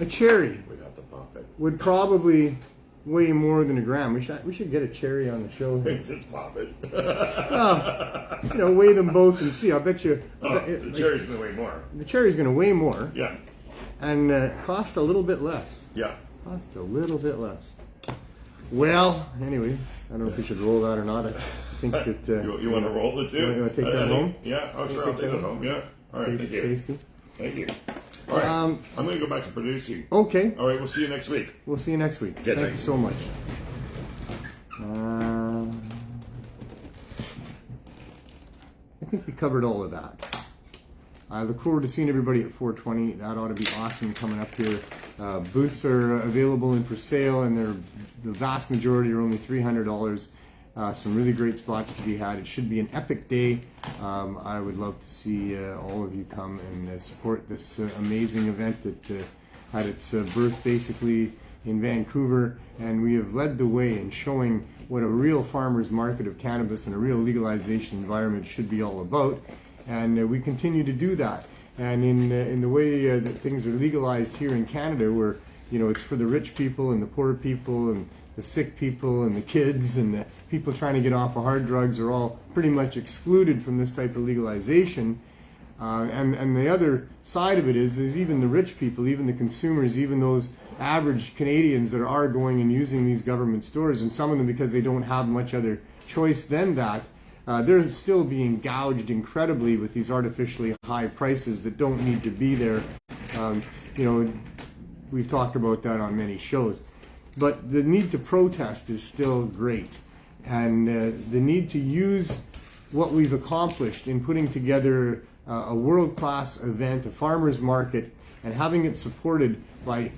Speaker 1: A cherry
Speaker 2: We got to pop it.
Speaker 1: would probably weigh more than a gram. We should get a cherry on the show.
Speaker 2: Just pop it.
Speaker 1: Weigh them both and see. I bet you
Speaker 2: The cherry's gonna weigh more.
Speaker 1: the cherry's going to weigh more
Speaker 2: Yeah.
Speaker 1: and cost a little bit less.
Speaker 2: Yeah.
Speaker 1: Cost a little bit less. Well, anyway, I don't know if we should roll that or not. I think that
Speaker 2: You want to roll it too?
Speaker 1: You wanna take that home?
Speaker 2: Yeah. Oh, sure. I'll take it home. Yeah. All right. Thank you.
Speaker 1: tasty.
Speaker 2: Thank you. All right. I'm going to go back to producing.
Speaker 1: Okay,
Speaker 2: All right. We'll see you next week.
Speaker 1: we'll see you next week.
Speaker 2: Yeah,
Speaker 1: Thank you
Speaker 2: thanks.
Speaker 1: so much. I think we covered all of that. I look forward to seeing everybody at 420. That ought to be awesome coming up here. Booths are available and for sale, and the vast majority are only $300. Some really great spots to be had. It should be an epic day. I would love to see all of you come and support this amazing event that had its birth basically in Vancouver, and we have led the way in showing what a real farmer's market of cannabis and a real legalization environment should be all about. And we continue to do that. And in the way that things are legalized here in Canada, where it's for the rich people and the poor people and the sick people and the kids and the people trying to get off of hard drugs are all pretty much excluded from this type of legalization. And the other side of it is even the rich people, even the consumers, even those average Canadians that are going and using these government stores, and some of them because they don't have much other choice than that, they're still being gouged incredibly with these artificially high prices that don't need to be there. We've talked about that on many shows. But the need to protest is still great. And the need to use what we've accomplished in putting together a world-class event, a farmers market, and having it supported by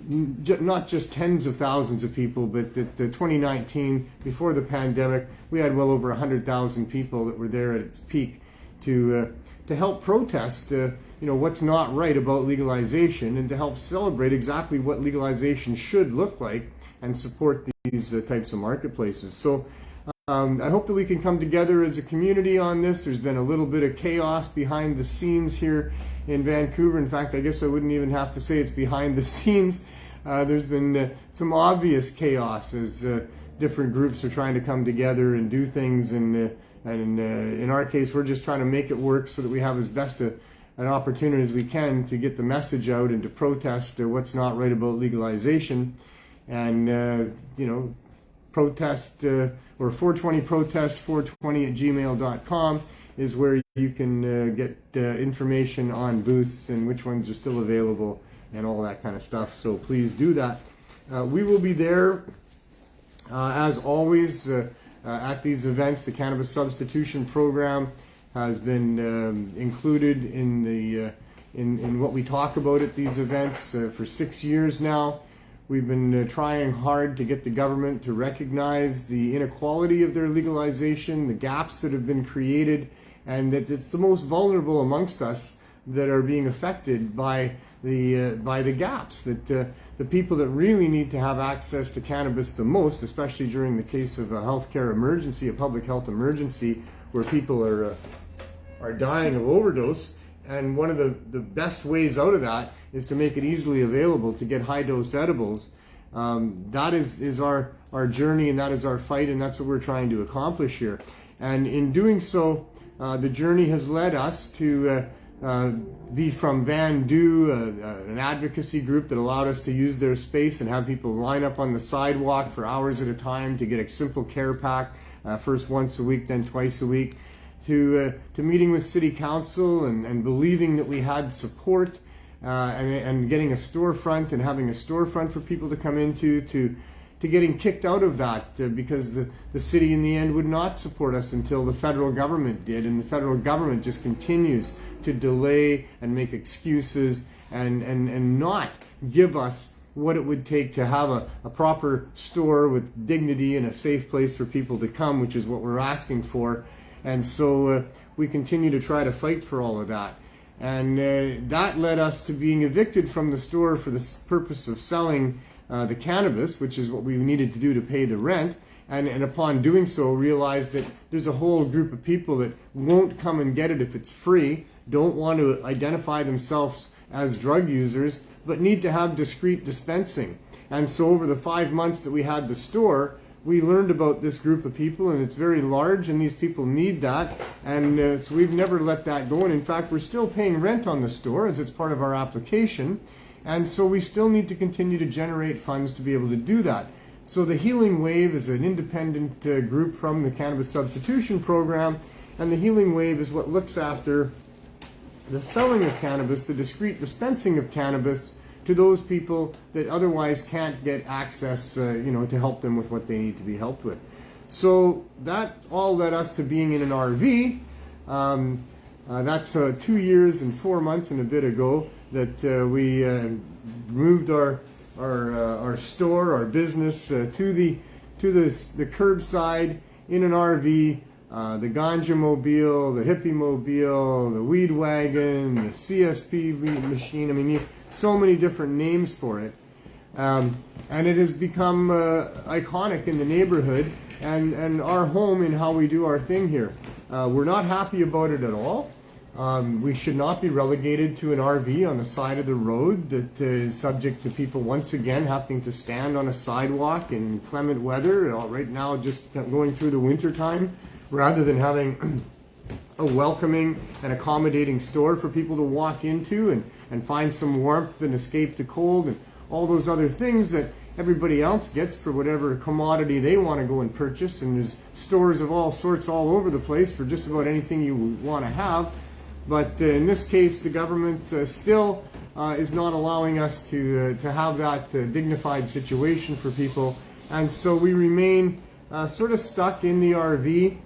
Speaker 1: not just tens of thousands of people, but the 2019, before the pandemic, we had well over 100,000 people that were there at its peak to help protest what's not right about legalization, and to help celebrate exactly what legalization should look like and support these types of marketplaces. So I hope that we can come together as a community on this. There's been a little bit of chaos behind the scenes here in Vancouver. In fact, I guess I wouldn't even have to say it's behind the scenes. There's been some obvious chaos as different groups are trying to come together and do things, and in our case, we're just trying to make it work so that we have as best an opportunity as we can to get the message out and to protest what's not right about legalization. And protest or 420 protest 420 at gmail.com is where you can get information on booths and which ones are still available and all that kind of stuff. So please do that. We will be there as always at these events. The Cannabis Substitution Program has been included in the in what we talk about at these events for 6 years now. We've been trying hard to get the government to recognize the inequality of their legalization, the gaps that have been created, and that it's the most vulnerable amongst us that are being affected by the gaps. That the people that really need to have access to cannabis the most, especially during the case of a healthcare emergency, a public health emergency, where people are dying of overdose. And one of the best ways out of that is to make it easily available to get high-dose edibles. That is our journey, and that is our fight, and that's what we're trying to accomplish here. And in doing so, the journey has led us to be from Vandu, an advocacy group that allowed us to use their space and have people line up on the sidewalk for hours at a time to get a simple care pack, first once a week, then twice a week, to meeting with City Council and believing that we had support, and getting a storefront and having a storefront for people to come into, to getting kicked out of that because the city in the end would not support us until the federal government did, and the federal government just continues to delay and make excuses and not give us what it would take to have a proper store with dignity and a safe place for people to come, which is what we're asking for. And so we continue to try to fight for all of that. And that led us to being evicted from the store for the purpose of selling the cannabis, which is what we needed to do to pay the rent. And upon doing so, realized that there's a whole group of people that won't come and get it if it's free, don't want to identify themselves as drug users, but need to have discreet dispensing. And so over the 5 months that we had the store, we learned about this group of people, and it's very large, and these people need that, and so we've never let that go. And in fact, we're still paying rent on the store as it's part of our application, and so we still need to continue to generate funds to be able to do that. So the Healing Wave is an independent group from the Cannabis Substitution Program, and the Healing Wave is what looks after the selling of cannabis, the discreet dispensing of cannabis, to those people that otherwise can't get access, to help them with what they need to be helped with. So that all led us to being in an RV. That's 2 years and 4 months and a bit ago that we moved our store, our business, to the curbside in an RV. The ganja mobile, the hippie mobile, the weed wagon, the CSP machine. I mean, so many different names for it, and it has become iconic in the neighborhood and our home in how we do our thing here. We're not happy about it at all. We should not be relegated to an RV on the side of the road that is subject to people once again having to stand on a sidewalk in inclement weather. Right now, just going through the winter time, rather than having a welcoming and accommodating store for people to walk into and find some warmth and escape the cold and all those other things that everybody else gets for whatever commodity they want to go and purchase. And there's stores of all sorts all over the place for just about anything you want to have. But in this case, the government still is not allowing us to have that dignified situation for people. And so we remain sort of stuck in the RV.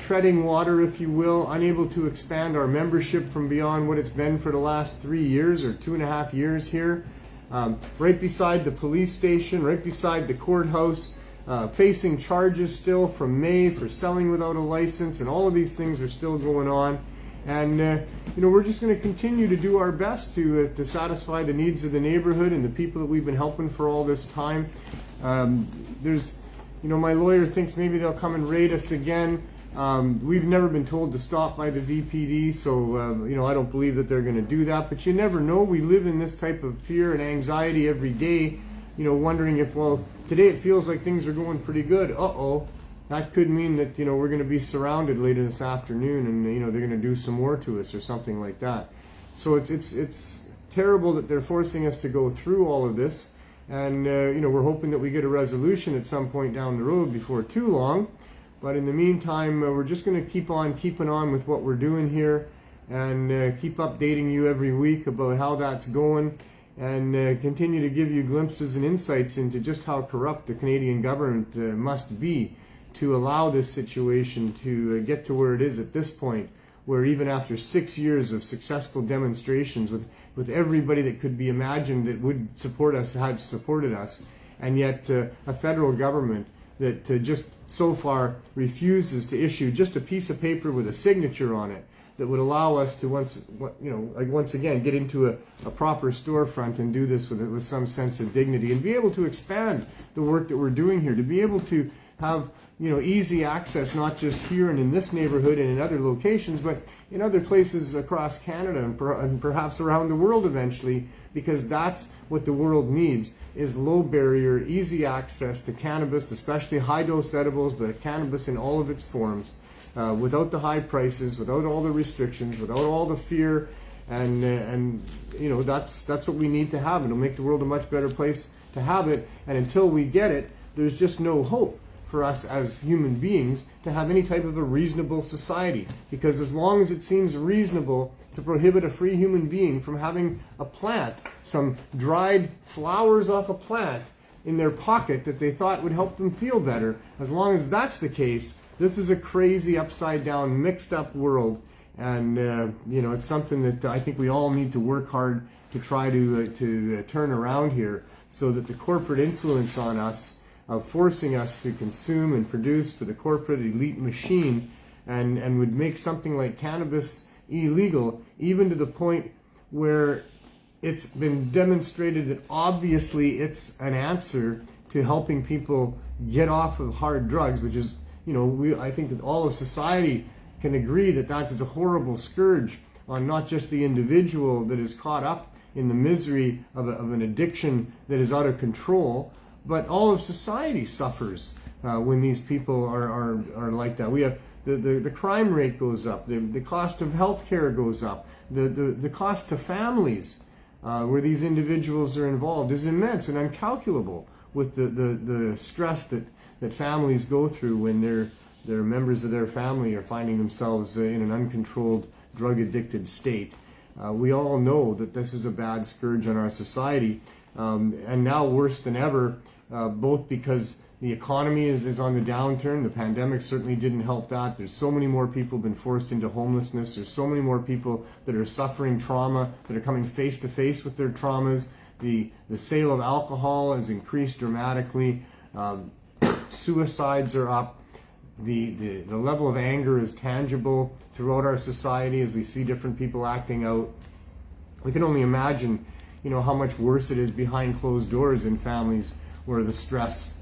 Speaker 1: treading water, if you will, unable to expand our membership from beyond what it's been for the last 3 years or 2.5 years here. Right beside the police station, right beside the courthouse, facing charges still from May for selling without a license, and all of these things are still going on. And we're just going to continue to do our best to satisfy the needs of the neighborhood and the people that we've been helping for all this time. My lawyer thinks maybe they'll come and raid us again. We've never been told to stop by the VPD, so I don't believe that they're going to do that. But you never know. We live in this type of fear and anxiety every day, wondering if, today it feels like things are going pretty good. That could mean that we're going to be surrounded later this afternoon, and they're going to do some more to us or something like that. So it's terrible that they're forcing us to go through all of this, and we're hoping that we get a resolution at some point down the road before too long. But in the meantime, we're just going to keep on keeping on with what we're doing here, and keep updating you every week about how that's going, and continue to give you glimpses and insights into just how corrupt the Canadian government must be to allow this situation to get to where it is at this point, where even after 6 years of successful demonstrations with everybody that could be imagined that would support us had supported us, and yet a federal government that just so far refuses to issue just a piece of paper with a signature on it that would allow us to once again get into a proper storefront and do this with some sense of dignity, and be able to expand the work that we're doing here, to be able to have easy access, not just here and in this neighborhood and in other locations, but in other places across Canada and perhaps around the world eventually, because that's what the world needs, is low barrier, easy access to cannabis, especially high dose edibles, but cannabis in all of its forms, without the high prices, without all the restrictions, without all the fear, and that's what we need to have. It'll make the world a much better place to have it, and until we get it, there's just no hope for us as human beings to have any type of a reasonable society, because as long as it seems reasonable to prohibit a free human being from having a plant, some dried flowers off a plant in their pocket that they thought would help them feel better, as long as that's the case, this is a crazy upside down mixed up world. And it's something that I think we all need to work hard to try to turn around here, so that the corporate influence on us of forcing us to consume and produce for the corporate elite machine, and would make something like cannabis illegal, even to the point where it's been demonstrated that obviously it's an answer to helping people get off of hard drugs, which is, I think that all of society can agree that that is a horrible scourge on not just the individual that is caught up in the misery of an addiction that is out of control, but all of society suffers when these people are like that. We have the crime rate goes up, the cost of health care goes up, the cost to families where these individuals are involved is immense and uncalculable, with the stress that families go through when their members of their family are finding themselves in an uncontrolled drug addicted state. We all know that this is a bad scourge on our society, and now worse than ever, both because the economy is on the downturn. The pandemic certainly didn't help that. There's so many more people been forced into homelessness. There's so many more people that are suffering trauma, that are coming face to face with their traumas. The sale of alcohol has increased dramatically. Suicides are up. The level of anger is tangible throughout our society as we see different people acting out. We can only imagine, how much worse it is behind closed doors in families where the stress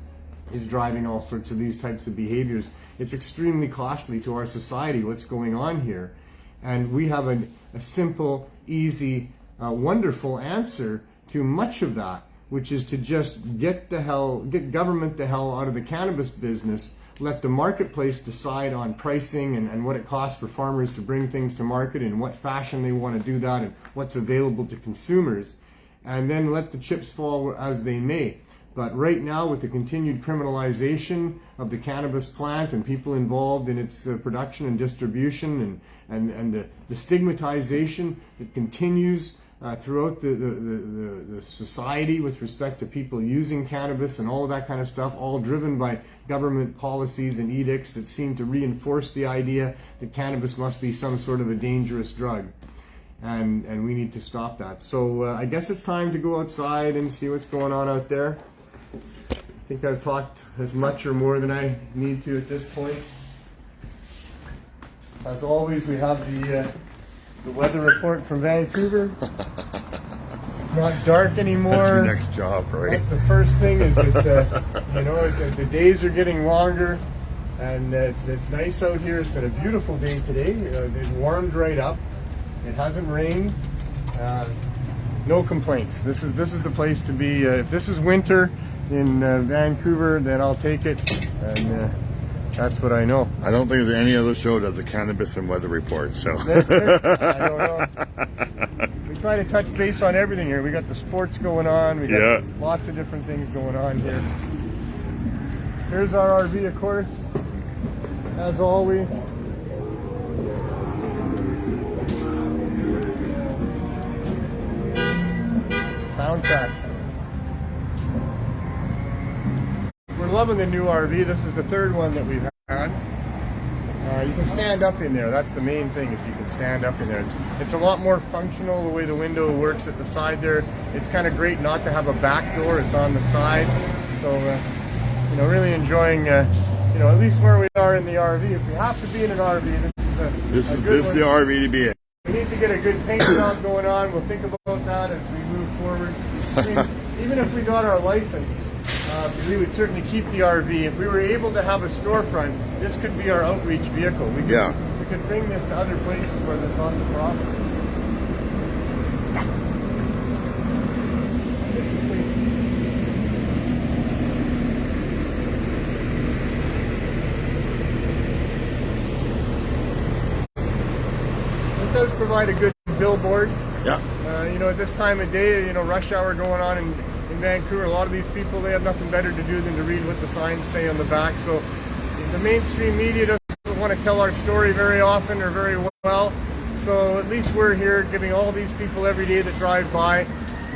Speaker 1: is driving all sorts of these types of behaviors. It's extremely costly to our society what's going on here. And we have a simple, easy, wonderful answer to much of that, which is to just get government the hell out of the cannabis business, let the marketplace decide on pricing and what it costs for farmers to bring things to market, and what fashion they want to do that, and what's available to consumers, and then let the chips fall as they may. But right now, with the continued criminalization of the cannabis plant and people involved in its production and distribution, and the stigmatization that continues throughout the society with respect to people using cannabis and all of that kind of stuff, all driven by government policies and edicts that seem to reinforce the idea that cannabis must be some sort of a dangerous drug. And we need to stop that. So I guess it's time to go outside and see what's going on out there. I think I've talked as much or more than I need to at this point. As always, we have the weather report from Vancouver. It's not dark anymore.
Speaker 2: That's your next job, right?
Speaker 1: That's the first thing, is that the days are getting longer, and it's nice out here. It's been a beautiful day today. It warmed right up. It hasn't rained. No complaints. This is the place to be. If this is winter in Vancouver, then I'll take it, and that's what I know.
Speaker 2: I don't think there's any other show that does a cannabis and weather report, so.
Speaker 1: I don't know. We try to touch base on everything here. We got the sports going on. We got lots of different things going on here. Here's our RV, of course, as always. Soundtrack. We're loving the new RV. This is the third one that we've had. You can stand up in there. That's the main thing, is you can stand up in there. It's a lot more functional the way the window works at the side there. It's kind of great not to have a back door. It's on the side. So, really enjoying, at least where we are in the RV. If we have to be in an RV, this is
Speaker 2: the RV to be in.
Speaker 1: We need to get a good paint job going on. We'll think about that as we move forward. I mean, even if we got our license, we would certainly keep the RV. If we were able to have a storefront, this could be our outreach vehicle. We could bring this to other places where there's lots of profit. It does provide a good billboard.
Speaker 2: Yeah.
Speaker 1: At this time of day, rush hour going on in Vancouver, a lot of these people, they have nothing better to do than to read what the signs say on the back. So the mainstream media doesn't want to tell our story very often or very well. So at least we're here giving all these people every day that drive by,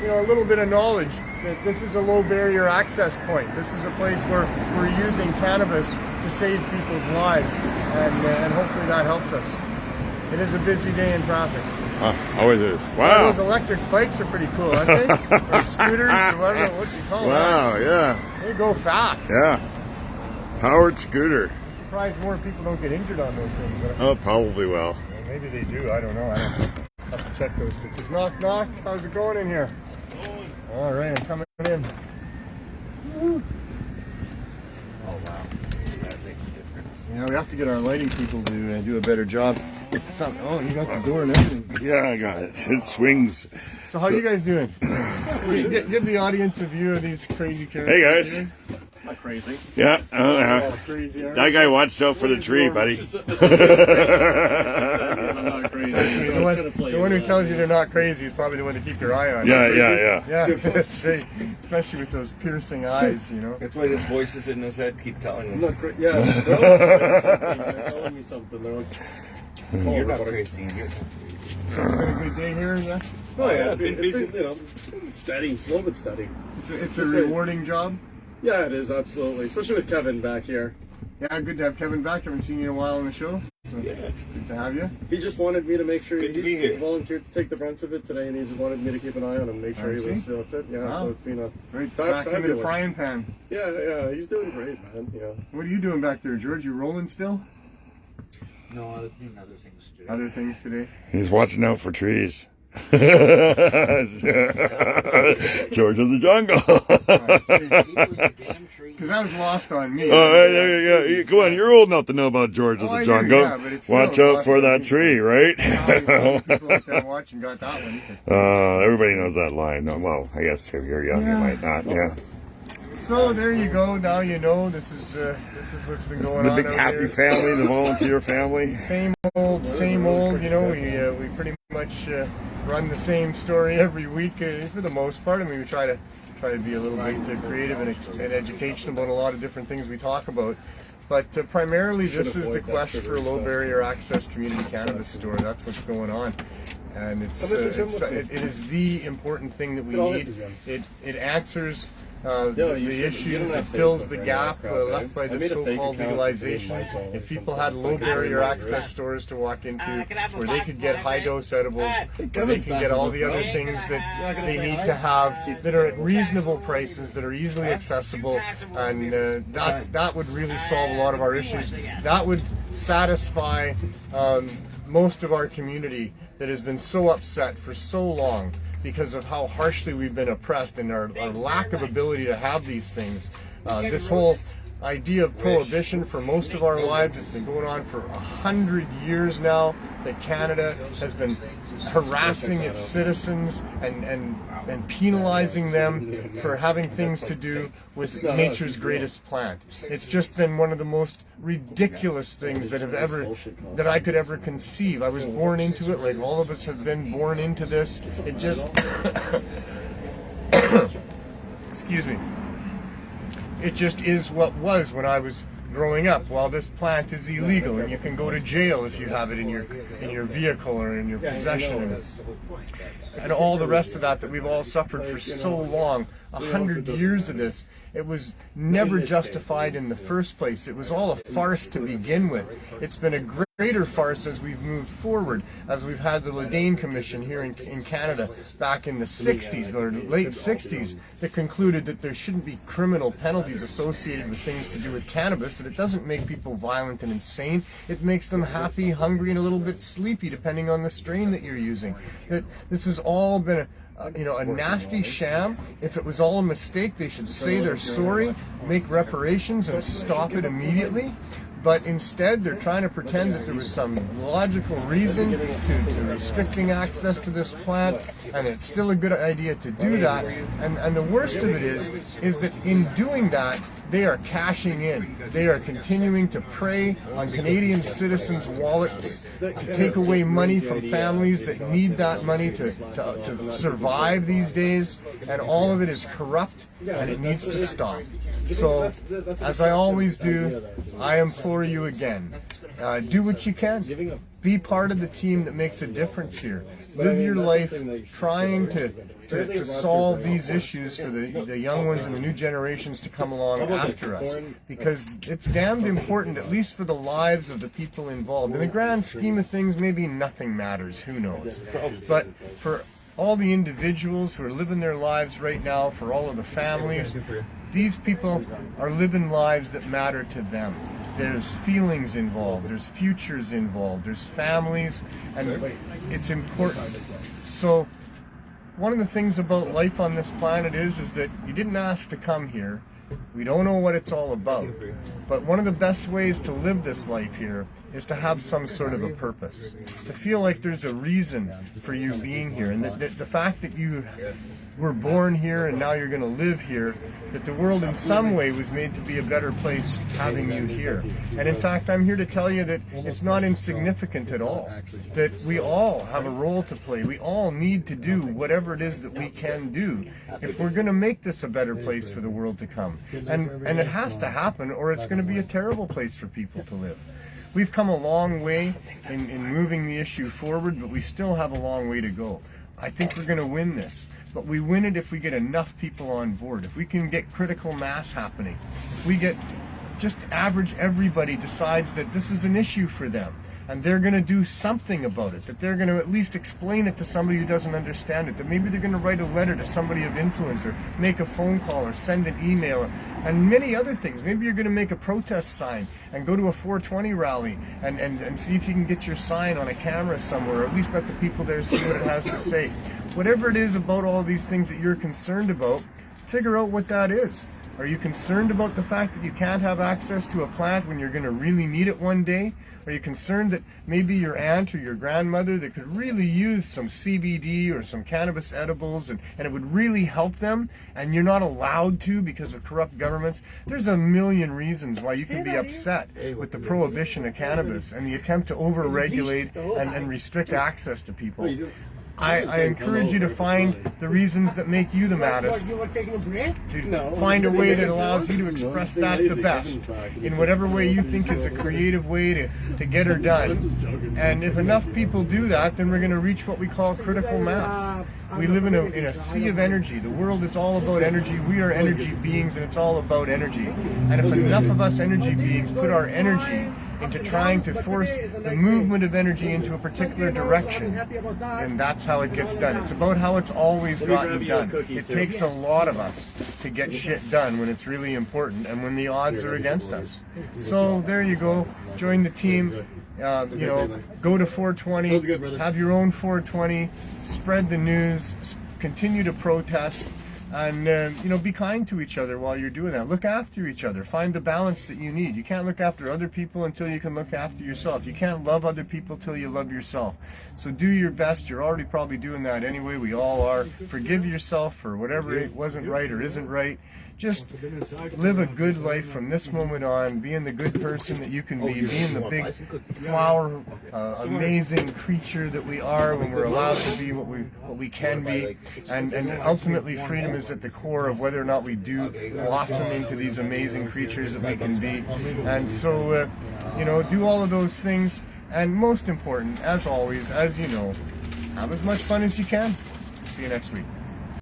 Speaker 1: a little bit of knowledge that this is a low barrier access point. This is a place where we're using cannabis to save people's lives, and hopefully that helps us. It is a busy day in traffic.
Speaker 2: Always is. Wow.
Speaker 1: Those electric bikes are pretty cool, aren't they? Or scooters, or whatever, what do you call them?
Speaker 2: Wow, yeah.
Speaker 1: They go fast.
Speaker 2: Yeah. Powered scooter.
Speaker 1: Surprised more people don't get injured on those things. But
Speaker 2: Oh, probably will.
Speaker 1: maybe they do, I don't know. I have to check those stitches. Knock, knock. How's it going in here? All right, I'm coming in. Woo.
Speaker 4: Oh wow, that makes a difference.
Speaker 1: Yeah, we have to get our lighting people to do a better job. Oh, you got the door and everything.
Speaker 2: Yeah, I got it. It swings.
Speaker 1: So how you guys doing? Give the audience a view of these crazy characters.
Speaker 2: Hey, guys.
Speaker 1: Here.
Speaker 4: Not crazy.
Speaker 2: Yeah.
Speaker 1: Oh, crazy, aren't
Speaker 2: That guy watched out for the tree, buddy.
Speaker 4: I'm not crazy.
Speaker 1: The one who tells you they're not crazy is probably the one to keep your eye on.
Speaker 2: Yeah.
Speaker 1: Especially with those piercing eyes,
Speaker 5: That's why those voices in his head keep telling him.
Speaker 4: I'm not crazy. Yeah, they're telling me something. They're like,
Speaker 5: You're not crazy. You're
Speaker 1: So it's been a good day here, yes?
Speaker 4: oh yeah, it's been steady, slow but steady.
Speaker 1: It's a rewarding job.
Speaker 4: Yeah, it is, absolutely. Especially with Kevin back here.
Speaker 1: Yeah, good to have Kevin back. Haven't seen you in a while on the show. So
Speaker 5: Yeah.
Speaker 1: good to have you.
Speaker 4: He just wanted me to make sure
Speaker 5: Good to be
Speaker 4: he
Speaker 5: here.
Speaker 4: volunteered to take the brunt of it today, and he just wanted me to keep an eye on him, make sure
Speaker 1: I
Speaker 4: he
Speaker 1: see.
Speaker 4: was still fit. Yeah,
Speaker 1: Wow.
Speaker 4: so it's been a
Speaker 1: Right back into the
Speaker 4: fabulous.
Speaker 1: frying pan.
Speaker 4: Yeah, he's doing great, man. Yeah.
Speaker 1: What are you doing back there, George? You rolling still?
Speaker 5: No, I was doing other things today.
Speaker 1: Other things today?
Speaker 2: He's watching out for trees. George of the Jungle.
Speaker 1: Because that was lost on me.
Speaker 2: Yeah. Come on, you're old enough to know about George of
Speaker 1: Oh, I
Speaker 2: the
Speaker 1: do,
Speaker 2: Jungle.
Speaker 1: yeah, but it's still
Speaker 2: Watch out
Speaker 1: lost
Speaker 2: for
Speaker 1: on
Speaker 2: that
Speaker 1: me,
Speaker 2: tree,
Speaker 1: so-
Speaker 2: right?
Speaker 1: People out there watching got that one.
Speaker 2: Everybody knows that line. No, well, I guess if you're young, you
Speaker 1: Yeah.
Speaker 2: might not. Yeah.
Speaker 1: So there you go. Now you know this is what's been going
Speaker 2: The
Speaker 1: on.
Speaker 2: big
Speaker 1: out
Speaker 2: happy
Speaker 1: here.
Speaker 2: family, the volunteer family.
Speaker 1: Same old. We pretty much run the same story every week for the most part. I mean, we try to be a little bit creative and educational about a lot of different things we talk about. But primarily, this is the quest for a low barrier access community cannabis store. That's what's going on. and it is the important thing that we need. It answers the issues. It fills the gap left by the so-called legalization. If people had low barrier access stores to walk into, where they could get high dose edibles, where they can get all the other things that they need to have that are at reasonable prices, that are easily accessible, and that would really solve a lot of our issues. That would satisfy most of our community that has been so upset for so long because of how harshly we've been oppressed and our lack of ability to have these things. This whole idea of prohibition for most of our lives, it's been going on for 100 years now, that Canada has been harassing its citizens and penalizing them for having things to do with nature's greatest plant. It's just been one of the most ridiculous things that I could ever conceive. I was born into it, like all of us have been born into this. It just excuse me. It just is what was when I was growing up. While this plant is illegal and you can go to jail if you have it in your vehicle or in your possession, and all the rest of that we've all suffered for so long, 100 years of this, it was never justified in the first place. It was all a farce to begin with. It's been a greater farce as we've moved forward, as we've had the Ledane Commission here in Canada back in the 60s or late 60s that concluded that there shouldn't be criminal penalties associated with things to do with cannabis, that it doesn't make people violent and insane. It makes them happy, hungry, and a little bit sleepy depending on the strain that you're using. That this has all been a nasty sham. If it was all a mistake, they should say they're sorry, make reparations, and stop it immediately. But instead, they're trying to pretend that there was some logical reason to restricting access to this plant, and it's still a good idea to do that. And the worst of it is that in doing that, they are cashing in. They are continuing to prey on Canadian citizens' wallets, to take away money from families that need that money to survive these days, and all of it is corrupt, and it needs to stop. So, as I always do, I implore you again, do what you can. Be part of the team that makes a difference here. Live your life trying to solve these issues for the young ones and the new generations to come along after us, because it's damned important, at least for the lives of the people involved. In the grand scheme of things, maybe nothing matters, who knows, but for all the individuals who are living their lives right now, for all of the families, these people are living lives that matter to them. There's feelings involved, there's futures involved, there's families, and it's important. So one of the things about life on this planet is that you didn't ask to come here. We don't know what it's all about. But one of the best ways to live this life here is to have some sort of a purpose. To feel like there's a reason for you being here. And that the fact that you were born here and now you're going to live here, that the world in some way was made to be a better place having you here. And in fact, I'm here to tell you that it's not insignificant at all. That we all have a role to play. We all need to do whatever it is that we can do if we're going to make this a better place for the world to come. And it has to happen, or it's going to be a terrible place for people to live. We've come a long way in moving the issue forward, but we still have a long way to go. I think we're going to win this. But we win it if we get enough people on board, if we can get critical mass happening, if we get just average everybody decides that this is an issue for them and they're going to do something about it, that they're going to at least explain it to somebody who doesn't understand it, that maybe they're going to write a letter to somebody of influence or make a phone call or send an email and many other things. Maybe you're going to make a protest sign and go to a 420 rally and see if you can get your sign on a camera somewhere, or at least let the people there see what it has to say. Whatever it is about all these things that you're concerned about, figure out what that is. Are you concerned about the fact that you can't have access to a plant when you're going to really need it one day? Are you concerned that maybe your aunt or your grandmother that could really use some CBD or some cannabis edibles and it would really help them and you're not allowed to because of corrupt governments? There's a million reasons why you can be upset with the prohibition of cannabis and the attempt to over-regulate and restrict access to people. I encourage you to find the reasons that make you the maddest.
Speaker 6: You were taking a break?
Speaker 1: To find a way that allows you to express that the best in whatever way you think is a creative way to get her done. And if enough people do that, then we're going to reach what we call critical mass. We live in a sea of energy. The world is all about energy. We are energy beings, and it's all about energy. And if enough of us energy beings put our energy into trying to force the movement of energy into a particular direction, and that's how it gets done. It's about how it's always gotten done. It takes a lot of us to get shit done when it's really important and when the odds are against us. So there you go. Join the team. Go to 420. Have your own 420. Spread the news. Continue to protest. And, be kind to each other while you're doing that. Look after each other. Find the balance that you need. You can't look after other people until you can look after yourself. You can't love other people till you love yourself. So do your best. You're already probably doing that anyway. We all are. Forgive yourself for whatever it wasn't right or isn't right. Just live a good life from this moment on, being the good person that you can be, being the big flower, amazing creature that we are when we're allowed to be what we can be. And ultimately, freedom is at the core of whether or not we do blossom into these amazing creatures that we can be. And so, do all of those things. And most important, as always, as you know, have as much fun as you can. See you next week.